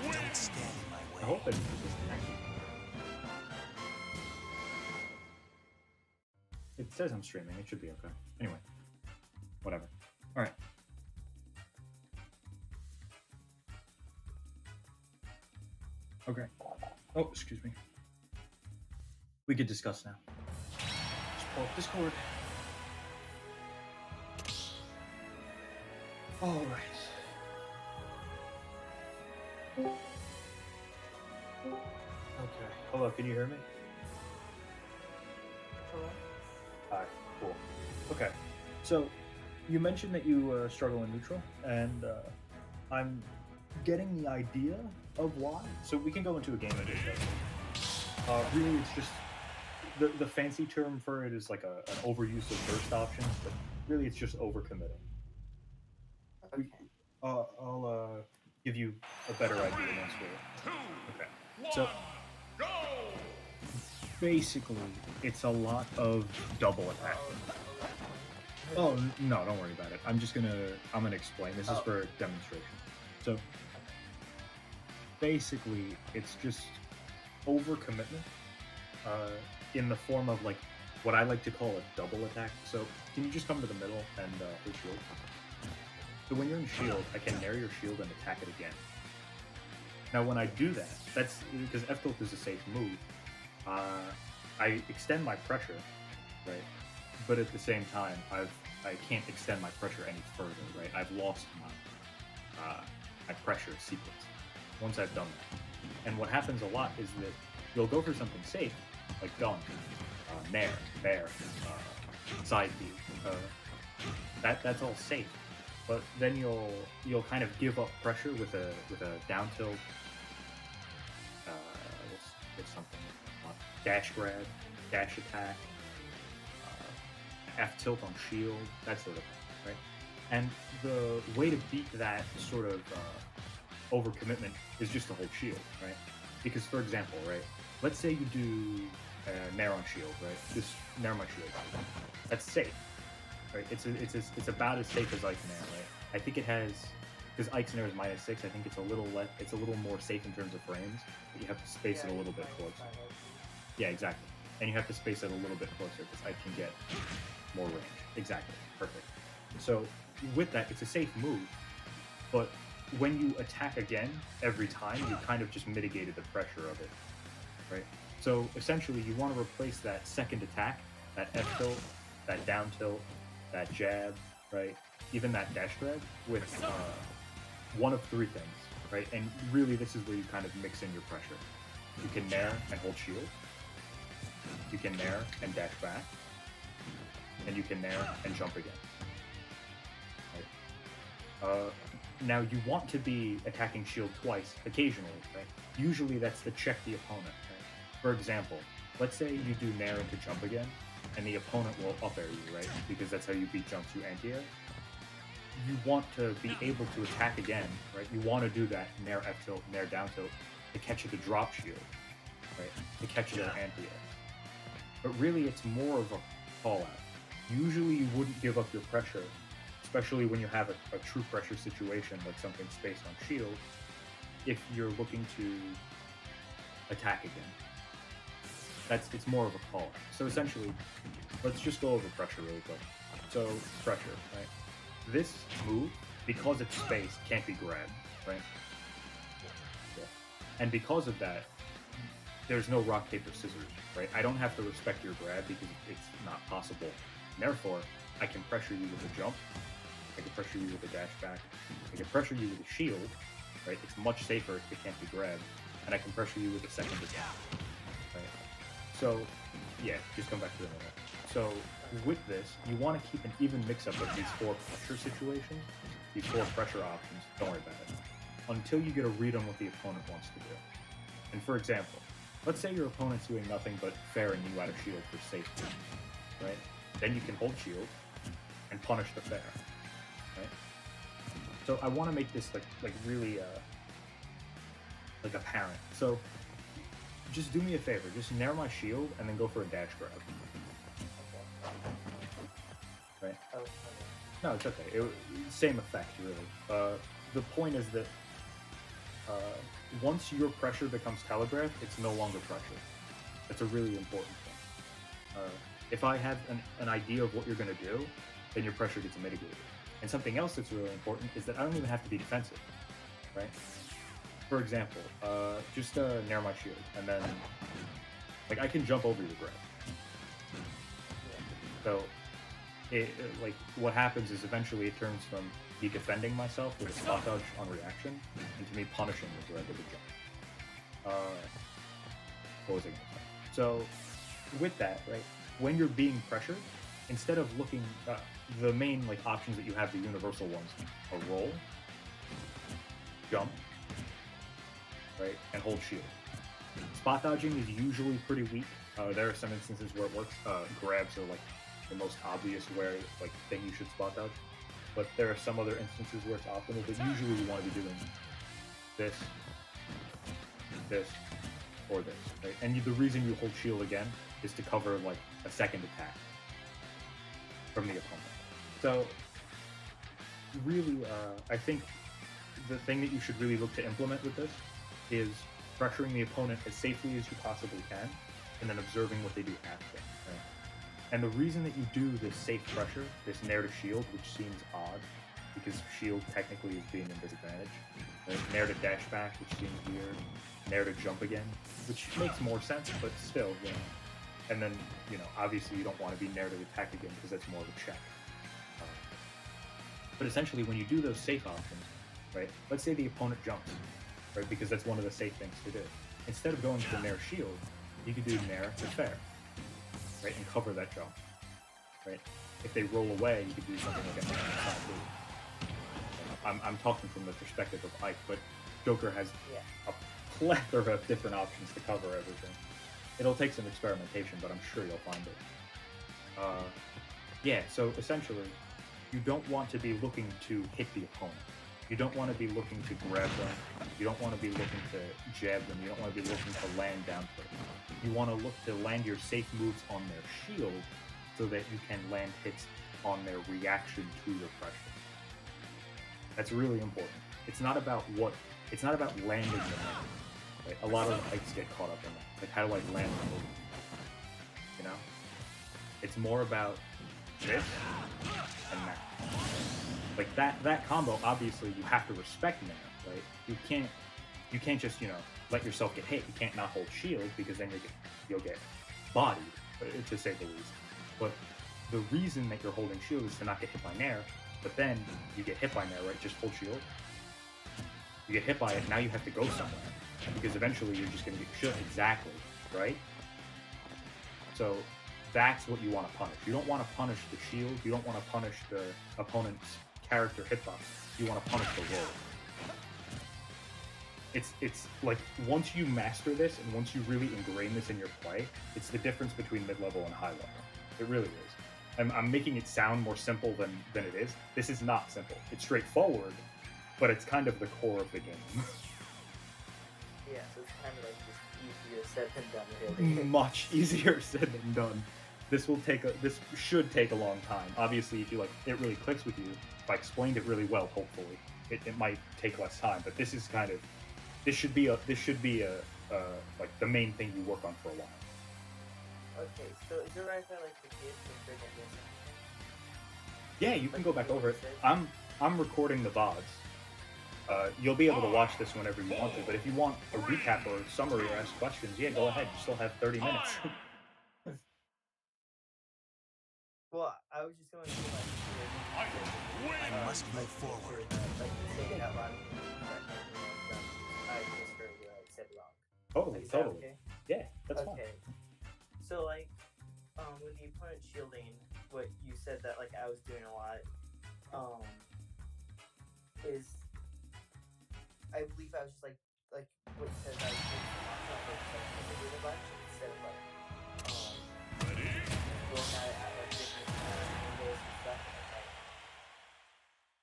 Don't stand in my I way. hope I didn't get disconnected. It says I'm streaming. It should be okay. Anyway, whatever. All right. Okay. Oh, excuse me. We could discuss now. Just pull up Discord. All right. Okay. Hello, can you hear me? Hi. Cool. Okay. So, you mentioned that you struggle in neutral, and I'm getting the idea of why. So we can go into a game of this. Really, it's just the fancy term for it is like an overuse of burst options, but really it's just overcommitting. Okay. I'll give you a better idea once we're okay. So basically, it's a lot of double attack. Oh no, don't worry about it. I'm gonna explain. This is for demonstration. So basically, it's just overcommitment in the form of like what I like to call a double attack. So can you just come to the middle and hold shield? So when you're in shield, I can nair your shield and attack it again. Now when I do that, that's because F tilt is a safe move. I extend my pressure, right? But at the same time, I can't extend my pressure any further, right? I've lost my pressure sequence once I've done that. And what happens a lot is that you'll go for something safe, like gun, nair, bear, side view. That's all safe. But then you'll kind of give up pressure with a down tilt. What's something? Dash grab, dash attack, F tilt on shield, that sort of thing, right? And the way to beat that sort of overcommitment is just to hold shield, right? Because for example, right, let's say you do nair on shield, right? Just nair my shield. That's safe, right? It's about as safe as Ike's nair, right? I think it has, because Ike's nair is -6. I think it's a little more safe in terms of frames, but you have to space it a little bit closer. Yeah, exactly. And you have to space it a little bit closer because I can get more range. Exactly. Perfect. So with that, it's a safe move, but when you attack again every time, you kind of just mitigated the pressure of it, right? So essentially, you want to replace that second attack, that F tilt, that down tilt, that jab, right? Even that dash grab with one of three things, right? And really, this is where you kind of mix in your pressure. You can nair and hold shield. You can nair and dash back, and you can nair and jump again. Right? Now you want to be attacking shield twice occasionally, right? Usually that's to check the opponent, right? For example, let's say you do nair into jump again, and the opponent will up air you, right? Because that's how you beat jump to anti-air. You want to be able to attack again, right? You want to do that nair F tilt, nair down tilt to catch it to drop shield, right? To catch it at anti-air. But really, it's more of a call out. Usually, you wouldn't give up your pressure, especially when you have a true pressure situation like something spaced on shield, if you're looking to attack again. It's more of a call out. So essentially, let's just go over pressure really quick. So pressure, right? This move, because it's spaced, can't be grabbed, right? Yeah. And because of that, there's no rock, paper, scissors, right? I don't have to respect your grab because it's not possible. And therefore, I can pressure you with a jump. I can pressure you with a dash back. I can pressure you with a shield, right? It's much safer if it can't be grabbed. And I can pressure you with a second attack, right? So, yeah, just come back to the middle. So, with this, you want to keep an even mix-up of these four pressure situations, these four pressure options, don't worry about it, until you get a read on what the opponent wants to do. And for example, let's say your opponent's doing nothing but fairing you out of shield for safety, right? Then you can hold shield and punish the fair, right? So I want to make this like really like apparent. So just do me a favor. Just nair my shield and then go for a dash grab. Right? Oh, okay. No, it's okay. Same effect, really. The point is that once your pressure becomes telegraphed, it's no longer pressure. That's a really important thing. If I have an idea of what you're going to do, then your pressure gets mitigated. And something else that's really important is that I don't even have to be defensive, right? For example, just nair my shield, and then like I can jump over your grab. So, like what happens is eventually it turns from me defending myself with a spot dodge on reaction into me punishing the grab with a jump. What was I going to say? So, with that, right, when you're being pressured, instead of looking, the main like options that you have, the universal ones, are roll, jump, right, and hold shield. Spot dodging is usually pretty weak. There are some instances where it works. Grabs are like the most obvious thing you should spot dodge. But there are some other instances where it's optimal, but usually you want to be doing this, this, or this, right? And the reason you hold shield again is to cover like a second attack from the opponent. So really, I think the thing that you should really look to implement with this is pressuring the opponent as safely as you possibly can, and then observing what they do after. Right? And the reason that you do this safe pressure, this nair to shield, which seems odd, because shield technically is being in disadvantage, right? Nair to dash back, which seems weird, nair to jump again, which makes more sense, but still, you know. And then, you know, obviously you don't want to be nair to attack again because that's more of a check. But essentially, when you do those safe options, right? Let's say the opponent jumps, right? Because that's one of the safe things to do. Instead of going for nair shield, you could do nair to fair, right? And cover that jump, right? If they roll away, you could do something like a nair to side B. I'm talking from the perspective of Ike, but Joker has a plethora of different options to cover everything. It'll take some experimentation, but I'm sure you'll find it. Yeah, so essentially, you don't want to be looking to hit the opponent. You don't want to be looking to grab them. You don't want to be looking to jab them. You don't want to be looking to land down for them. You want to look to land your safe moves on their shield so that you can land hits on their reaction to your pressure. That's really important. It's not about landing the move. Right? A lot of Ikes get caught up in that. Like, how do I land the move? You know? It's more about this and that. Like that combo, obviously you have to respect now, right? You can't just, you know, let yourself get hit. You can't not hold shield because then you'll get bodied, to say the least. But the reason that you're holding shield is to not get hit by nair, but then you get hit by nair, right? Just hold shield. You get hit by it, now you have to go somewhere. Because eventually you're just gonna get shield. Exactly, right? So that's what you want to punish. You don't want to punish the shield. You don't want to punish the opponent's character hitbox. You want to punish the roll. It's like once you master this and once you really ingrain this in your play, it's the difference between mid-level and high level. It really is. I'm making it sound more simple than it is. This is not simple. It's straightforward, but it's kind of the core of the game. Yeah, so it's kind of like just easier said than done, really. Much easier said than done. This should take a long time. Obviously, if you like, it really clicks with you. If I explained it really well, hopefully, it might take less time. But this is kind of, this should be like the main thing you work on for a while. Okay, so is it right if I like the kids and bring it in? Yeah, you can go back over it. I'm recording the VODs. You'll be able to watch this whenever you want to, but if you want a recap or a summary or ask questions, yeah, go ahead. You still have 30 minutes. Well, I was just going to like, I must move forward. Like saying that loud. I just heard what I said wrong. Totally, Like, is that totally. okay? Yeah, that's fine. Okay. So like, with the opponent shielding, what you said that like I was doing a lot, is I believe I was just like what you said I was doing a bunch instead of like going at like different angles and stuff and like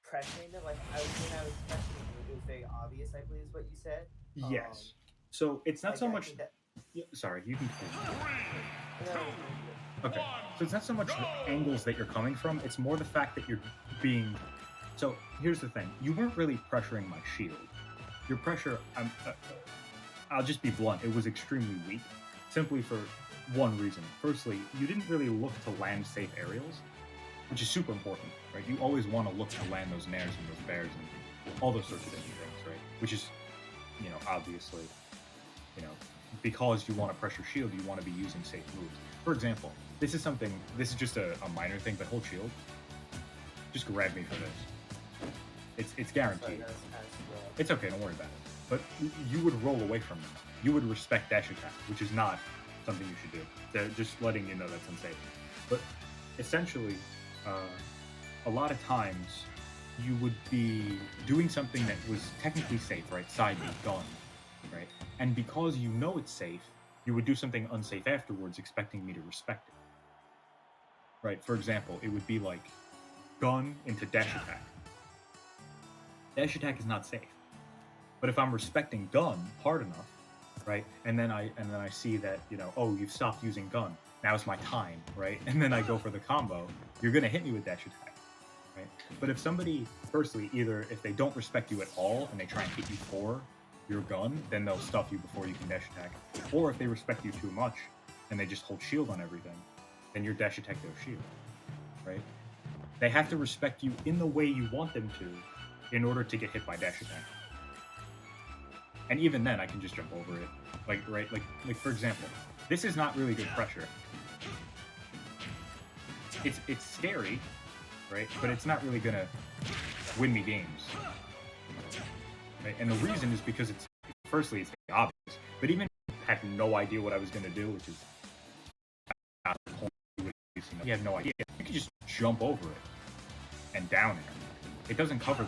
pressuring them. Like when I was pressuring you, it was very obvious. I believe is what you said. Yes. So it's not like, so I much. think that, Yeah, sorry, you can continue. No, Okay, so it's not so much the angles that you're coming from, it's more the fact that you're being. So here's the thing: you weren't really pressuring my shield. Your pressure, I'll just be blunt, it was extremely weak, simply for one reason. Firstly, you didn't really look to land safe aerials, which is super important, right? You always want to look to land those nairs and those bears and all those sorts of different things, right? Which is, obviously, you know, because you want to pressure shield, you want to be using safe moves. For example, this is just a minor thing, but hold shield. Just grab me for this. It's guaranteed. It's okay, don't worry about it. But you would roll away from them. You would respect dash attack, which is not something you should do. They're just letting you know that's unsafe. But essentially, a lot of times you would be doing something that was technically safe, right? Side beat, gun, right? And because you know it's safe, you would do something unsafe afterwards, expecting me to respect it. Right? For example, it would be like gun into dash attack. Dash attack is not safe. But if I'm respecting gun hard enough, right, and then I see that, oh, you've stopped using gun. Now's my time, right? And then I go for the combo, you're gonna hit me with dash attack. Right? But if somebody, firstly, either if they don't respect you at all and they try and hit you for your gun, then they'll stuff you before you can dash attack. Or if they respect you too much and they just hold shield on everything, then your dash attack their shield. Right? They have to respect you in the way you want them to in order to get hit by dash attack. And even then, I can just jump over it. Like for example, this is not really good pressure. It's scary, right? But it's not really gonna win me games. Right? And the reason is because firstly, it's obvious. But even if I had no idea what I was gonna do, which is not the point, you have no idea. You can just jump over it and down it. It doesn't cover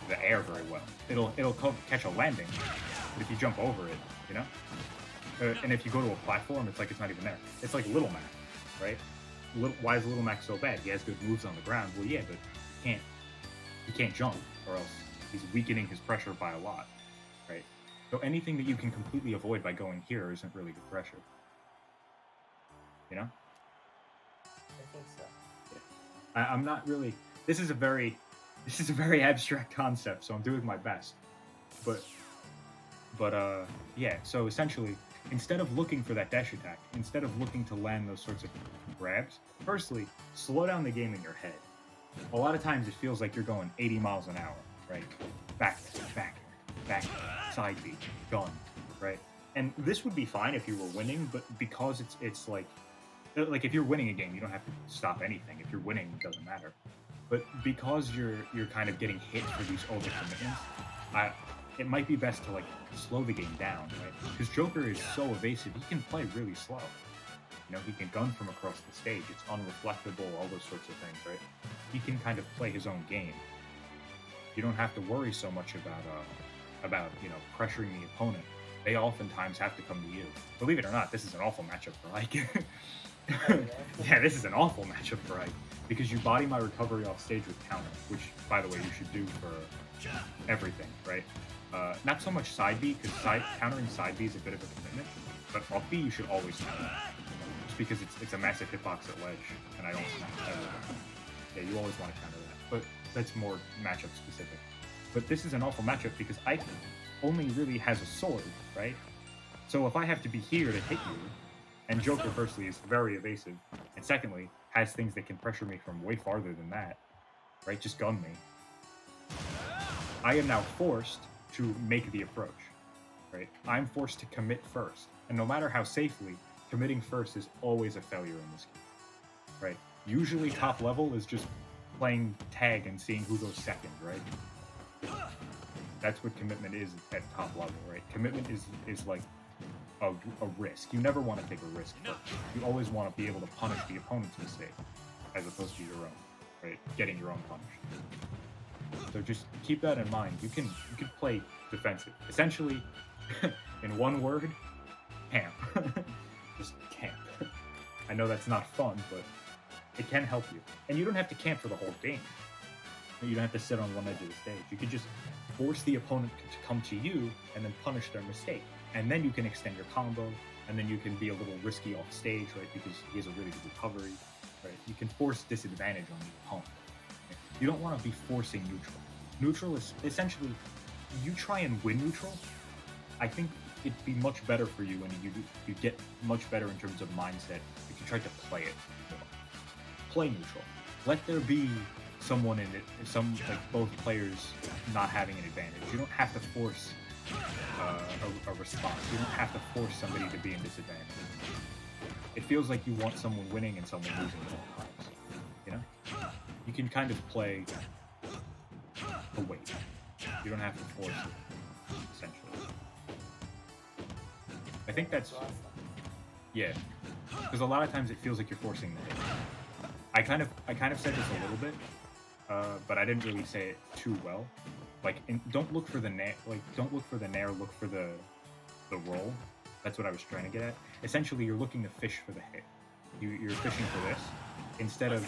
the air very well. It'll catch a landing, but if you jump over it, and if you go to a platform, it's like it's not even there. It's like Little Mac, right? Why is Little Mac so bad? He has good moves on the ground. Well, yeah, but he can't jump, or else he's weakening his pressure by a lot, right? So anything that you can completely avoid by going here isn't really good pressure. I think so. Yeah. I'm not really. This is a very abstract concept, so I'm doing my best. But yeah. So essentially, instead of looking for that dash attack, instead of looking to land those sorts of grabs, firstly, slow down the game in your head. A lot of times it feels like you're going 80 miles an hour, right? Back, side beat, gun, right? And this would be fine if you were winning, but because it's like if you're winning a game, you don't have to stop anything. If you're winning, it doesn't matter. But because you're kind of getting hit for these overcommitments, it might be best to slow the game down, right? Because Joker is so evasive, he can play really slow. He can gun from across the stage. It's unreflectable, all those sorts of things, right? He can kind of play his own game. You don't have to worry so much about pressuring the opponent. They oftentimes have to come to you. Believe it or not, this is an awful matchup for Ike. Yeah, this is an awful matchup for Ike because you body my recovery off stage with counter, which, by the way, you should do for everything, right? Not so much side B, because countering side B is a bit of a commitment, but off B you should always counter. Just because it's a massive hitbox at ledge, and I don't smash everything. Yeah, you always want to counter that, but that's more matchup specific. But this is an awful matchup because Ike only really has a sword, right? So if I have to be here to hit you, and Joker firstly is very evasive, and secondly has things that can pressure me from way farther than that, right? Just gun me. I am now forced to make the approach, right? I'm forced to commit first, and no matter how safely, committing first is always a failure in this game, right? Usually top level is just playing tag and seeing who goes second, right? That's what commitment is at top level, right? Commitment is like a risk. You never want to take a risk first. You always want to be able to punish the opponent's mistake as opposed to your own, right? Getting your own punished. So just keep that in mind. You can play defensive. Essentially, in one word, camp. Just camp. I know that's not fun, but it can help you. And you don't have to camp for the whole game. You don't have to sit on one edge of the stage. You could just force the opponent to come to you and then punish their mistake. And then you can extend your combo, and then you can be a little risky off stage, right? Because he has a really good recovery, right? You can force disadvantage on the opponent. Right? You don't want to be forcing neutral. Neutral is essentially, you try and win neutral. I think it'd be much better for you, and you get much better in terms of mindset if you try to play it more. Play neutral. Let there be someone in it, like both players not having an advantage. You don't have to force a response. You don't have to force somebody to be in disadvantage. It feels like you want someone winning and someone losing at all times. You know, you can kind of play a weight. You don't have to force it. Essentially, I think that's yeah. Because a lot of times it feels like you're forcing the hit. I kind of said this a little bit, but I didn't really say it too well. Like, don't look for the nair. Like, don't look for the nair. Look for the roll. That's what I was trying to get at. Essentially, you're looking to fish for the hit. You're fishing for this instead of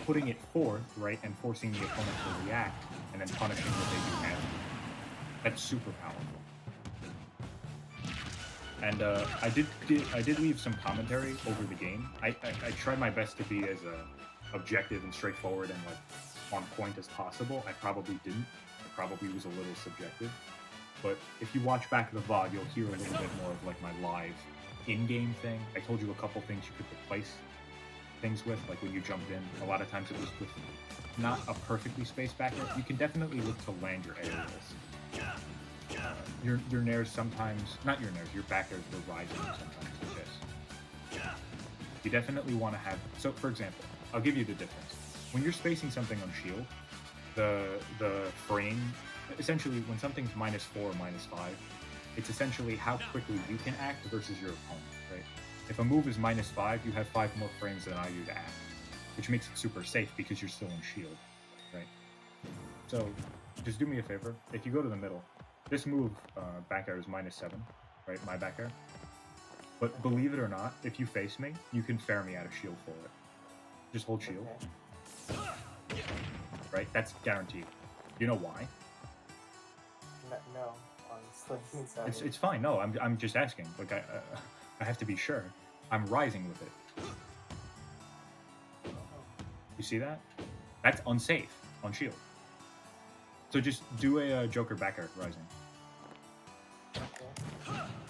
putting it forth, right, and forcing the opponent to react and then punishing what they do have. That's super powerful. And I did leave some commentary over the game. I tried my best to be as objective and straightforward and like on point as possible. I probably didn't. I probably was a little subjective. But if you watch back the VOD, you'll hear a little bit more of like my live in-game thing. I told you a couple things you could replace things with, like when you jumped in. A lot of times it was with not a perfectly spaced backer. You can definitely look to land your aerials. Your nairs sometimes, not your nairs, your backers were rising sometimes like this. You definitely want to have, so for example, I'll give you the difference. When you're spacing something on shield, the frame, essentially when something's -4 or -5, it's essentially how quickly you can act versus your opponent, right? If a move is -5, you have 5 more frames than I do to act, which makes it super safe because you're still in shield, right? So just do me a favor, if you go to the middle, this move, back air is -7, right? My back air. But believe it or not, if you face me, you can fair me out of shield for it. Just hold shield. Okay. Right? That's guaranteed. You know why? No, honestly. It's fine. No, I'm just asking. Like I have to be sure. I'm rising with it. You see that? That's unsafe on shield. So just do a Joker back air rising.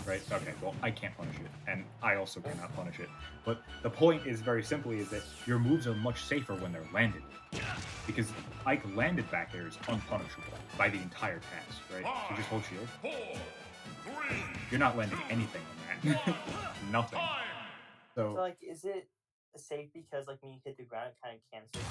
Right? Okay, well, I can't punish it, and I also cannot punish it. But the point is very simply is that your moves are much safer when they're landed. Because Ike landed back air is unpunishable by the entire cast, right? So just hold shield. 4, 3, You're not landing anything on that. Nothing. So like, is it safe because like when you hit the ground, it kind of cancels?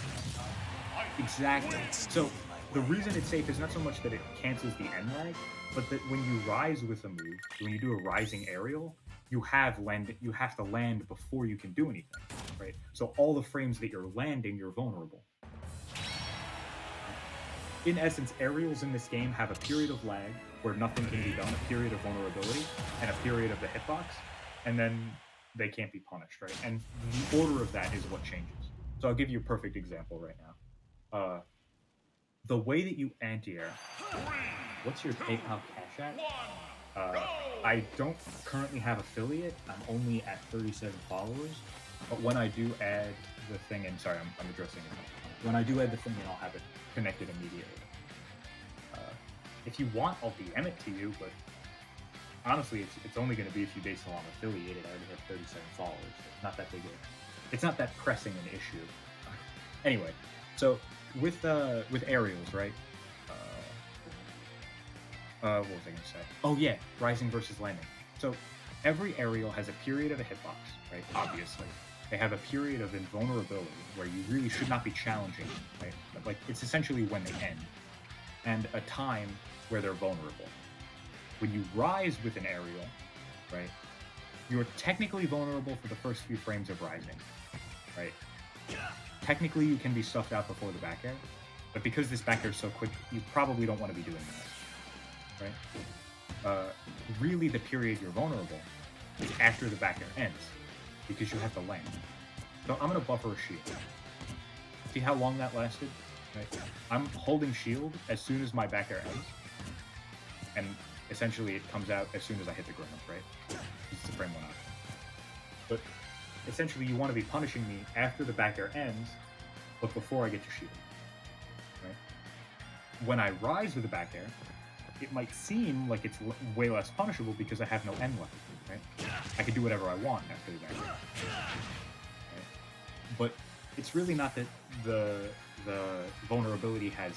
Exactly. So the reason it's safe is not so much that it cancels the end lag, but that when you rise with a move, when you do a rising aerial, you have to land before you can do anything, right? So all the frames that you're landing, you're vulnerable. In essence, aerials in this game have a period of lag where nothing can be done, a period of vulnerability, and a period of the hitbox, and then they can't be punished, right? And the order of that is what changes. So I'll give you a perfect example right now. The way that you anti-air, what's your PayPal Cash App? I don't currently have affiliate. I'm only at 37 followers. But when I do add the thing in, sorry, I'm addressing it. When I do add the thing in, I'll have it connected immediately. If you want, I'll DM it to you, but honestly, it's only going to be if you base it on affiliated. I already have 37 followers. So it's not that big. It's not that pressing an issue. Anyway, so with aerials, right? What was I going to say? Oh yeah, rising versus landing. So every aerial has a period of a hitbox, right? Obviously, they have a period of invulnerability where you really should not be challenging, right? Like it's essentially when they end, and a time where they're vulnerable. When you rise with an aerial, right? You're technically vulnerable for the first few frames of rising, right? Technically, you can be stuffed out before the back air, but because this back air is so quick, you probably don't want to be doing that, right? Really, the period you're vulnerable is after the back air ends, because you have to land. So I'm going to buffer a shield. See how long that lasted? Right? I'm holding shield as soon as my back air ends, and essentially it comes out as soon as I hit the ground, right? It's the frame one out. But essentially, you want to be punishing me after the back air ends, but before I get to shield, right? When I rise with the back air, it might seem like it's way less punishable because I have no end left, right? I can do whatever I want after the back air, right? But it's really not that the vulnerability has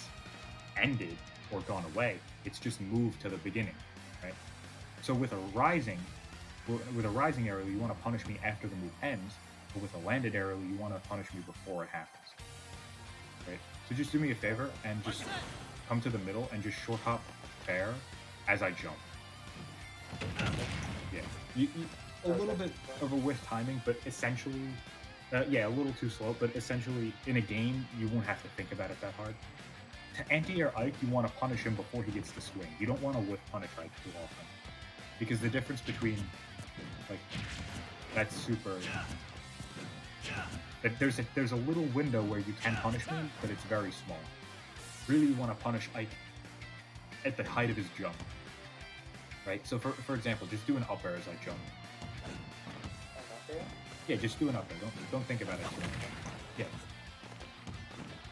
ended or gone away. It's just moved to the beginning, right? So with a rising aerial, you want to punish me after the move ends, but with a landed aerial, you want to punish me before it happens, right? So just do me a favor and just come to the middle and just short hop fair as I jump. Yeah, a little bit of a whiff timing, but essentially, yeah, a little too slow, but essentially in a game, you won't have to think about it that hard. To anti-air Ike, you want to punish him before he gets the swing. You don't want to whiff punish Ike too often. Because the difference between, like, that's super... There's a little window where you can punish me, but it's very small. Really, you want to punish Ike at the height of his jump. Right? So, for example, just do an up air as I jump. Yeah, just do an up air. Don't think about it too much. Yeah.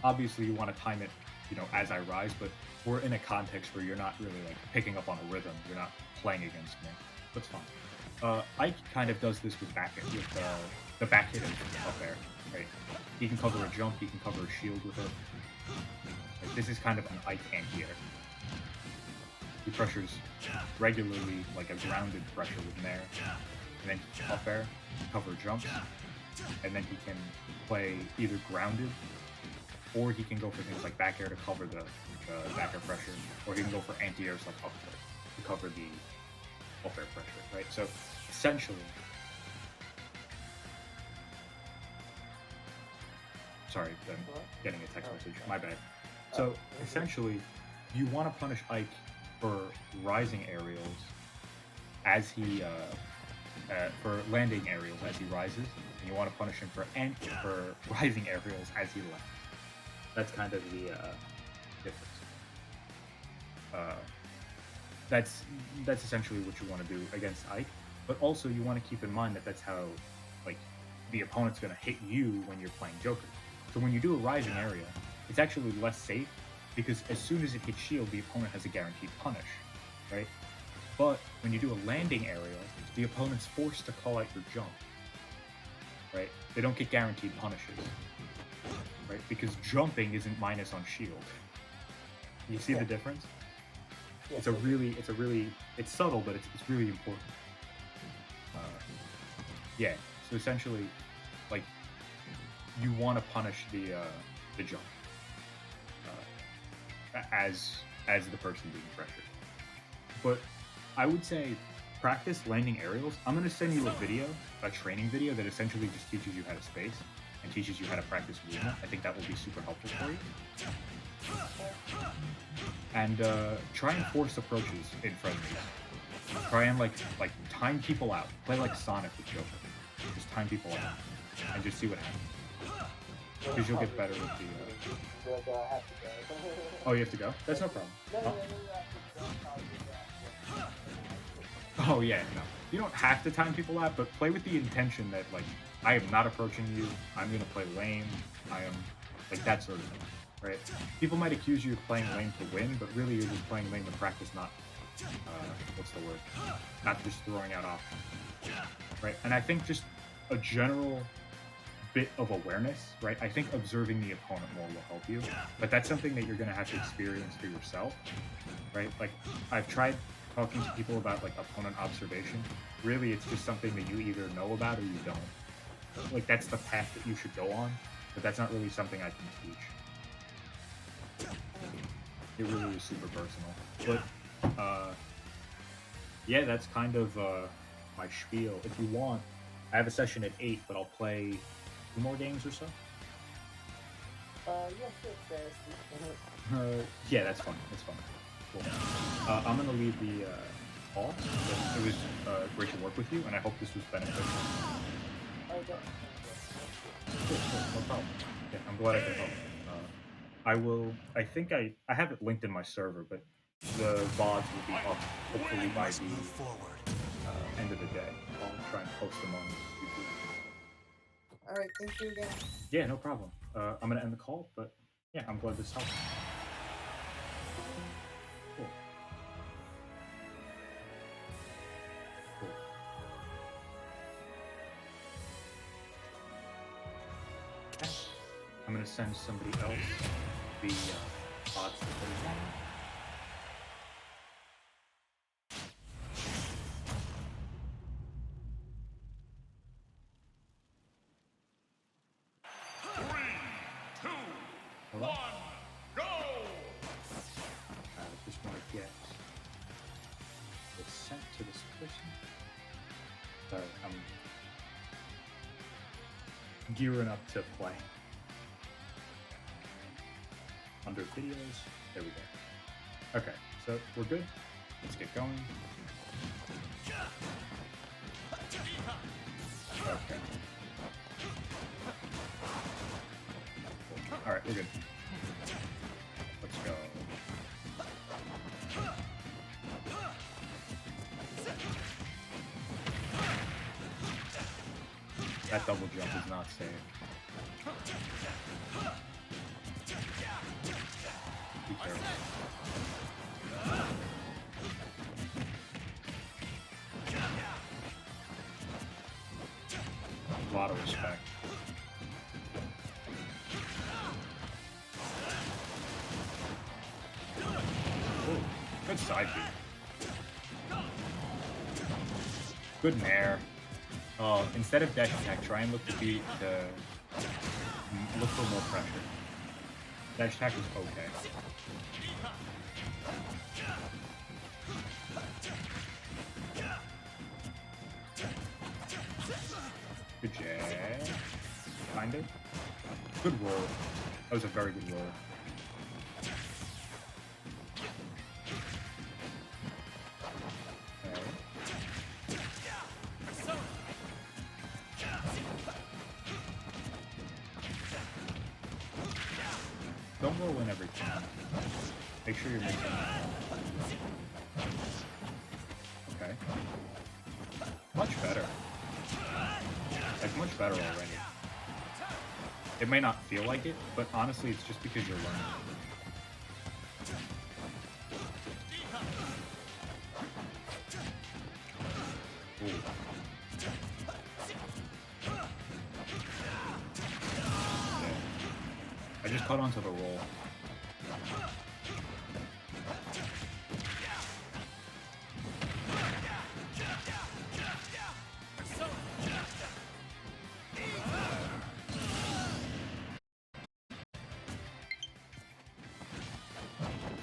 Obviously, you want to time it, you know, as I rise, but we're in a context where you're not really, like, picking up on a rhythm. You're not playing against me. That's fine. Ike kind of does this with back air, with the back hit of up air, right? He can cover a jump, he can cover a shield with it. Like, this is kind of an Ike anti-air. He pressures regularly, like a grounded pressure with Nair, and then up air, cover jumps, and then he can play either grounded, or he can go for things like back air to cover the back air pressure, or he can go for anti-airs like up air to cover the up air pressure, right? So essentially, sorry, I'm getting a text message, my bad. So essentially, you want to punish Ike for rising aerials as he, for landing aerials as he rises, and you want to punish him for rising aerials as he lands. That's kind of the difference. That's essentially what you want to do against Ike, but also you want to keep in mind that that's how, like, the opponent's going to hit you when you're playing Joker. So when you do a rising area, it's actually less safe because as soon as it hits shield, the opponent has a guaranteed punish, right? But when you do a landing aerial, the opponent's forced to call out your jump, right? They don't get guaranteed punishes, right? Because jumping isn't minus on shield. You see the difference? It's subtle, but it's really important. Yeah. So essentially, like, you want to punish the jump as the person being pressured. But I would say practice landing aerials. I'm gonna send you a video, a training video that essentially just teaches you how to space and teaches you how to practice movement. I think that will be super helpful for you. And try and force approaches in front of you. Try and like time people out. Play like Sonic with Joker. Just time people out and just see what happens. Because you'll get better with the. Oh, you have to go? That's no problem. Oh yeah, no. You don't have to time people out, but play with the intention that, like, I am not approaching you. I'm gonna play lame. I am, like, that sort of thing. Right? People might accuse you of playing lame to win, but really you're just playing lame to practice, not, what's the word? Not just throwing out options. Right? And I think just a general bit of awareness, right? I think observing the opponent more will help you, but that's something that you're going to have to experience for yourself, right? Like, I've tried talking to people about, like, opponent observation. Really, it's just something that you either know about or you don't. Like, that's the path that you should go on, but that's not really something I can teach. It really is super personal. But, yeah, that's kind of my spiel. If you want, I have a session at 8, but I'll play 2 more games or so. Yeah, that's fun. That's fun. Cool. I'm going to leave the call. It was great to work with you, and I hope this was beneficial. Cool, no problem. Yeah, I'm glad I could help. I think I have it linked in my server, but the VODs will be up hopefully by Must the move forward. end of the day. I'll try and post them on YouTube. All right, thank you again. Yeah, no problem. I'm gonna end the call, but yeah, I'm glad this helped. Cool. Cool. Okay. I'm gonna send somebody else the odds that they want. Hello? Go! I just want to get this sent to this person. Sorry, I'm gearing up to play. Under videos, there we go. Okay, so we're good. Let's get going. Okay. All right, we're good. Let's go. That double jump is not safe. Be careful. A lot of respect. Ooh, good side beat. Good nair. Instead of dash attack, try and look to look for more pressure. Dash attack is okay. Good jab. Kind of. Good roll. That was a very good roll. Don't roll in every time. Make sure you're mixing it. Okay. Much better. Like, much better already. It may not feel like it, but honestly, it's just because you're learning. Ooh. I just caught onto the roll.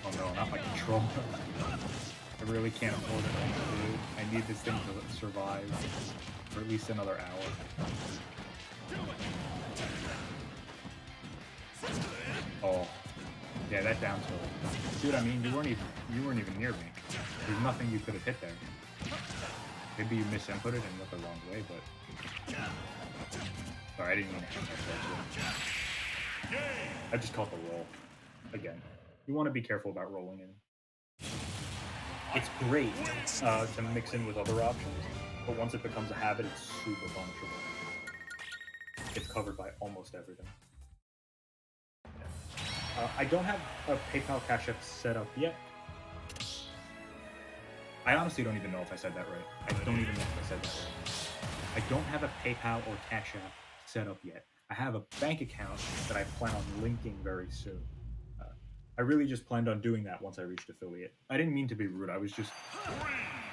Oh no, not my control. I really can't afford it, dude. I need this thing to survive for at least another hour. Oh, yeah, that down tilt. Dude, I mean, you weren't even near me. There's nothing you could have hit there. Maybe you misinputted and went the wrong way, but sorry, I didn't mean to hit that. I just caught the roll again. You want to be careful about rolling in. It's great to mix in with other options, but once it becomes a habit, it's super punishable. It's covered by almost everything. I don't have a PayPal Cash App set up yet. I honestly don't even know if I said that right. I don't even know if I said that right. I don't have a PayPal or Cash App set up yet. I have a bank account that I plan on linking very soon. I really just planned on doing that once I reached affiliate. I didn't mean to be rude. I was just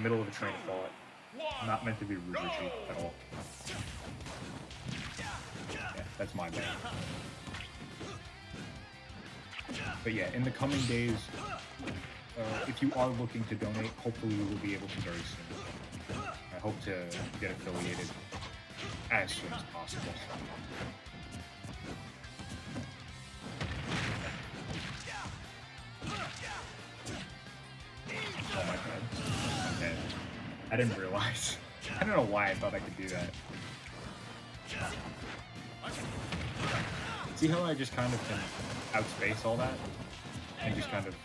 middle of a train of thought. Not meant to be rude or cheap at all. Yeah, that's my bad. But yeah, in the coming days, if you are looking to donate, hopefully you will be able to very soon. I hope to get affiliated as soon as possible. Oh my god. I'm dead. I didn't realize. I don't know why I thought I could do that. See how I just kind of can outspace all that? And just kind of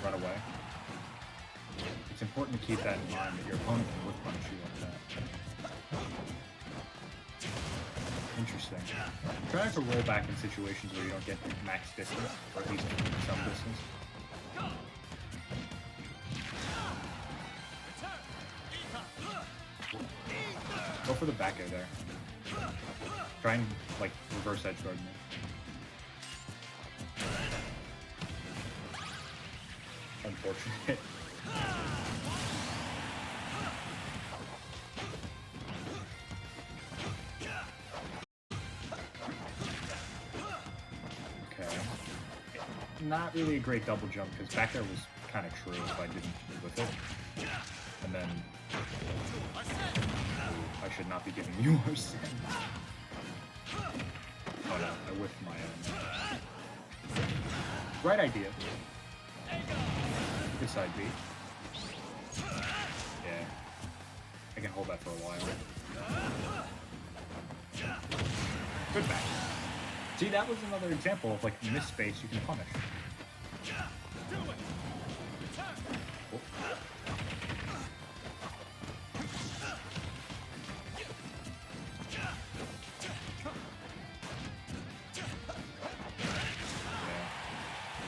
run away? it's important to keep that in mind that your opponent can whip punish you like that. Interesting. Try not to roll back in situations where you don't get max distance, or at least some distance. Go for the back air there. Try and, like, reverse edge guard me. Unfortunate. Okay. Not really a great double jump, because back air was kind of true if I didn't move with it. And then... Ooh, I should not be giving you more sin. Oh no, I whiffed my own. Right idea. Good side beat. Yeah. I can hold that for a while. Good back. See, that was another example of, like, miss space you can punish. Oh.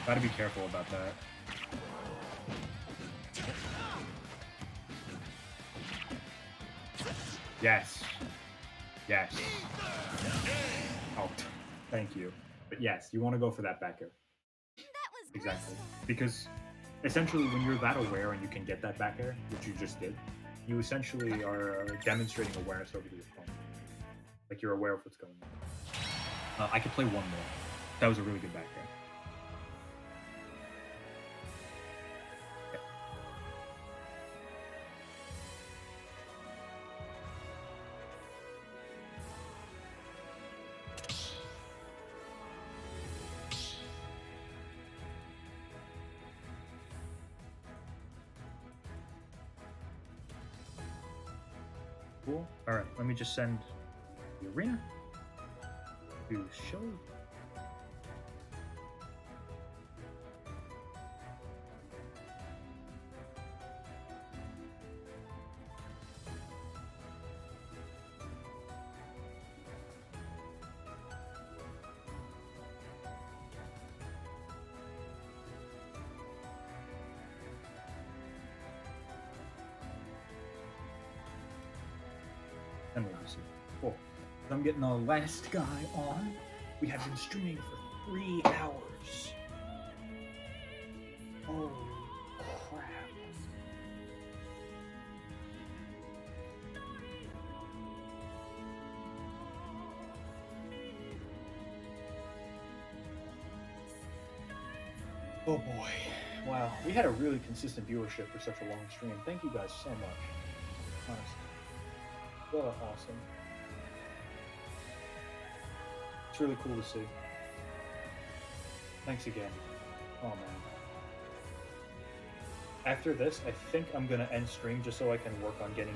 Gotta be careful about that. Yes. Yes. Oh, thank you. But yes, you want to go for that back air. Exactly. Because essentially when you're that aware and you can get that back air, which you just did, you essentially are demonstrating awareness over the opponent. Like you're aware of what's going on. I could play one more. That was a really good back air. Cool. Alright, let me just send the arena to Scilly. And we'll see. Cool. I'm getting the last guy on. We have been streaming for 3 hours. Holy crap. Oh boy. Wow. We had a really consistent viewership for such a long stream. Thank you guys so much. Honestly. What awesome. It's really cool to see. Thanks again. Oh man. After this, I think I'm gonna end stream just so I can work on getting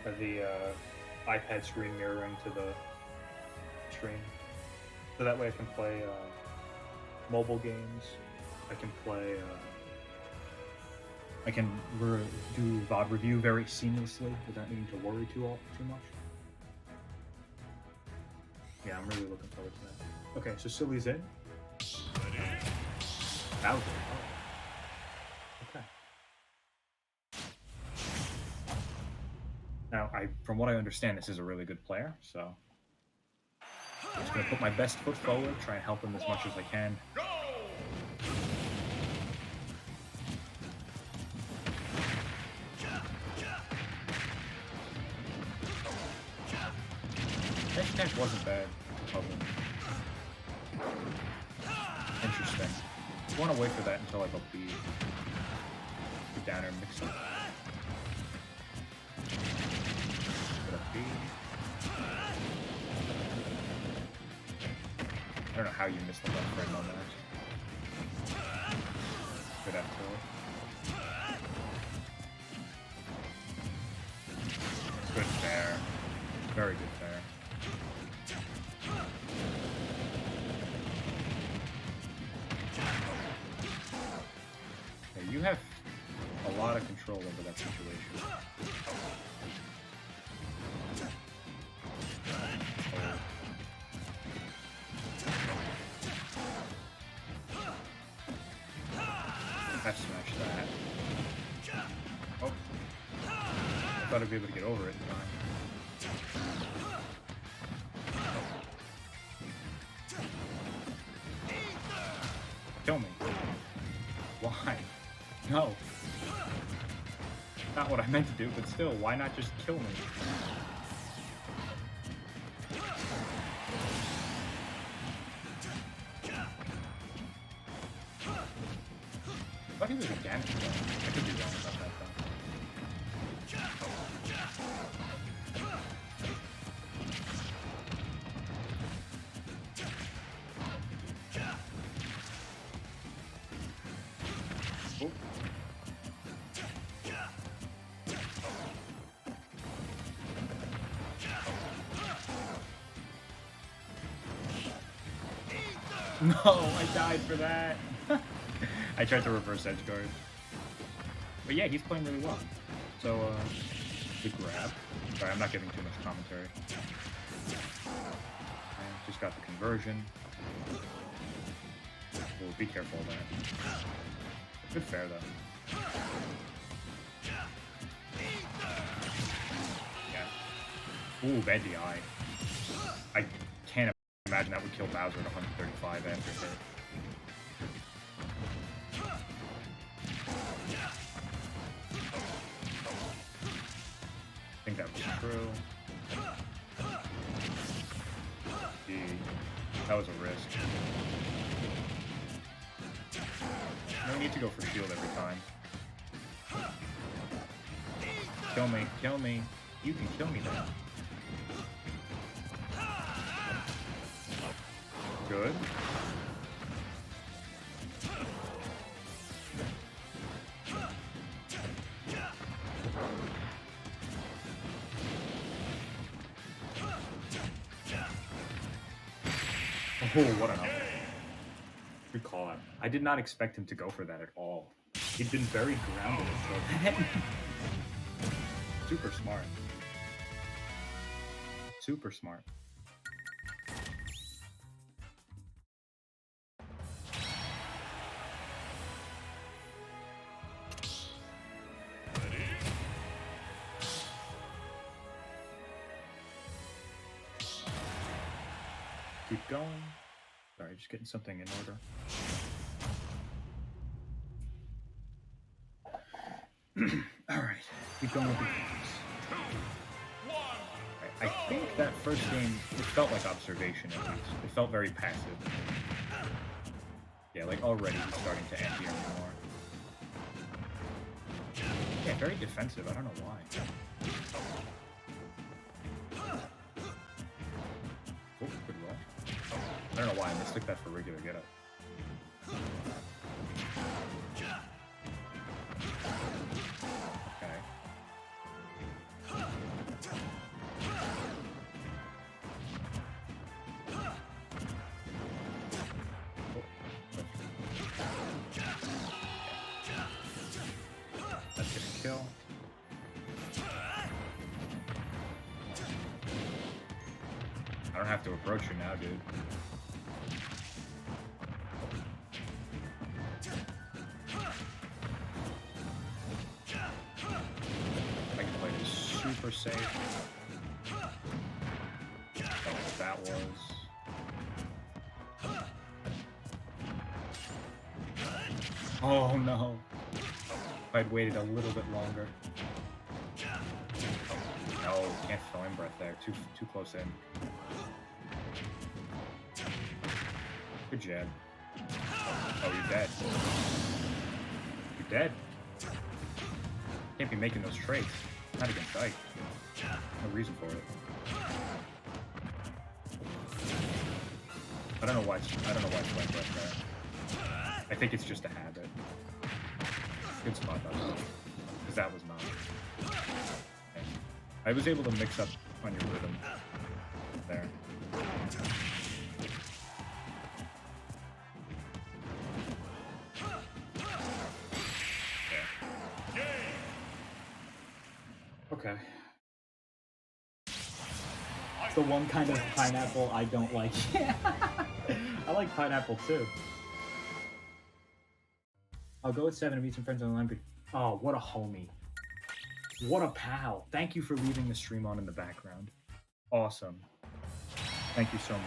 the iPad screen mirroring to the stream. So that way I can play mobile games. I can play I can do VOD review very seamlessly without needing to worry too much. Yeah, I'm really looking forward to that. Okay, so Scilly's in. Bowser. Oh. Okay. Now, from what I understand, this is a really good player, so I'm just gonna put my best foot forward, try and help him as much as I can. That wasn't bad. Interesting. I want to wait for that until I go B. Get down there and mix it. Put a B. I don't know how you missed the left frame on that. Good after all. Good fair. Very good fair. You have a lot of control over that situation. F smash that. Oh. I thought I'd be able to get over it in time. Kill me. Why? No. Not what I meant to do, but still, why not just kill me? I thought he was against me. I could be wrong about that though. Oh. No, I died for that. I tried to reverse edge guard. But yeah, he's playing really well. So, the grab. Sorry, I'm not giving too much commentary. I just got the conversion. Oh, be careful of that. Good fair, though. Yeah. Ooh, bad DI. I can't imagine that would kill Bowser at 135 after hit. I think that was true. Gee, that was a risk. No need to go for shield every time. Kill me, kill me. You can kill me now. Good. Oh, what an up. Good call out. I did not expect him to go for that at all. He'd been very grounded until that. Super smart. Super smart. Keep going. Sorry, just getting something in order. Alright, keep going with the games. I think that first game, it felt like observation at least. It felt very passive. Yeah, like already he's starting to anti-armor more. Yeah, very defensive, I don't know why. Oh, good roll. I don't know why I mistook that for regular getup. Okay. That's gonna kill. I don't have to approach you now, dude. I can play this super safe. That's what that was. Oh no. If I'd waited a little bit longer. No, can't flame breath there. Too close in. Good jab. Oh, you're dead. You're dead. Can't be making those trades. Not against Ike. No reason for it. I don't know why flame breath there. I think it's just a habit. Good spot though. Because that was not. Okay. I was able to mix up on your rhythm there. Okay. It's the one kind of pineapple I don't like. I like pineapple too. I'll go with 7 and meet some friends on the line. Oh, what a homie. What a pal. Thank you for leaving the stream on in the background. Awesome. Thank you so much.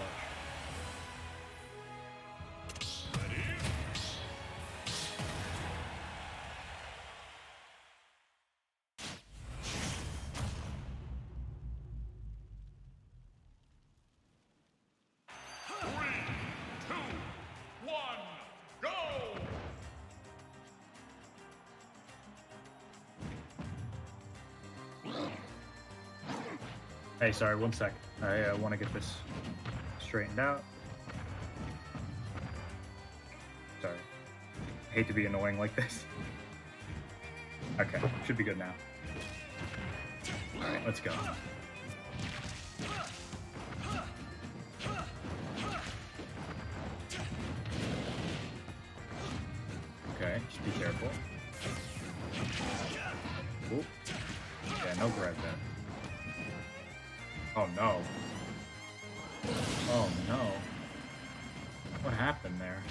Hey, sorry, one sec. I want to get this straightened out. Sorry. I hate to be annoying like this. Okay, should be good now. Alright, let's go. Okay, just be careful. Oop. Yeah, no grab that. Oh no. Oh no. What happened there?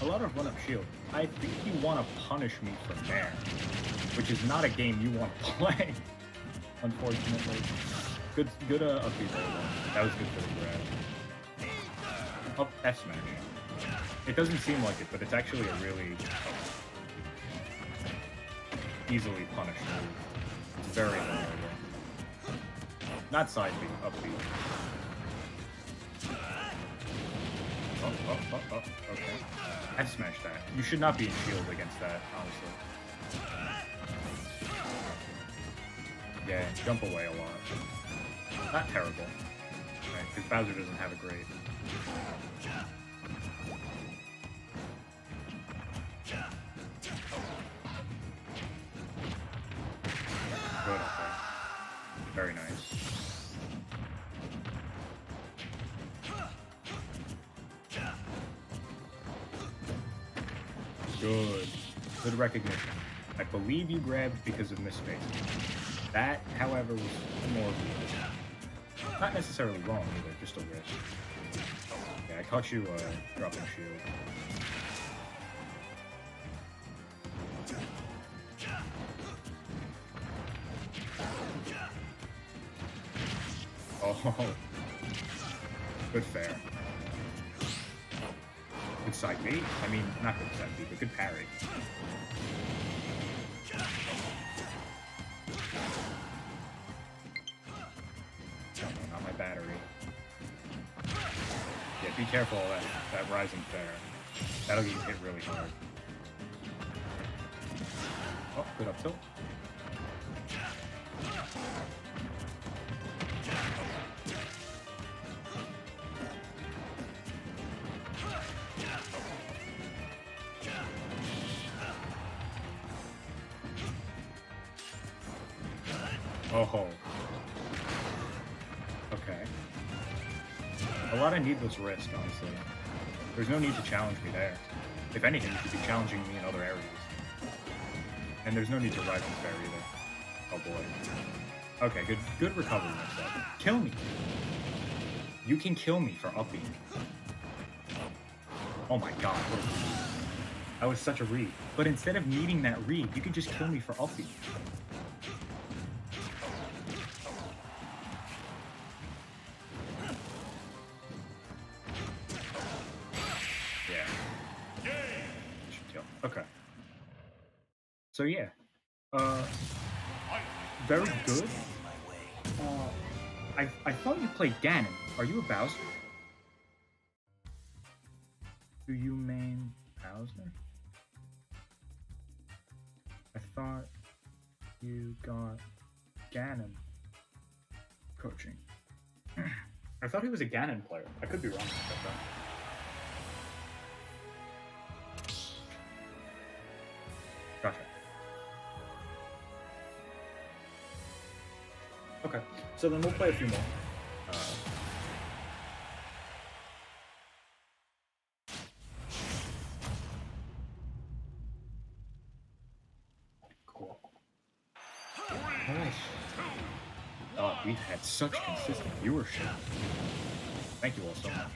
A lot of run-up shield. I think you want to punish me from there, which is not a game you want to play, unfortunately. Good upbeat there, though. That was good for the grab. Oh, F smash. It doesn't seem like it, but it's actually a really easily punished move. It's very vulnerable. Not side B, up B. Oh, okay. F smash that. You should not be in shield against that, honestly. Yeah, jump away a lot. Not terrible. Right, because Bowser doesn't have a great... Good up there. Very nice. Good. Good recognition. I believe you grabbed because of misspacing. That, however, was more of a... Not necessarily wrong either, just a risk. Okay, I caught you dropping shield. Oh, good fair. Good side B? I mean, not good side B, but good parry. Oh, no, not my battery. Yeah, be careful of that rising fair. That'll get you hit really hard. Oh, good up tilt. Oh. Okay. A lot of needless risk, honestly. There's no need to challenge me there. If anything, you should be challenging me in other areas. And there's no need to rise and fair either. Oh boy. Okay, good recovery next up. Kill me! You can kill me for up B. Oh my god, what a read. That was such a read. But instead of needing that read, you can just kill me for up B. Okay. So yeah, very good. I thought you played Ganon. Are you a Bowser? Do you main Bowser? I thought you got Ganon coaching. I thought he was a Ganon player. I could be wrong about that. Gotcha. Okay, so then we'll play a few more. We've had such consistent viewership. Thank you all so much.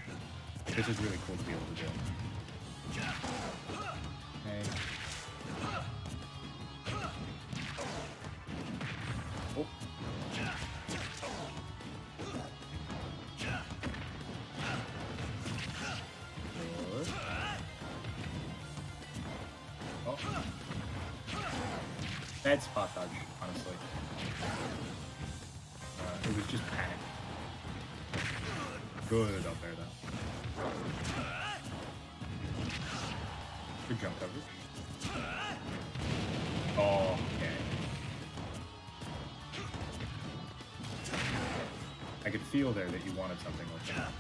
This is really cool to be able to do. Okay. Oh. Good. Oh. Bad spot dodge, honestly. It was just panic. Good up there, though. Good jump coverage. Oh, okay. I could feel there that you wanted something like that.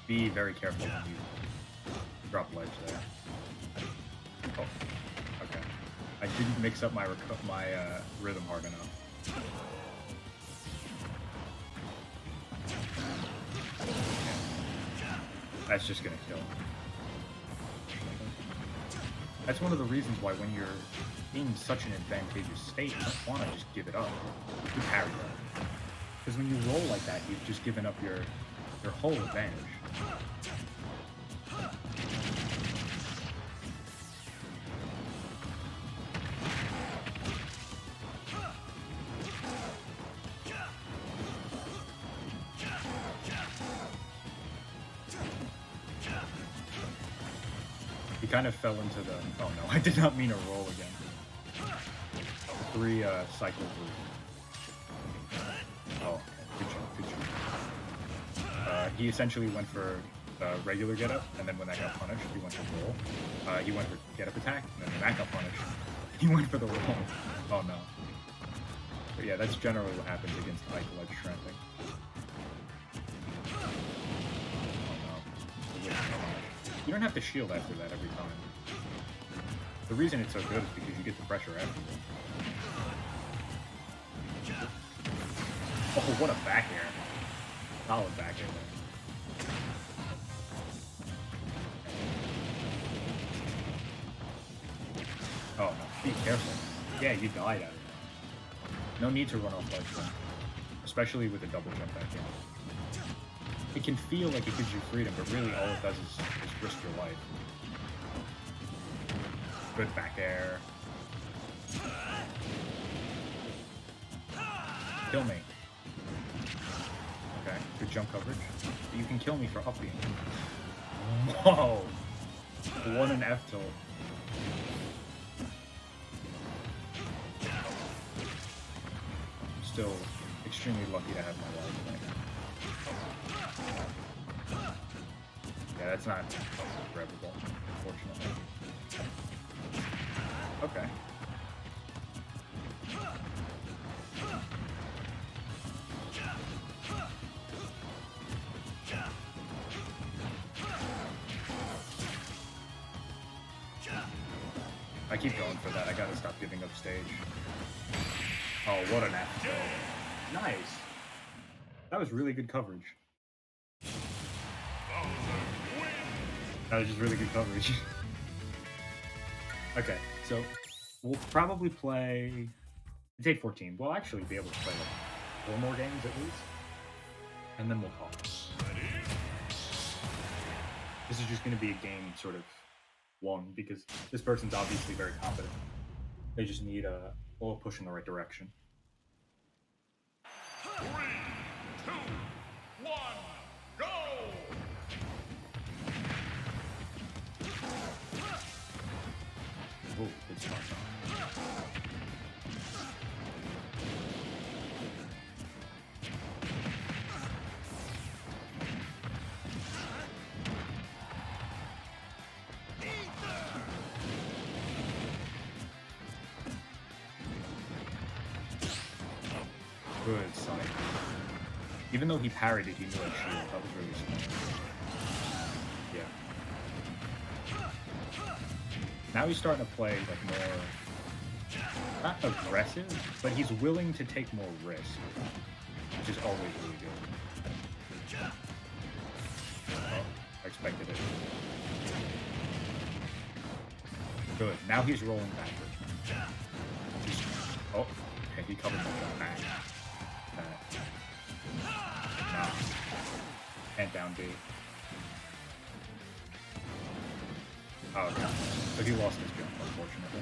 Be very careful when you drop ledge there. Oh, okay. I didn't mix up my rhythm hard enough. That's just gonna kill. That's one of the reasons why when you're in such an advantageous state, you don't want to just give it up. You carry that. Because when you roll like that, you've just given up your whole advantage. He kind of fell into the... Oh no, I did not mean to roll again. 3 cycle through. Oh, okay. Good job, good job. He essentially went for regular get up, and then when that got punished, he went to roll. He went for get up attack, and then when that got punished, he went for the roll. Oh no. But yeah, that's generally what happens against high ledge tramping. Oh no. You don't have to shield after that every time. The reason it's so good is because you get the pressure afterward. Oh, what a back air. Solid back air there. Oh no, be careful. Yeah, you died out of that. No need to run off ledge then. Especially with a double jump back in. It can feel like it gives you freedom, but really all it does is risk your life. Good back air. Kill me. Okay, good jump coverage. You can kill me for up beam. Whoa! 1 and F tilt. Still extremely lucky to have my life right now. Yeah, that's not grabbable, unfortunately. Okay. I keep going for that. I gotta stop giving up stage. Oh, what an F throw. Nice. That was really good coverage. That was just really good coverage. Okay, so we'll probably play... It's 8-14. We'll actually be able to play like 4 more games at least. And then we'll call it. This is just going to be a game sort of 1, because this person's obviously very competent. They just need a little push in the right direction. 3, 2, 1, go! Oh, good spot. Good sight. Even though he parried it, he knew I'd shield. That was really smart. Yeah. Now he's starting to play like more, not aggressive, but he's willing to take more risk, which is always really good. Oh, I expected it. Good. Now he's rolling backwards. Oh, okay, he covered my back. Can't down B. Oh, okay. So he lost his jump, unfortunately.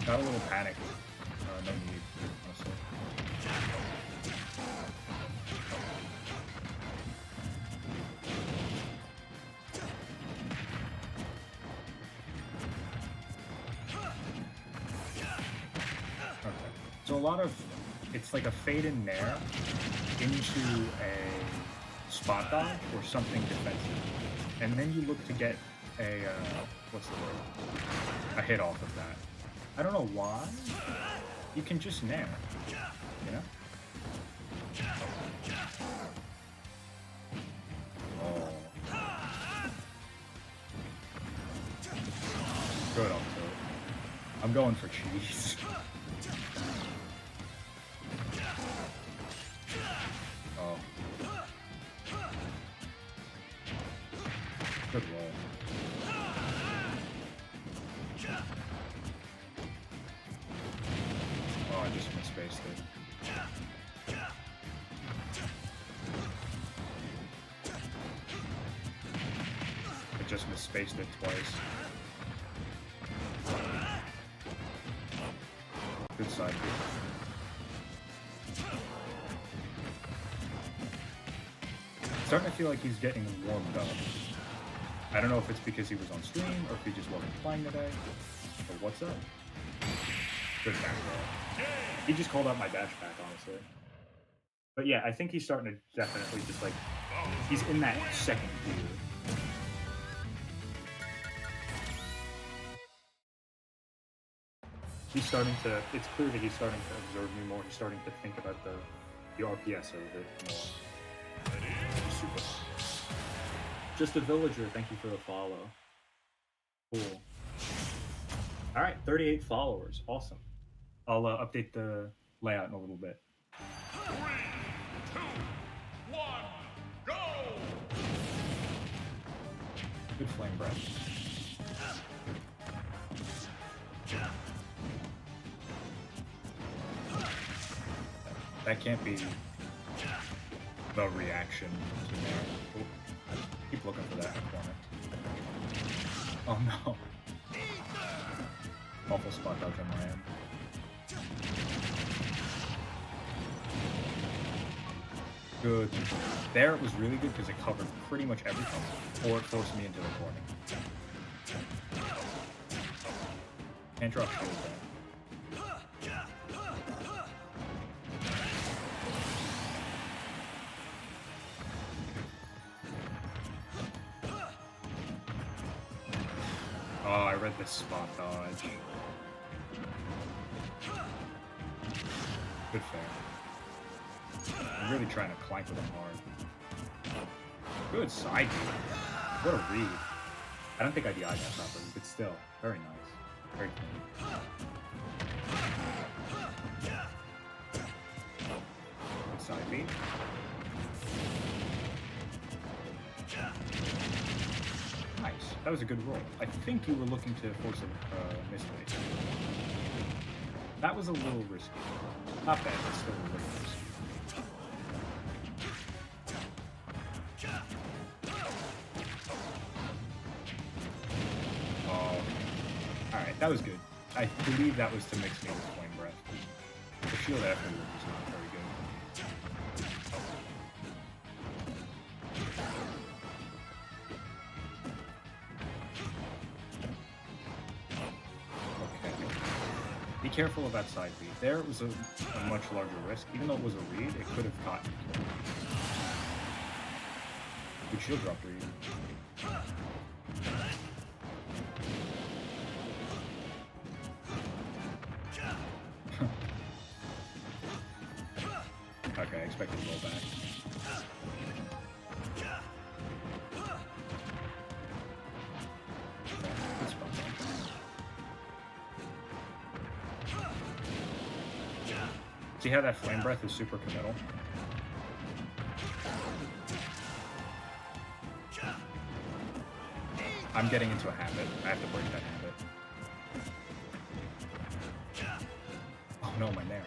Got a little panic. No need, honestly. Okay. So a lot of, it's like a fade in nair into a spot dodge or something defensive. And then you look to get a, what's the word? A hit off of that. I don't know why. You can just nair, you know? Oh. Good up tilt. I'm going for cheese. Oh. Good roll. Oh, I just misspaced it. I just misspaced it twice. Good side B. Starting to feel like he's getting warmed up. I don't know if it's because he was on stream or if he just wasn't playing today. But what's up? Good back row. He just called out my dash back, honestly. But yeah, I think he's starting to definitely just like, he's in that second gear. He's starting to, it's clear that he's starting to observe me more. He's starting to think about the RPS of it more. Super. Just a villager, thank you for the follow. Cool. Alright, 38 followers, awesome. I'll update the layout in a little bit. 3, 2, 1, go! Good flame breath. That can't be the reaction to there. Keep looking for that corner. Oh no. Awful spot dodge on my end. Good. There it was really good because it covered pretty much everything, or it forced me into the corner. Can't drop shield there. Oh, I read this spot dodge. Good fair. I'm really trying to clank with him hard. Good side beat. What a read. I don't think I DI'd that properly, but still, very nice. Very clean. Good side beat. Nice. That was a good roll. I think you were looking to force a misplay. That was a little risky. Not bad, but still a little risky. Oh. Alright, that was good. I believe that was to mix me with Flame Breath. The shield afterwards was not very good. Be careful about side B. There it was a much larger risk. Even though it was a read, it could have caught me. Good shield drop read. Okay, I expected to roll back. Good spot. See how that flame breath is super committal? I'm getting into a habit. I have to break that habit. Oh no, my nair.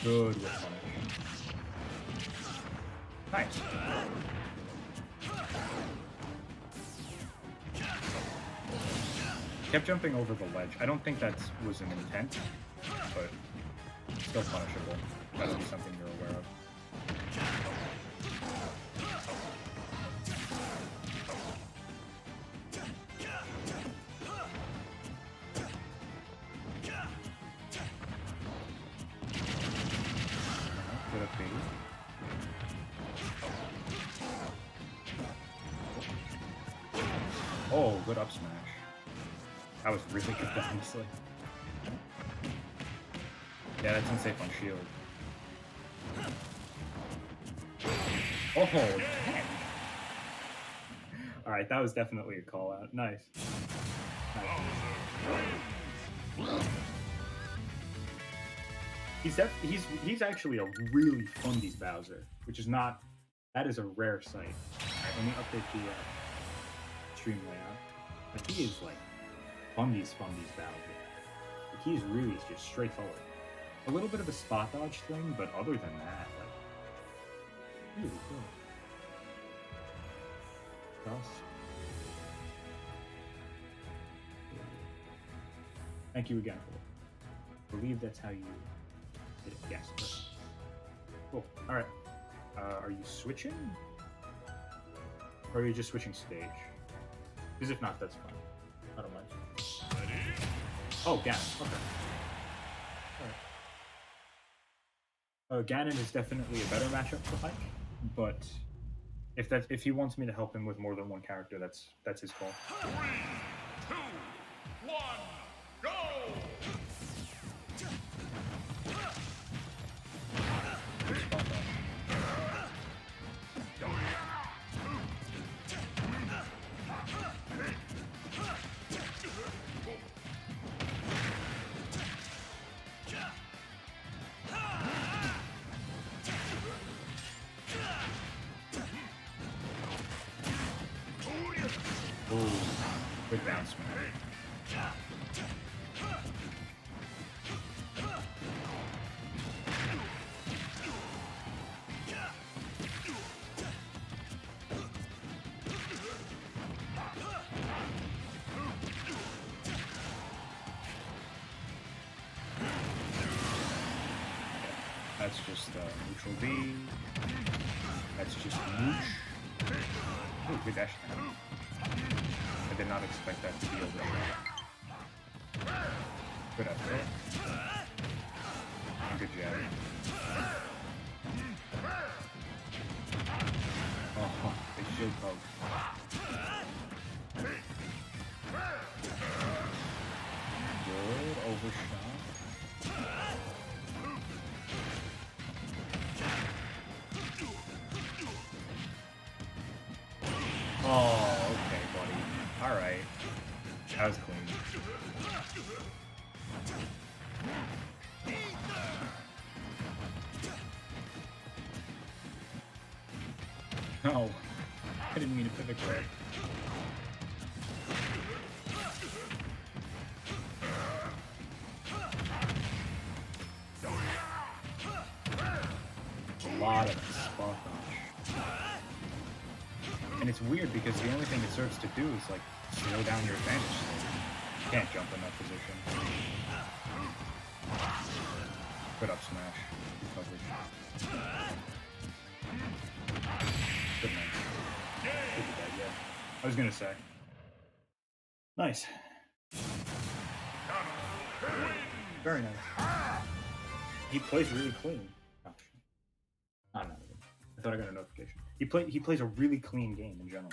Good with punish. Nice. Kept jumping over the ledge. I don't think that was an intent, but still punishable. That'll be something you're aware of. Good up B. Oh, good up smash. That was really good, honestly. Yeah, that's unsafe on shield. Oh, dang. Alright, that was definitely a call out. Nice. He's actually a really fundies Bowser, which is not, that is a rare sight. Alright, let me update the stream layout. Like, he is like fundies Bowser. Like, he's really just straightforward. A little bit of a spot dodge thing, but other than that, like, really cool. Cross. Thank you again for it. I believe that's how you did it. Yes. Perfect. Cool. Alright. Are you switching? Or are you just switching stage? Because if not, that's fine. I don't mind. Oh, Ganon. Okay. Alright. Ganon is definitely a better matchup for Mike, but if he wants me to help him with more than one character, that's his call. 3, 2, 1, go! Good spot dodge. Ooh, good bounce, man. That's just neutral B. That's just mooch. Ooh, good dash down. I did not expect that to be over. Good up there. And good jab. Oh, big shield poke. Good overshot. Oh, okay, buddy. Alright. That was clean. No. I didn't mean to pivot quick. A lot of spot dodge. And it's weird because the only thing it serves to do is like slow down your advantage. You can't jump in that position. Good up smash. Good coverage. Good man. Good with that, yeah. I was gonna say. Nice. Very nice. He plays really clean. Oh, shit. I thought I got a notification. He plays a really clean game in general.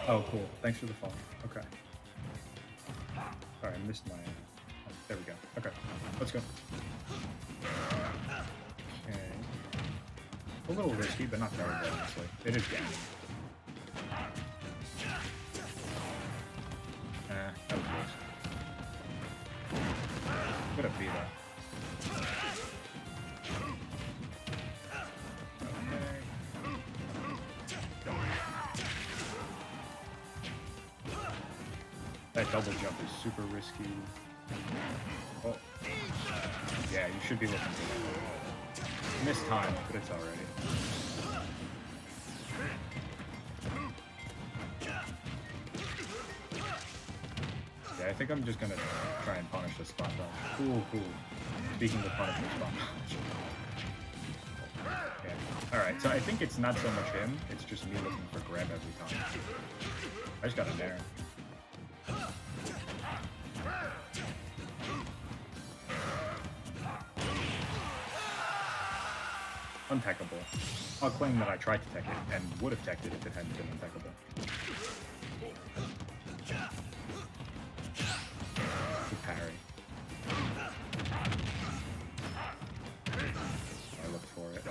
Oh, cool. Thanks for the follow. Okay. Sorry, I missed my... Oh, there we go. Okay, let's go. Okay. A little risky, but not terrible, honestly. It is Ganon. That double jump is super risky. Oh. Yeah, you should be looking for that. Missed time, but it's alright. Yeah, I think I'm just gonna try and punish the spot dodge. Cool, cool. Speaking of punishing spot dodge. Yeah. Alright, so I think it's not so much him, it's just me looking for grab every time. I just got in there. Untechable. I'll claim that I tried to tech it and would have teched it if it hadn't been untechable. Good parry. I looked for it.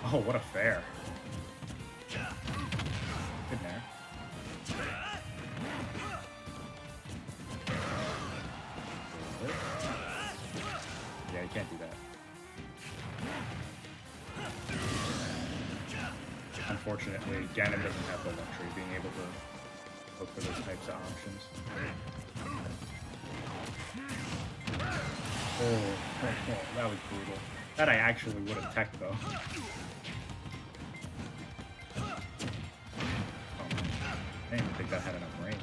Oh, what a fair. Good there. Yeah, you can't do that. Unfortunately, Ganon doesn't have the luxury of being able to look for those types of options. Oh, that was brutal. That I actually would have teched though. Oh, I didn't even think that had enough range.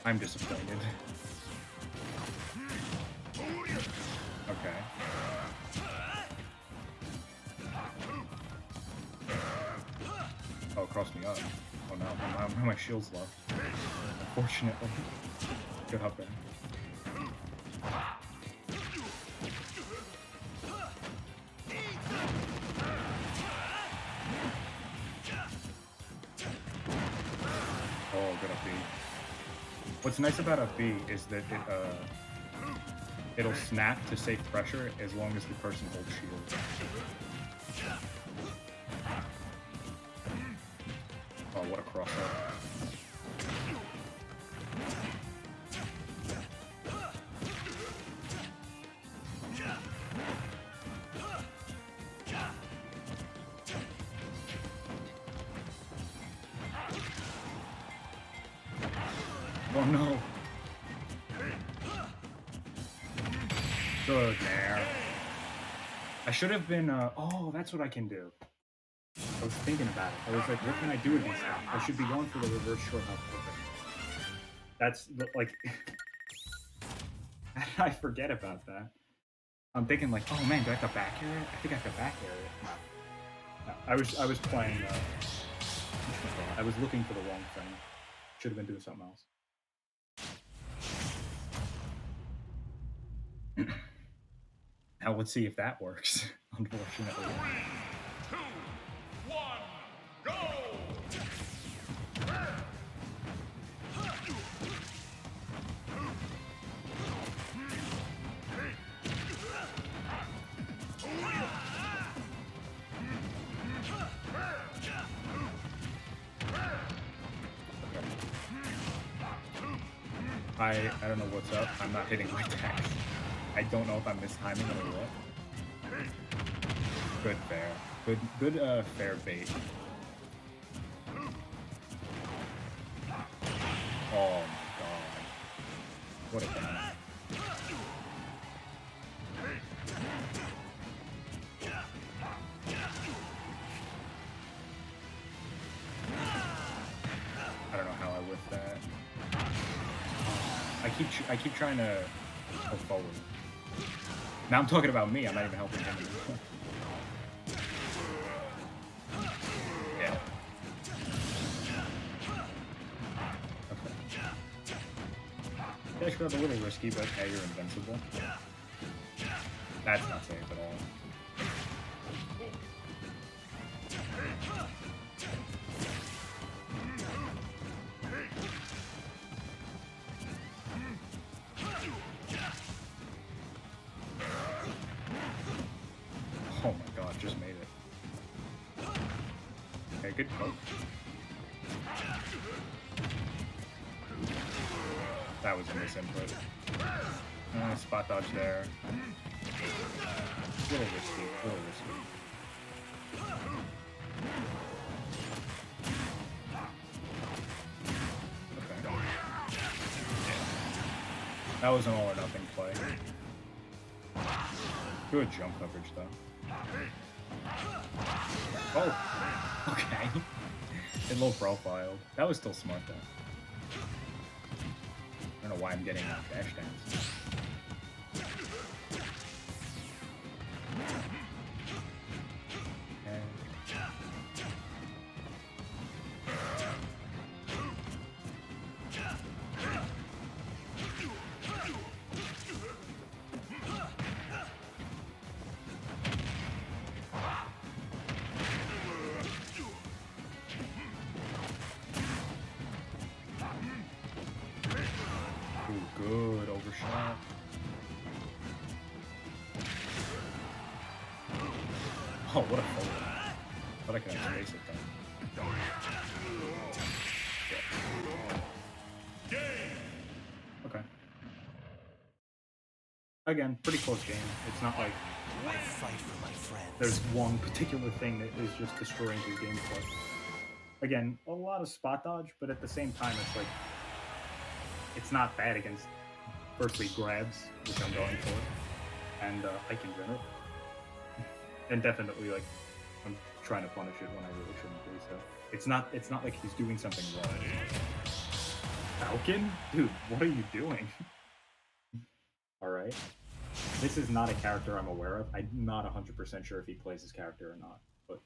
I'm disappointed. Okay. Oh, it crossed me up. Oh no, my shield's low. Unfortunately. Good up there. Oh, good up B. What's nice about up B is that it'll snap to safe pressure as long as the person holds shield. Oh, what a crossover. Oh no. Good there. I should have been, oh, that's what I can do. I was thinking about it. I was like, what can I do against that? I should be going for the reverse short hop perfect. That's, like... How did I forget about that? I'm thinking like, oh man, do I have to back air it? I think I have to back air it. No. I was playing, I was looking for the wrong thing. Should have been doing something else. Now let's see if that works, unfortunately. 3, 2, 1, go! I don't know what's up. I'm not hitting my dash. I don't know if I'm mistiming or what. Good fair. Good fair bait. Oh my god. What a damage. I don't know how I whiffed that. I keep trying to go forward. Now I'm talking about me, I'm not even helping him anymore. Yeah. Okay. Dash grab a little risky, but hey, you're invincible. That's not safe at all. Oh my god, just made it. Okay, good poke. That was a misinput. Spot dodge there. Little risky, little risky. Okay. That was an all or nothing play. Good jump coverage though. Oh, okay. It low profiled. That was still smart though. I don't know why I'm getting dash dance. Good overshot. Oh, what a forward. Thought I could space it though. Okay. Again, pretty close game. It's not like I fight for my friends. there's one particular thing that is just destroying his gameplay. Again, a lot of spot dodge, but at the same time, it's like it's not bad against firstly grabs, which I'm going for, and hike in general. And definitely like I'm trying to punish it when I really shouldn't be. So it's not like he's doing something wrong. Falcon? Dude, what are you doing? Alright. This is not a character I'm aware of. I'm not 100% sure if he plays his character or not, but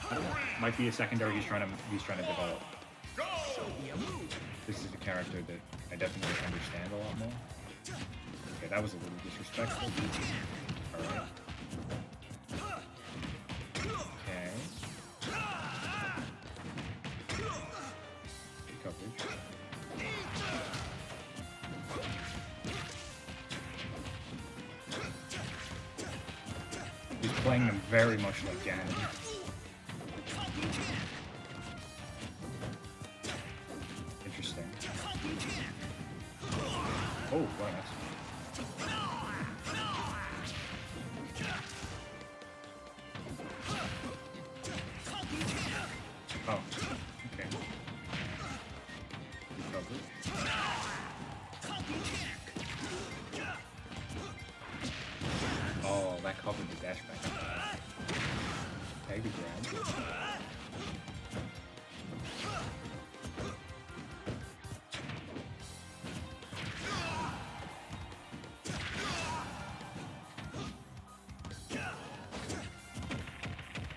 I don't know. Might be a secondary he's trying to develop. This is a character that I definitely understand a lot more. Okay, that was a little disrespectful. Alright. Okay. Good coverage. He's playing them very much like Ganon. Interesting. Oh, wow, that's... Oh, okay. Good coverage. Oh, that covered the dash back. Okay, good grab.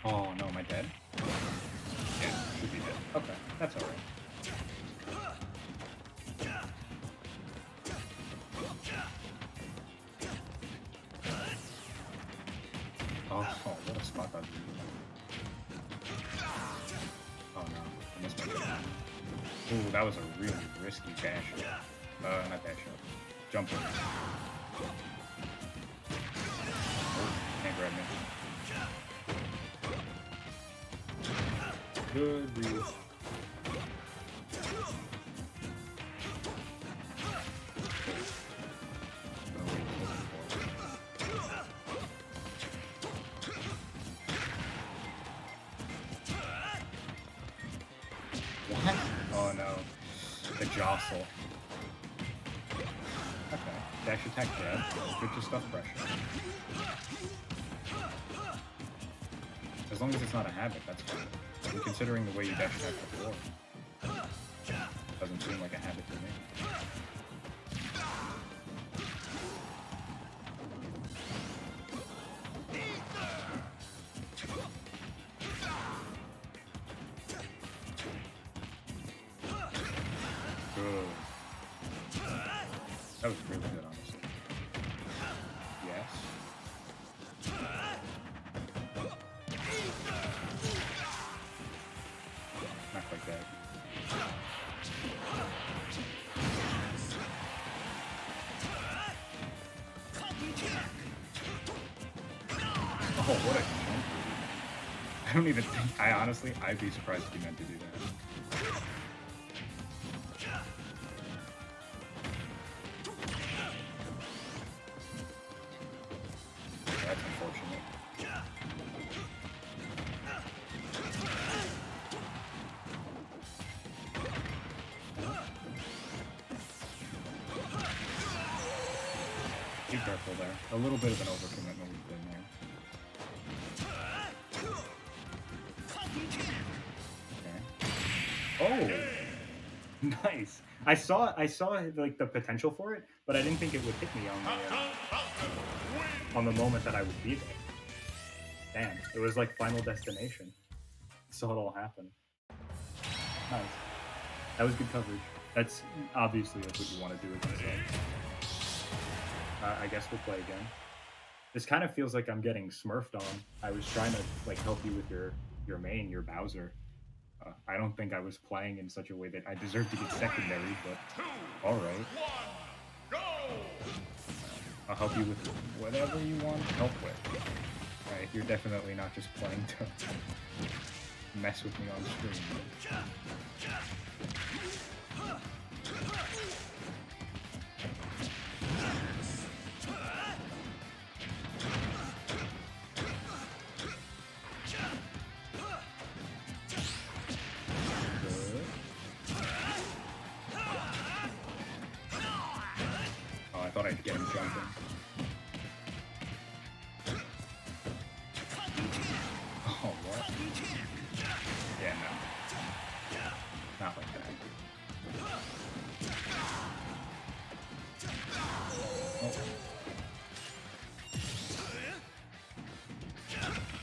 Oh no, am I dead? Yeah, should be dead. Okay, that's alright. Oh, what a spot dodge. Oh no, I missed my shot. Ooh, that was a really risky dash. Not dash up. Jump in. Oh, can't grab me. Good read. What? Oh no. The jostle. Okay. Dash attack grab. Good to stuff pressure. As long as it's not a habit, that's fine. And considering the way you dash attack before, doesn't seem like a habit to me. Good. That was really good, honestly. Yes. Not quite that. Oh, what a jump. I don't even think, I'd be surprised if he meant to do that. Be careful there. A little bit of an overcommitment we've been there. Okay. Oh, nice. I saw like the potential for it, but I didn't think it would hit me on the moment that I would be there. Damn, it was like Final Destination. Saw it all happen. Nice. That was good coverage. That's obviously that's what you want to do against that. I guess we'll play again. This kind of feels like I'm getting smurfed on. I was trying to like help you with your main, your Bowser. I don't think I was playing in such a way that I deserve to get secondary, but all right. I'll help you with whatever you want help with. All right, you're definitely not just playing to mess with me on screen. I thought I'd get him jumping. Oh, what? Yeah, no. Not like that. Oh.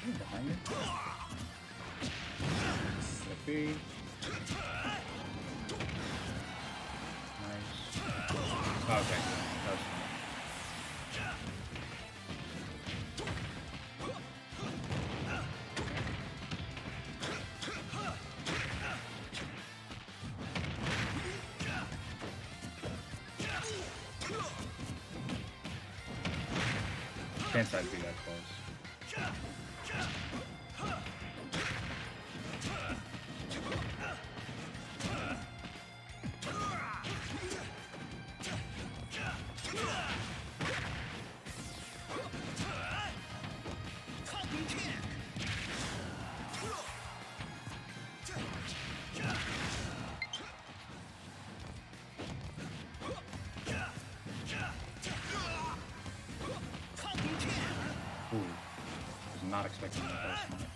Ooh, behind me. Could be. Nice. Okay. That was fine. Chance I'd be that close. Ooh, was not expecting that last minute.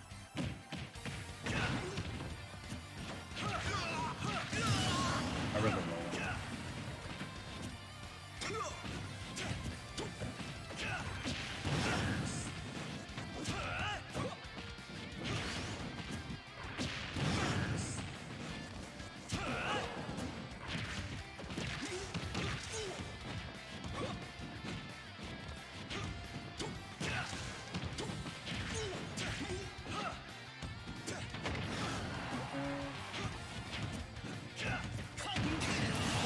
I read the roll.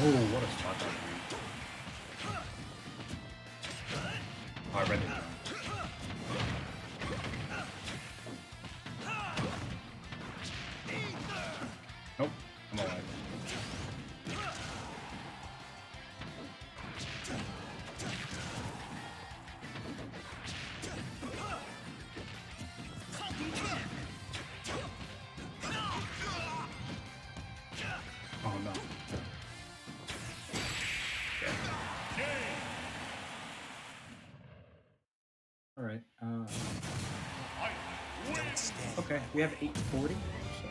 Oh, what a spot that would be. Oh, I read it down. Nope, I'm alive. Oh no. All right. Okay, we have 840. So.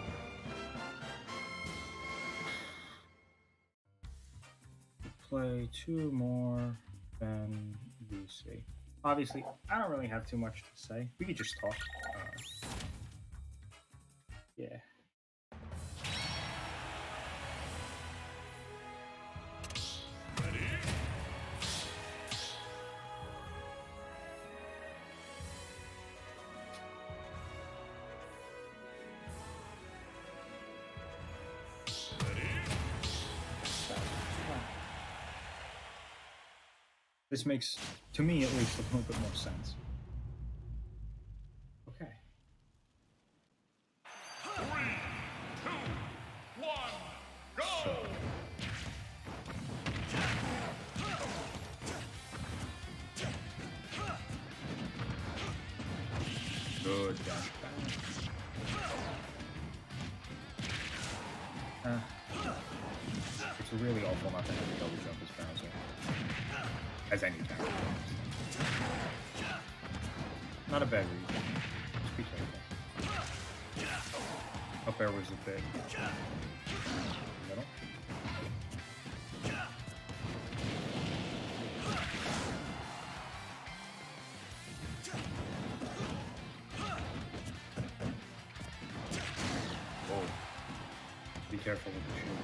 Play two more, then VC. Obviously, I don't really have too much to say. We could just talk. Yeah. This makes, to me at least, a little bit more sense. Okay. 3, 2, 1, go! Good dash back. It's really awful not to have a double jump as Bowser. As any character. Not a bad read. Just be careful. Up air was a bit. Middle. Whoa. Be careful with the shield.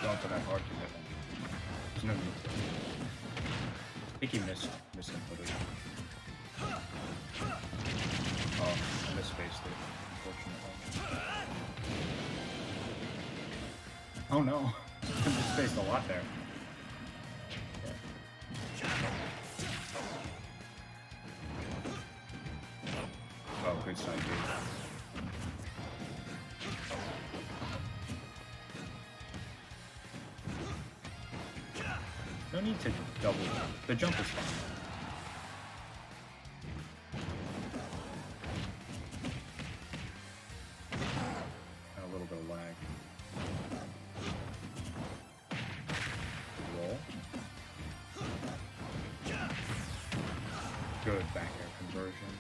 Going for that hard commitment. There's no need to. I think he misinputted. Oh, I misspaced it, unfortunately. Oh no, I misspaced a lot there. Oh, good side B. No need to double jump. The jump is fine. And a little bit of lag. Roll. Good back air conversion.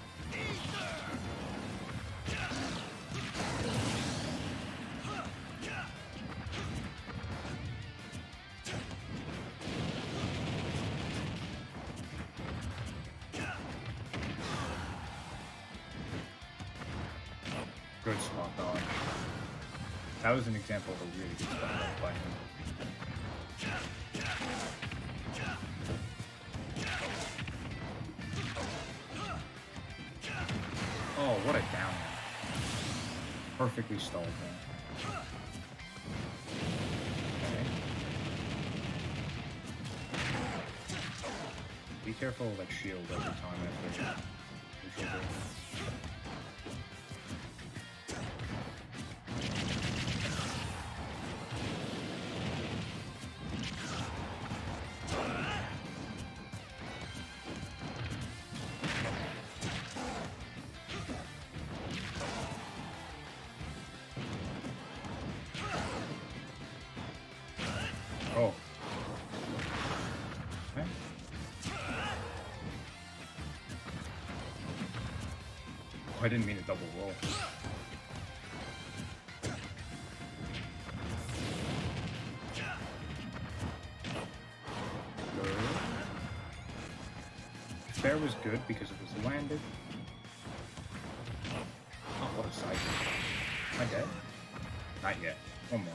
Good spot dodge. That was an example of a really good spot dodge by him. Oh, what a down air. Perfectly stalled there. Okay. Be careful of like shield every time after you should do. Oh. Okay. Oh, I didn't mean to double roll. Good. Fair was good because it was landed. Oh, what a side. Am I dead? Not yet. One more.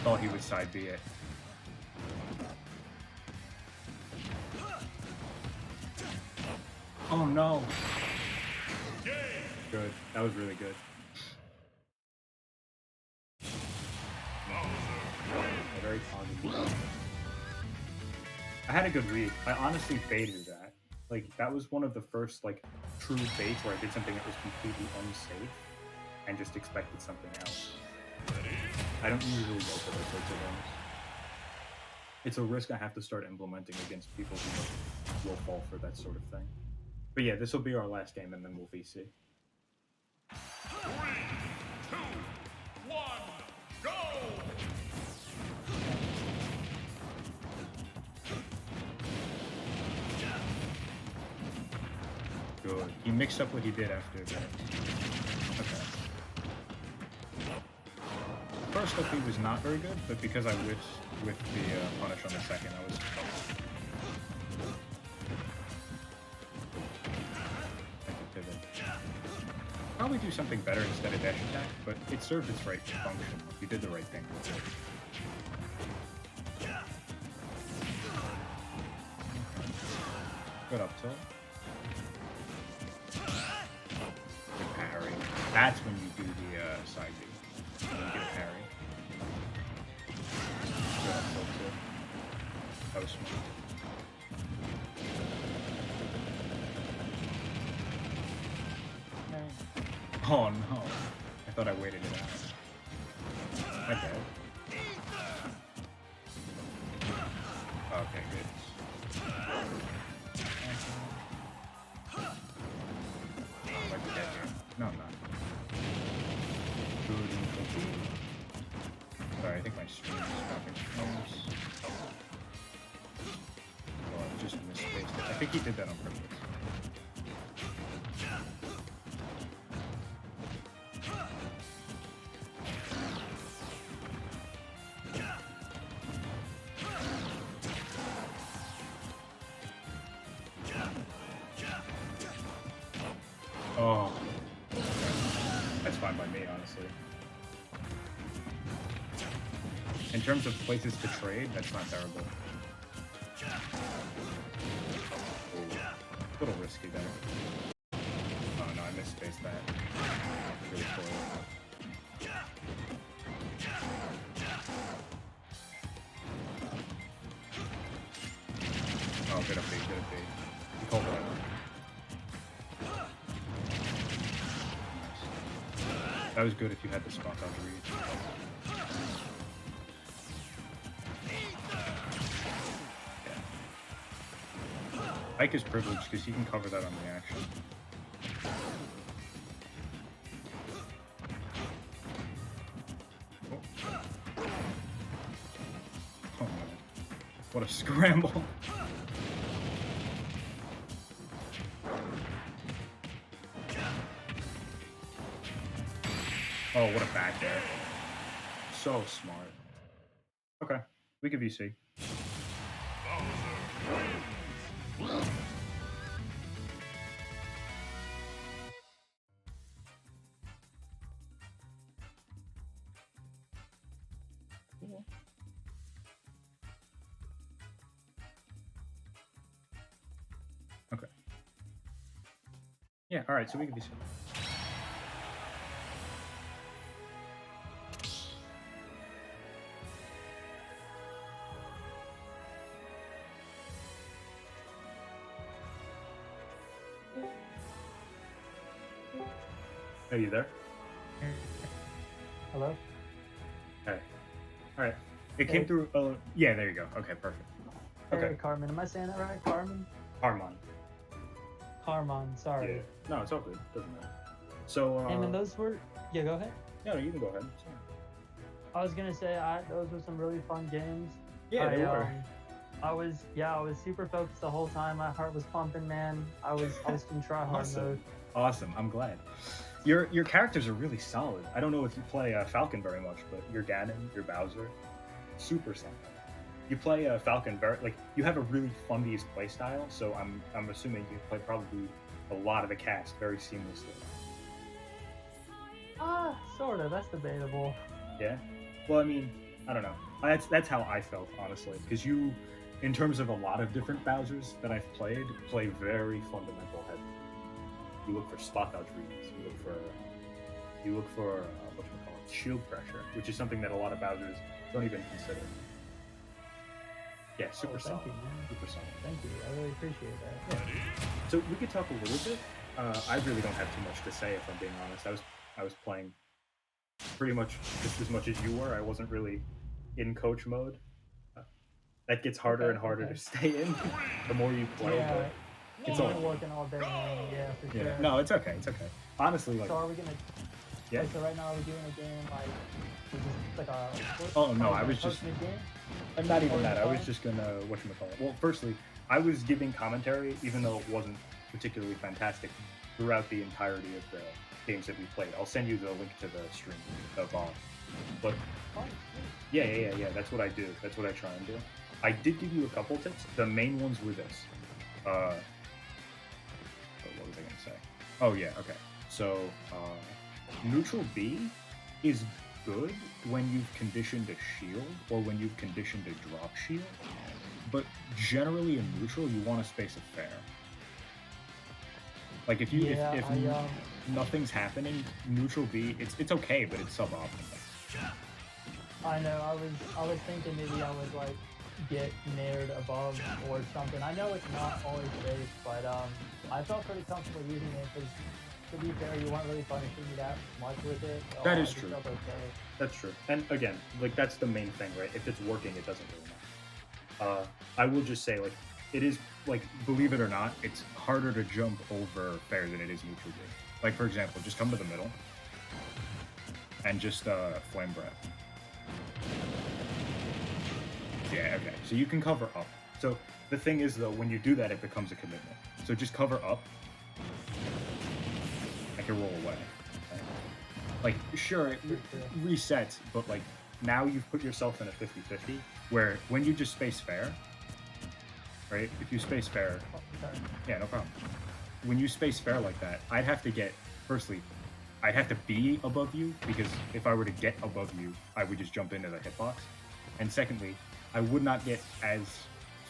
Thought he would side B it. Oh no! Good. That was really good. Very positive. I had a good read. I honestly baited that. Like, that was one of the first, like, true baits where I did something that was completely unsafe and just expected something else. I don't usually go for those sorts of things. It's a risk I have to start implementing against people who will fall for that sort of thing. But yeah, this will be our last game and then we'll VC. 3, 2, 1, go! Good. He mixed up what he did after that. Okay. First up he was not very good, but because I whiffed with the punish on the second, I was... I could pivot. Probably do something better instead of dash attack, but it served its right function. You did the right thing with it. Good up tilt. Good parry. That's when you do the side B. When you get a parry. Good up tilt too. That was smart. Oh no. I thought I waited it out. My bad. Okay, good. Like the dead here. No, I'm not. Sorry, I think my stream is fucking close. Oh, I just misspaced it. I think he did that on purpose. Oh. That's fine by me, honestly. In terms of places to trade, that's not terrible. Ooh, a little risky there. Oh no, I misspaced that. Really cool. Oh, good up B, good up B. He called it. That was good if you had the spot on the read. Yeah. Ike is privileged because he can cover that on the action. Oh man. What a scramble. Oh, what a back there. So smart. Okay, we could VC. Okay. Yeah, alright, so we can VC. Are you there? Hello? Hey. Alright. It came through. Yeah, there you go. Okay, perfect. Okay. Hey, Carmen. Am I saying that right? Carmen? Armon. Carmon, sorry. Yeah. No, it's all good. Doesn't matter. So, And then those were... Yeah, go ahead. No, you can go ahead. Sorry. I was gonna say, those were some really fun games. Yeah, they were. I was super focused the whole time. My heart was pumping, man. I was in try hard mode. Awesome. I'm glad. Your characters are really solid. I don't know if you play Falcon very much, but your Ganon, your Bowser, super solid. You play Falcon very you have a really fun-based play style, so I'm assuming you play probably a lot of the cast very seamlessly. Sort of. That's debatable. Yeah. Well, I mean, I don't know. That's how I felt, honestly, because you, in terms of a lot of different Bowsers that I've played, play very fundamental heavy. You look for spot dodge reads. You look for what you call it, shield pressure, which is something that a lot of Bowsers don't even consider. Yeah, super solid. Thank you, man. Super solid. Thank you. I really appreciate that. Yeah. So we could talk a little bit. I really don't have too much to say, if I'm being honest. I was playing pretty much just as much as you were. I wasn't really in coach mode. That gets harder and harder to stay in the more you play. Yeah. But it's all working all day, man. Yeah, for sure. No, it's okay. It's okay. Honestly, So are we gonna? Yeah. So right now, are we doing a game like a? Oh no, I was just. Game? I'm not even that. I was just gonna whatchamacallit. Well, firstly, I was giving commentary, even though it wasn't particularly fantastic, throughout the entirety of the games that we played. I'll send you the link to the stream of But yeah. That's what I do. That's what I try and do. I did give you a couple tips. The main ones were this. What was I gonna say? Oh yeah, okay. So neutral B is good when you've conditioned a shield or when you've conditioned a drop shield, but generally in neutral you want to space a fair. Like if nothing's happening, neutral B, it's okay, but it's suboptimal. I know. I was thinking maybe I would like get nared above or something. I know it's not always safe, but I felt pretty comfortable using it because to be fair, you weren't really punishing me that much with it. So That I is just true. felt okay. That's true. And again, like that's the main thing, right? If it's working, it doesn't really matter. I will just say, like, it is like, believe it or not, it's harder to jump over fair than it is neutral B. Like for example, just come to the middle and just flame breath. Yeah, okay. So you can cover up. So the thing is though, when you do that, it becomes a commitment. So just cover up. I can roll away. Okay? Like, sure, it resets, but like now you've put yourself in a 50-50 where when you just space fair, right? If you space fair, yeah, no problem. When you space fair like that, I'd have to get, firstly, I'd have to be above you, because if I were to get above you, I would just jump into the hitbox. And secondly, I would not get as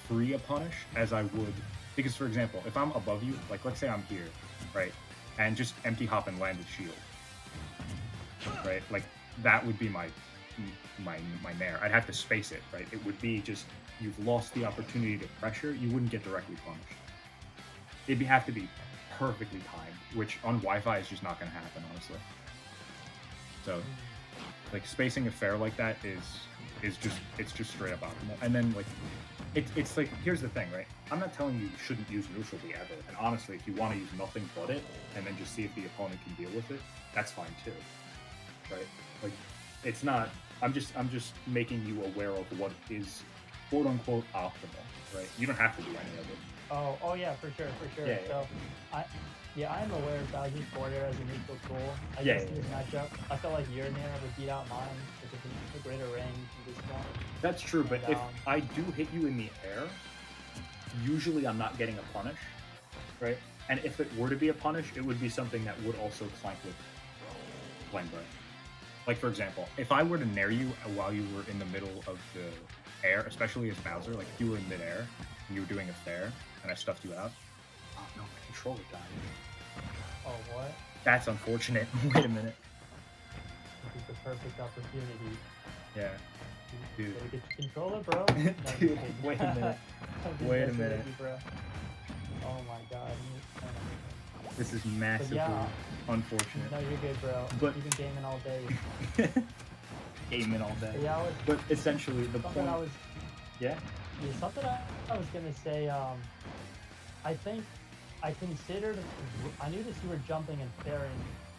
free a punish as I would, because for example, if I'm above you, like let's say I'm here, right? And just empty hop and land with shield, right? Like that would be my nair. I'd have to space it, right? It would be just, you've lost the opportunity to pressure, you wouldn't get directly punished. It'd have to be perfectly timed, which on Wi-Fi is just not going to happen, honestly. So, like spacing a fair like that is just straight up optimal. And then like, it's like, here's the thing, right? I'm not telling you shouldn't use neutral B ever. And honestly, if you want to use nothing but it, and then just see if the opponent can deal with it, that's fine too, right? Like, it's not. I'm just making you aware of what is quote unquote optimal, right? You don't have to do any of it. Oh yeah, for sure. Yeah, So, I'm aware of Bowser's border as a neutral tool. I Yeah, guess in yeah, this matchup, I felt like your nair would beat out mine because it's a greater range at this point. That's true, but And, if I do hit you in the air, usually I'm not getting a punish, right? And if it were to be a punish, it would be something that would also clank with flame breath. Like for example, if I were to nair you while you were in the middle of the air, especially as Bowser, like if you were in midair and you were doing a fair and I stuffed you out, oh no, my controller died. Oh what? That's unfortunate. Wait a minute. This is the perfect opportunity. Yeah. Dude. Gotta get your controller, bro. No, Dude, I'm kidding. wait a minute. I'm just Wait a messing with minute. you, bro. Oh my god. This is massively yeah. unfortunate. No, you're good, bro. But- You've been gaming all day. Gaming all day. But yeah, But essentially the something point. Yeah. something I was gonna say. I think I considered. I knew that you were jumping and fairing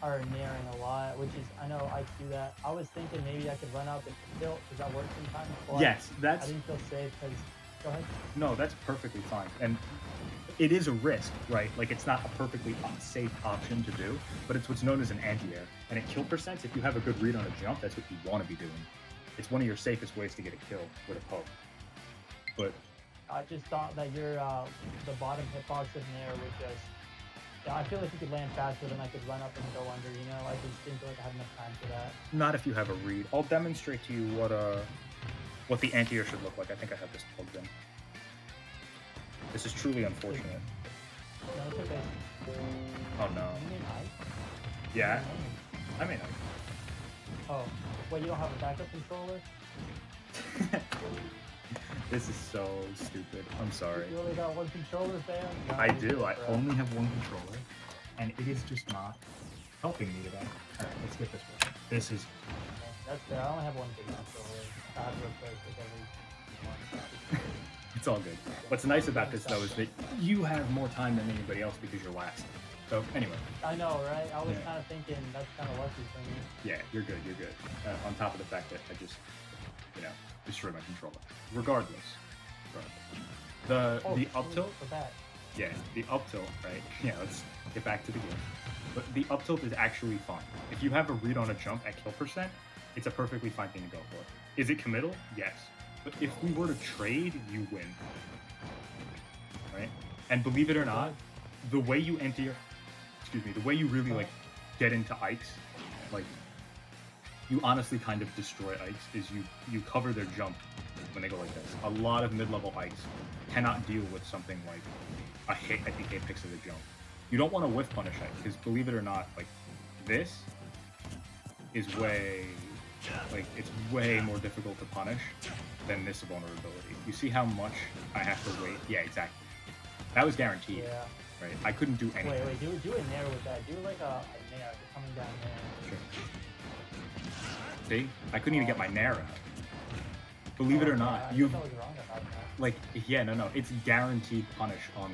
or nairing a lot, which is, I know I do that. I was thinking maybe I could run up and tilt because that works sometimes. But Yes, I that's didn't feel safe because. Go ahead. no, that's perfectly fine. And it is a risk, right? Like it's not a perfectly safe option to do, but it's what's known as an anti-air. And at kill percents, if you have a good read on a jump, that's what you want to be doing. It's one of your safest ways to get a kill with a poke. But I just thought that your the bottom hitbox of nair would just. Yeah, I feel like you could land faster than I could run up and go under. You know, I just didn't feel like I had enough time for that. not if you have a read. I'll demonstrate to you what the anti-air should look like. I think I have this plugged in. This is truly unfortunate. No, it's okay. Oh no. You mean I? Yeah, I mean, Oh, wait, you don't have a backup controller? this is so stupid. I'm sorry. You only got one controller, fam? No, I you're do. good, I bro. only have one controller, and it is just not helping me today. All right, let's get this one. This is That's fair. I only have one big controller. I have to replace with every one. it's all good. What's nice about this though is that you have more time than anybody else because you're last. So anyway, I know, right? I was Yeah. kind of thinking that's kind of lucky for me. yeah, you're good. You're good. On top of the fact that I just, destroyed my controller. Regardless. The up tilt. For that. Yeah, the up tilt, right? Yeah, let's get back to the game. But the up tilt is actually fine. If you have a read on a jump at kill percent, it's a perfectly fine thing to go for. Is it committal? Yes. But if we were to trade, you win. Right? And believe it or not, the way you enter the way you really like get into Ikes, like you honestly kind of destroy Ikes is you cover their jump when they go like this. A lot of mid-level Ikes cannot deal with something like a hit at the apex of the jump. You don't want to whiff punish Ike, because believe it or not, like this is it's way more difficult to punish than this vulnerability. You see how much I have to wait? Yeah, exactly. That was guaranteed, Yeah. right? I couldn't do anything. Wait, do a nair with that. Do like a nair coming down there. Sure. See? I couldn't even get my nair out. Believe it or not, I you've thought I was wrong about that. like no, it's guaranteed punish on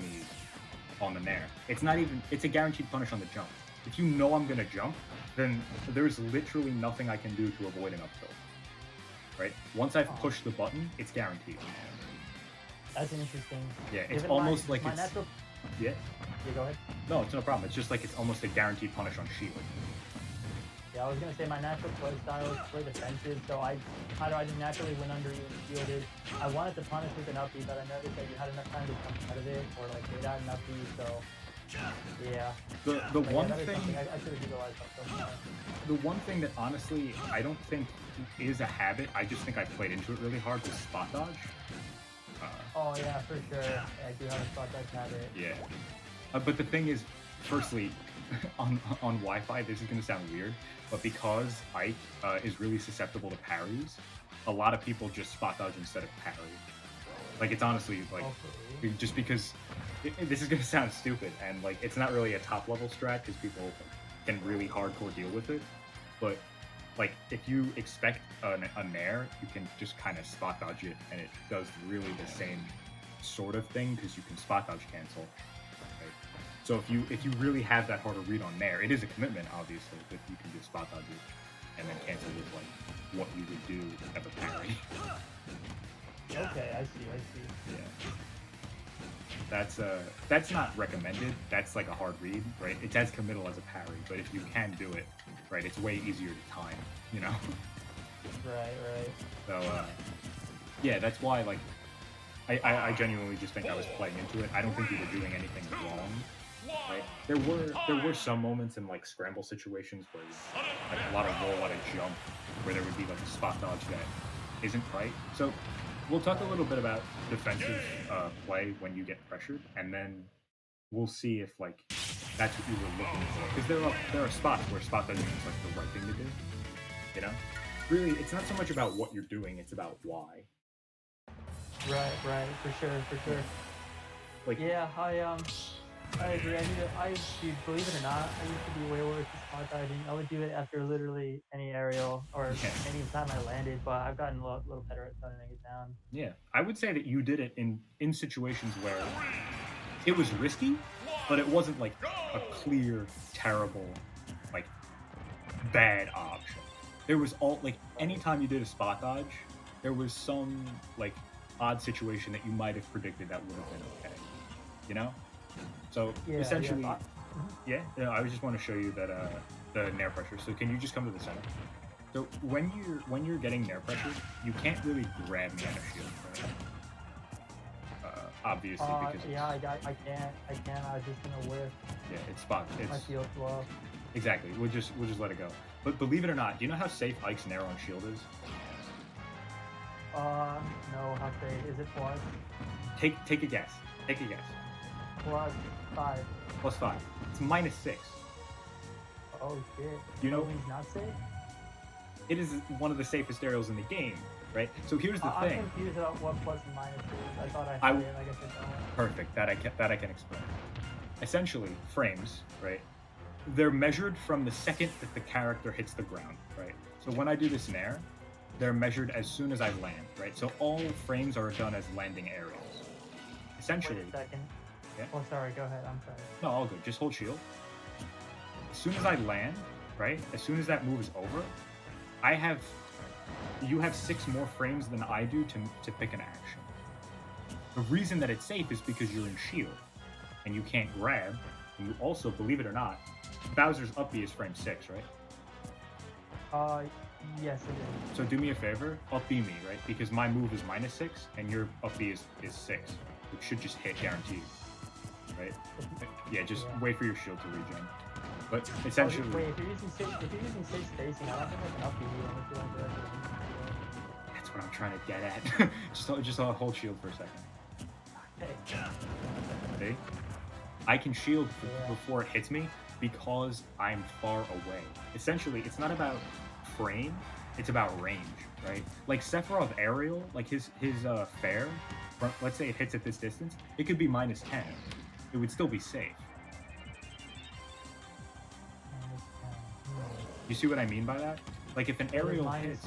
the nair. It's not even it's a guaranteed punish on the jump. If you know I'm gonna jump, then there's literally nothing I can do to avoid an up tilt. Right? Once I've pushed the button, it's guaranteed. That's interesting. Yeah, it's Given almost my like it's natural. yeah. Yeah, go ahead. No, it's no problem. It's just like it's almost a guaranteed punish on shield. Yeah, I was gonna say my natural play style is play defensive, so I just naturally went under you and shielded. I wanted to punish with an uppie, but I noticed that you had enough time to come out of it, or like get out an uppie, so yeah. The Like, one that is thing something I should have utilized up so more. the one thing that honestly I don't think is a habit, I just think I played into it really hard, was spot dodge. Oh yeah, for sure. Yeah, I do have a spot dodge habit. Yeah. But the thing is, firstly, on Wi-Fi, this is going to sound weird, but because Ike is really susceptible to parries, a lot of people just spot dodge instead of parry. Like, it's honestly, like, just because, this is going to sound stupid, and, like, it's not really a top-level strat, because people can really hardcore deal with it, but, like, if you expect a nair, you can just kind of spot dodge it, and it does really the same sort of thing, because you can spot dodge cancel. So if you really have that hard to read on nair, it is a commitment, obviously, but you can just spot dodge it and then cancel with like what you would do as a parry. Okay, I see. Yeah. That's not recommended. That's like a hard read, right? It's as committal as a parry, but if you can do it, right, it's way easier to time, you know? Right. So yeah, that's why like I genuinely just think I was playing into it. I don't think you were doing anything wrong. Right? There were some moments in like scramble situations where like a lot of roll, a lot of jump, where there would be like a spot dodge that isn't right. So we'll talk a little bit about defensive play when you get pressured, and then we'll see if like that's what you were looking for. Because there are spots where spot dodging is like the right thing to do. You know, really, it's not so much about what you're doing; it's about why. Right, for sure. Like yeah, I agree. Dude, believe it or not, I used to be way worse at spot dodging. I would do it after literally any aerial or any time I landed, but I've gotten a little better at toning it down. Yeah, I would say that you did it in situations where it was risky, but it wasn't like a clear, terrible, like bad option. There was all like anytime you did a spot dodge, there was some like odd situation that you might have predicted that would have been okay. You know? So essentially, yeah, I just want to show you that the nair pressure. So can you just come to the center? So when you're getting nair pressure, you can't really grab mana shield, right? Obviously, because I can't. I was just gonna whiff. Yeah, it's spot. It's my shield's low. Exactly. We'll just let it go. But believe it or not, do you know how safe Ike's nair on shield is? No. How safe is it? Plus. Take a guess. Take a guess. +5. +5. It's -6. Oh shit. You know he's not safe? It is one of the safest aerials in the game, right? So here's the thing. I'm confused about what plus and minus is. I thought I had it, I guess I don't. Perfect. That I can explain. Essentially, frames, right? They're measured from the second that the character hits the ground, right? So when I do this nair, they're measured as soon as I land, right? So all frames are done as landing aerials. Essentially. Wait a second. Yeah. Oh, sorry. Go ahead. I'm sorry. No, all good. Just hold shield. As soon as I land, right? As soon as that move is over, you have 6 more frames than I do to pick an action. The reason that it's safe is because you're in shield, and you can't grab. And you also, believe it or not, Bowser's up B is frame 6, right? Yes, it is. So do me a favor, up B me, right? Because my move is -6, and your up B is 6, which should just hit guaranteed, right? Yeah, just wait for your shield to regen. But essentially, wait, if you're using 6 spacing, I don't think I can up you. That's what I'm trying to get at. just hold shield for a second. Okay. See? I can shield before it hits me because I'm far away. Essentially, it's not about frame, it's about range, right? Like Sephiroth aerial, like his fair let's say it hits at this distance, it could be minus 10. It would still be safe. You see what I mean by that? Like if an aerial hits,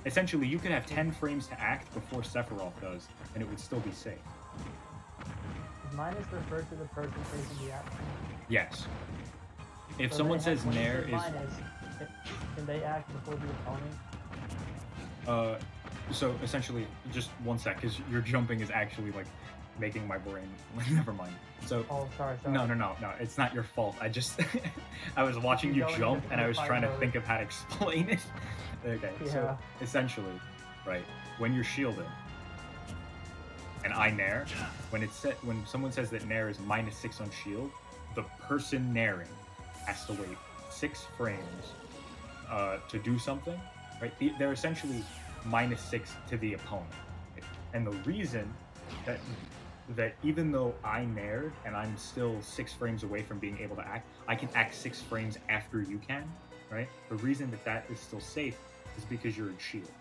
essentially you could have 10 frames to act before Sephiroth does, and it would still be safe. Does minus refer to the person facing the action? Yes. If So someone they have- says when you Nair say is... minus, can they act before the opponent? So essentially, just one sec, because your jumping is actually like making my brain... Never mind. So... Oh, sorry. No, it's not your fault. I just... I was watching you jump, and I was trying to think of how to explain it. Okay, Yeah. so essentially, right, when you're shielding, and I Nair, when someone says that Nair is minus 6 on shield, the person nairing has to wait 6 frames to do something, right? They're essentially minus 6 to the opponent. Right? And the reason that even though I naired and I'm still 6 frames away from being able to act, I can act 6 frames after you can, right? The reason that is still safe is because you're in shield.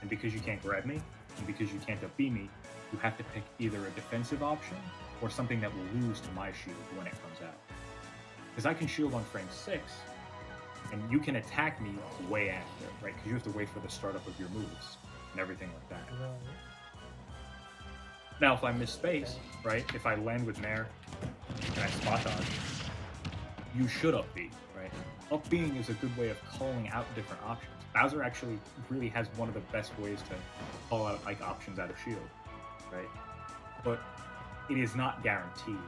And because you can't grab me, and because you can't up-B me, you have to pick either a defensive option or something that will lose to my shield when it comes out. Because I can shield on frame 6, and you can attack me way after, right? Because you have to wait for the startup of your moves and everything like that. Now, if I miss space, right? If I land with Nair and I spot dodge, you should up-B, right? Up-Bing is a good way of calling out different options. Bowser actually really has one of the best ways to call out like options out of shield, right? But it is not guaranteed.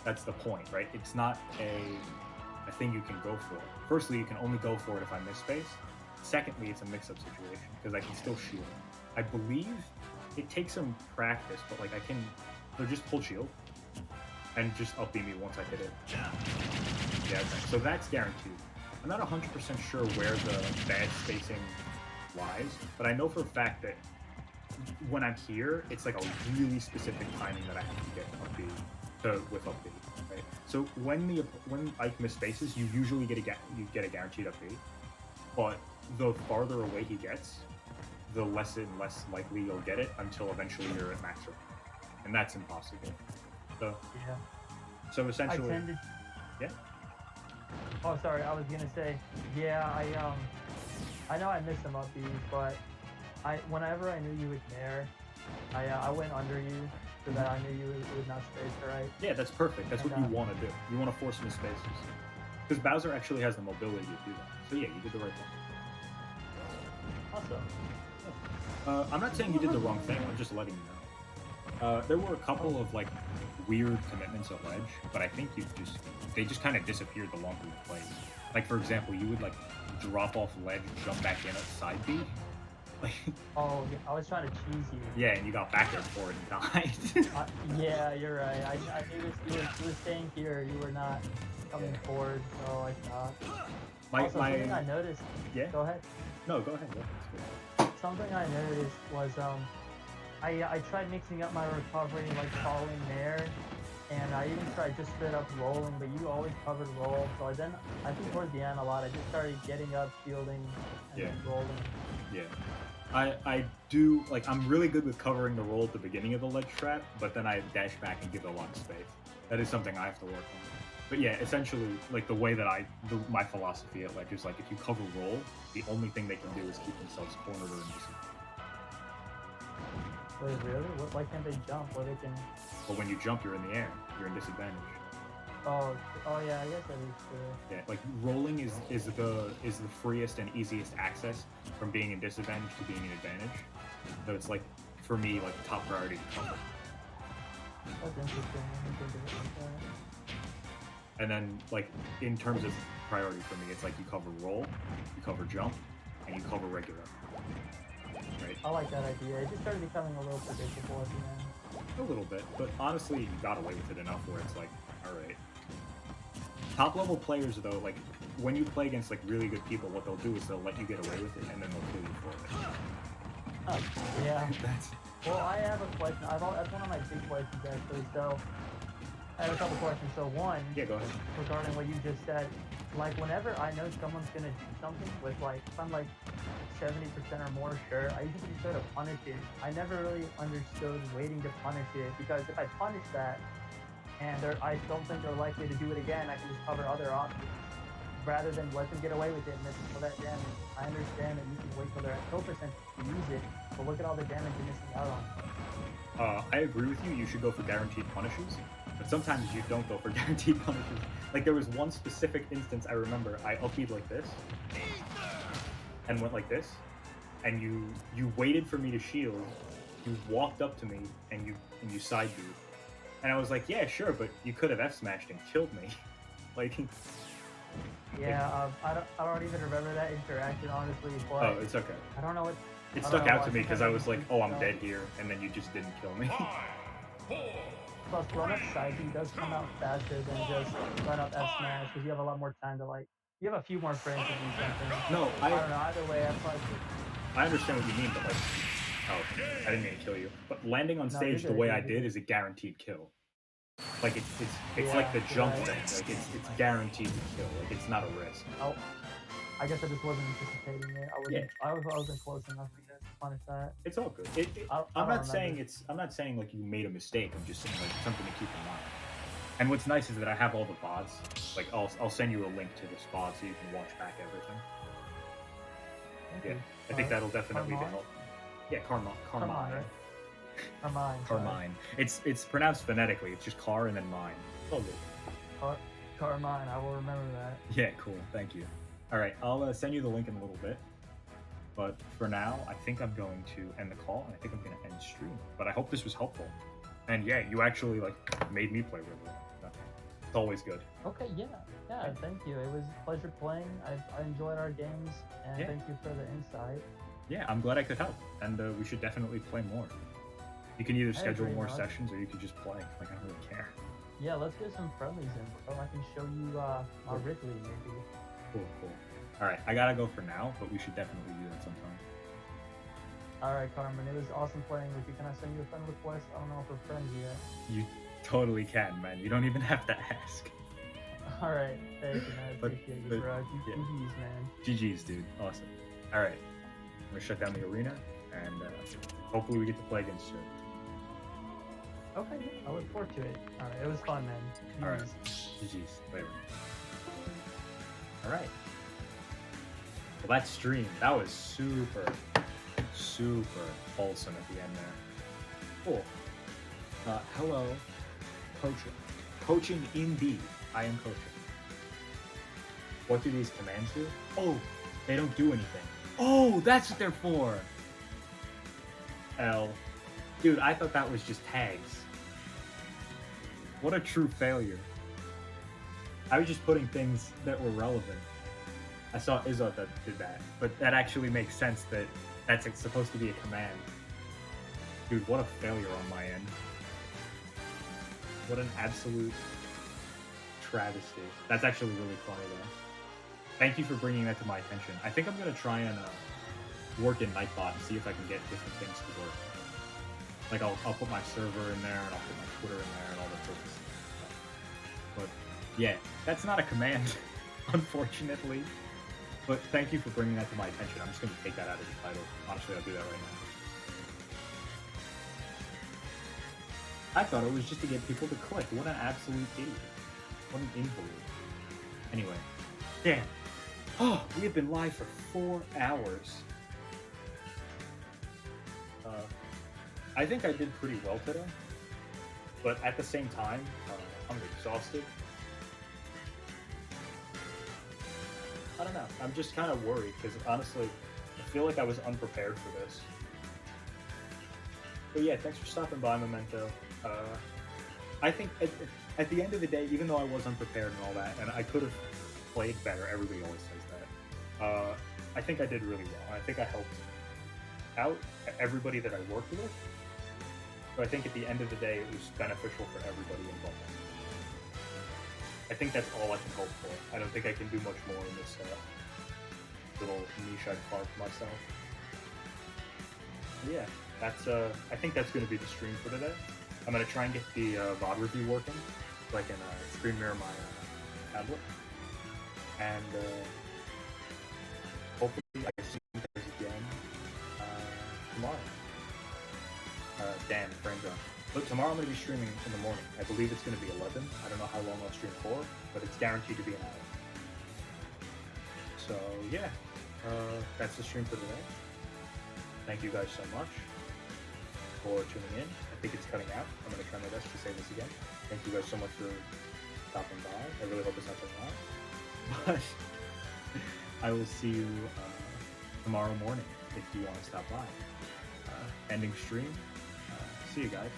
That's the point, right? It's not a thing you can go for. Firstly, you can only go for it if I miss space. Secondly, it's a mix-up situation because I can still shield. I believe it takes some practice, but like so just hold shield and just up-B me once I hit it. Yeah, okay. So that's guaranteed. I'm not 100% sure where the bad spacing lies, but I know for a fact that when I'm here, it's like a really specific timing that I have to get with up-B, right? So when Ike misspaces, you usually get a guaranteed up-B, but the farther away he gets, the less and less likely you'll get it until eventually you're at max range, and that's impossible. So Yeah. So essentially, yeah. Oh, sorry. I was gonna say, yeah. I know I missed some up Bs, but whenever I knew you would Nair, I went under you so that I knew you would not space, right? Yeah, that's perfect. That's what you want to do. You want to force miss spaces. Because Bowser actually has the mobility to do that. So yeah, you did the right thing. Awesome. I'm not saying you did the wrong thing. I'm just letting you know. There were a couple of like weird commitments at ledge, but I think they just kind of disappeared the longer you played. Like for example, you would like drop off ledge, jump back in at side B. Like, oh, I was trying to cheese you. Yeah, and you got back there for it and died. Yeah, you're right. I knew you were staying here. You were not coming forward, so I stopped. Something I noticed. Yeah. Go ahead. No, go ahead. Something I noticed was I tried mixing up my recovery, like following Nair, and I even tried just straight up rolling, but you always covered roll. So I think towards the end a lot, I just started getting up, shielding, and then rolling. Yeah. I do, like, I'm really good with covering the roll at the beginning of the ledge trap, but then I dash back and give it a lot of space. That is something I have to work on. But yeah, essentially, like, the way that my philosophy at ledge is, like, if you cover roll, the only thing they can do is keep themselves cornered or in disadvantage. Wait, really? Why can't they jump? Well, they can... But when you jump, you're in the air. You're in disadvantage. Oh yeah, I guess that is true. Yeah, like rolling is the freest and easiest access from being in disadvantage to being in advantage. So it's like, for me, like top priority to cover. That's interesting. I didn't think of it like that. And then like in terms of priority for me, it's like you cover roll, you cover jump, and you cover regular. Right? I like that idea. It just started becoming a little predictable at the end. A little bit, but honestly, you got away with it enough where it's like, all right. Top level players though, like when you play against like really good people, what they'll do is they'll let you get away with it and then they'll kill you for it. Oh, yeah. Well, I have a question. That's one of my big questions actually. So I have a couple questions. So one, yeah, go ahead. Regarding what you just said, like whenever I know someone's gonna do something with like, if I'm like 70% or more, sure. I usually just go to punish it. I never really understood waiting to punish it because if I punish that and I don't think they're likely to do it again, I can just cover other options rather than let them get away with it and miss all that damage. I understand that you can wait till they're at kill percentage to use it, but look at all the damage you're missing out on. I agree with you. You should go for guaranteed punishes, but sometimes you don't go for guaranteed punishes. Like there was one specific instance I remember. I ultied like this and went like this, and you waited for me to shield. You walked up to me and you side beat, and I was like, yeah, sure, but you could have F smashed and killed me. Like. Yeah, I don't even remember that interaction honestly. But Oh, it's okay. I don't know what. It I don't stuck know out why. to me because I was like, oh, I'm No. dead here, and then you just didn't kill me. 5, 4, Plus, run up side B does come out faster than just run up F smash because you have a lot more time to like. You have a few more frames to do something. No, I don't know. Either way, I probably. I understand what you mean, but like, oh, I didn't mean to kill you. But landing on No, stage you're the good, way you're I good. did is a guaranteed kill. Like it's Yeah, like the jump right. thing. Like it's guaranteed to kill. Like it's not a risk. Oh, I guess I just wasn't anticipating it. I wasn't close enough to punish that. It's all good. I I'm don't not saying remember. I'm not saying like you made a mistake. I'm just saying like something to keep in mind. And what's nice is that I have all the VODs. Like I'll send you a link to this VOD so you can watch back everything. Thank Yeah, you. I think that'll definitely Carmine? help. Yeah, Carmine. Carmine, right? Carmine. sorry. Carmine. It's pronounced phonetically. It's just car and then mine. It's all good. Carmine. I will remember that. Yeah, cool. Thank you. All right, I'll send you the link in a little bit. But for now, I think I'm going to end the call, and I think I'm going to end stream. But I hope this was helpful. And yeah, you actually like made me play really well. It's always good. Okay, yeah. Thank you. It was a pleasure playing. I enjoyed our games, and Yeah. thank you for the insight. Yeah, I'm glad I could help, and we should definitely play more. You can either schedule agree, more man. sessions, or you could just play. Like I don't really care. Yeah, let's get some friendlies in, bro. I can show you my Ridley, maybe. Cool. All right, I gotta go for now, but we should definitely do that sometime. All right, Carmen. It was awesome playing with you. Can I send you a friend request? I don't know if we're friends yet. You totally can, man. You don't even have to ask. All right. Thank you, man. I But- appreciate you, but- bro. yeah. GG's, man. GG's, dude. Awesome. All right, I'm gonna shut down the arena, and hopefully we get to play again soon. Okay, yeah, I look forward to it. All right, it was fun, man. All right. GG's. GG's. Later. All right. Well, that stream, that was super wholesome at the end there. Cool. Hello, coaching. Coaching indeed. I am coaching. What do these commands do? Oh, they don't do anything. Oh, that's what they're for. L. Dude, I thought that was just tags. What a true failure. I was just putting things that were relevant. I saw Izzot that did that, but that actually makes sense that that's supposed to be a command. Dude, what a failure on my end. What an absolute travesty. That's actually really funny though. Thank you for bringing that to my attention. I think I'm gonna try and work in Nightbot and see if I can get different things to work. Like I'll put my server in there and I'll put my Twitter in there and all that sort of stuff. But yeah, that's not a command, unfortunately. But thank you for bringing that to my attention. I'm just gonna take that out of the title. Honestly, I'll do that right now. I thought it was just to get people to click. What an absolute idiot. What an invalid. Anyway, damn. Oh, we have been live for 4 hours. I think I did pretty well today, but at the same time, I'm exhausted. I don't know. I'm just kind of worried because honestly, I feel like I was unprepared for this. But yeah, thanks for stopping by, Memento. I think at the end of the day, even though I was unprepared and all that, and I could have played better, everybody always says that, I think I did really well. I think I helped out everybody that I worked with. So I think at the end of the day, it was beneficial for everybody involved. I think that's all I can hope for. I don't think I can do much more in this little niche I've carved myself. But yeah, that's I think that's going to be the stream for today. I'm going to try and get the VOD review working so I can screen mirror my tablet. And hopefully I see you guys again damn, frame drop. But tomorrow I'm going to be streaming in the morning. I believe it's going to be 11. I don't know how long I'll stream for, but it's guaranteed to be an hour. So yeah, that's the stream for today. Thank you guys so much for tuning in. I think it's cutting out. I'm going to try my best to say this again. Thank you guys so much for stopping by. I really hope it's not cutting out. But I will see you tomorrow morning if you want to stop by. Ending stream. See you guys.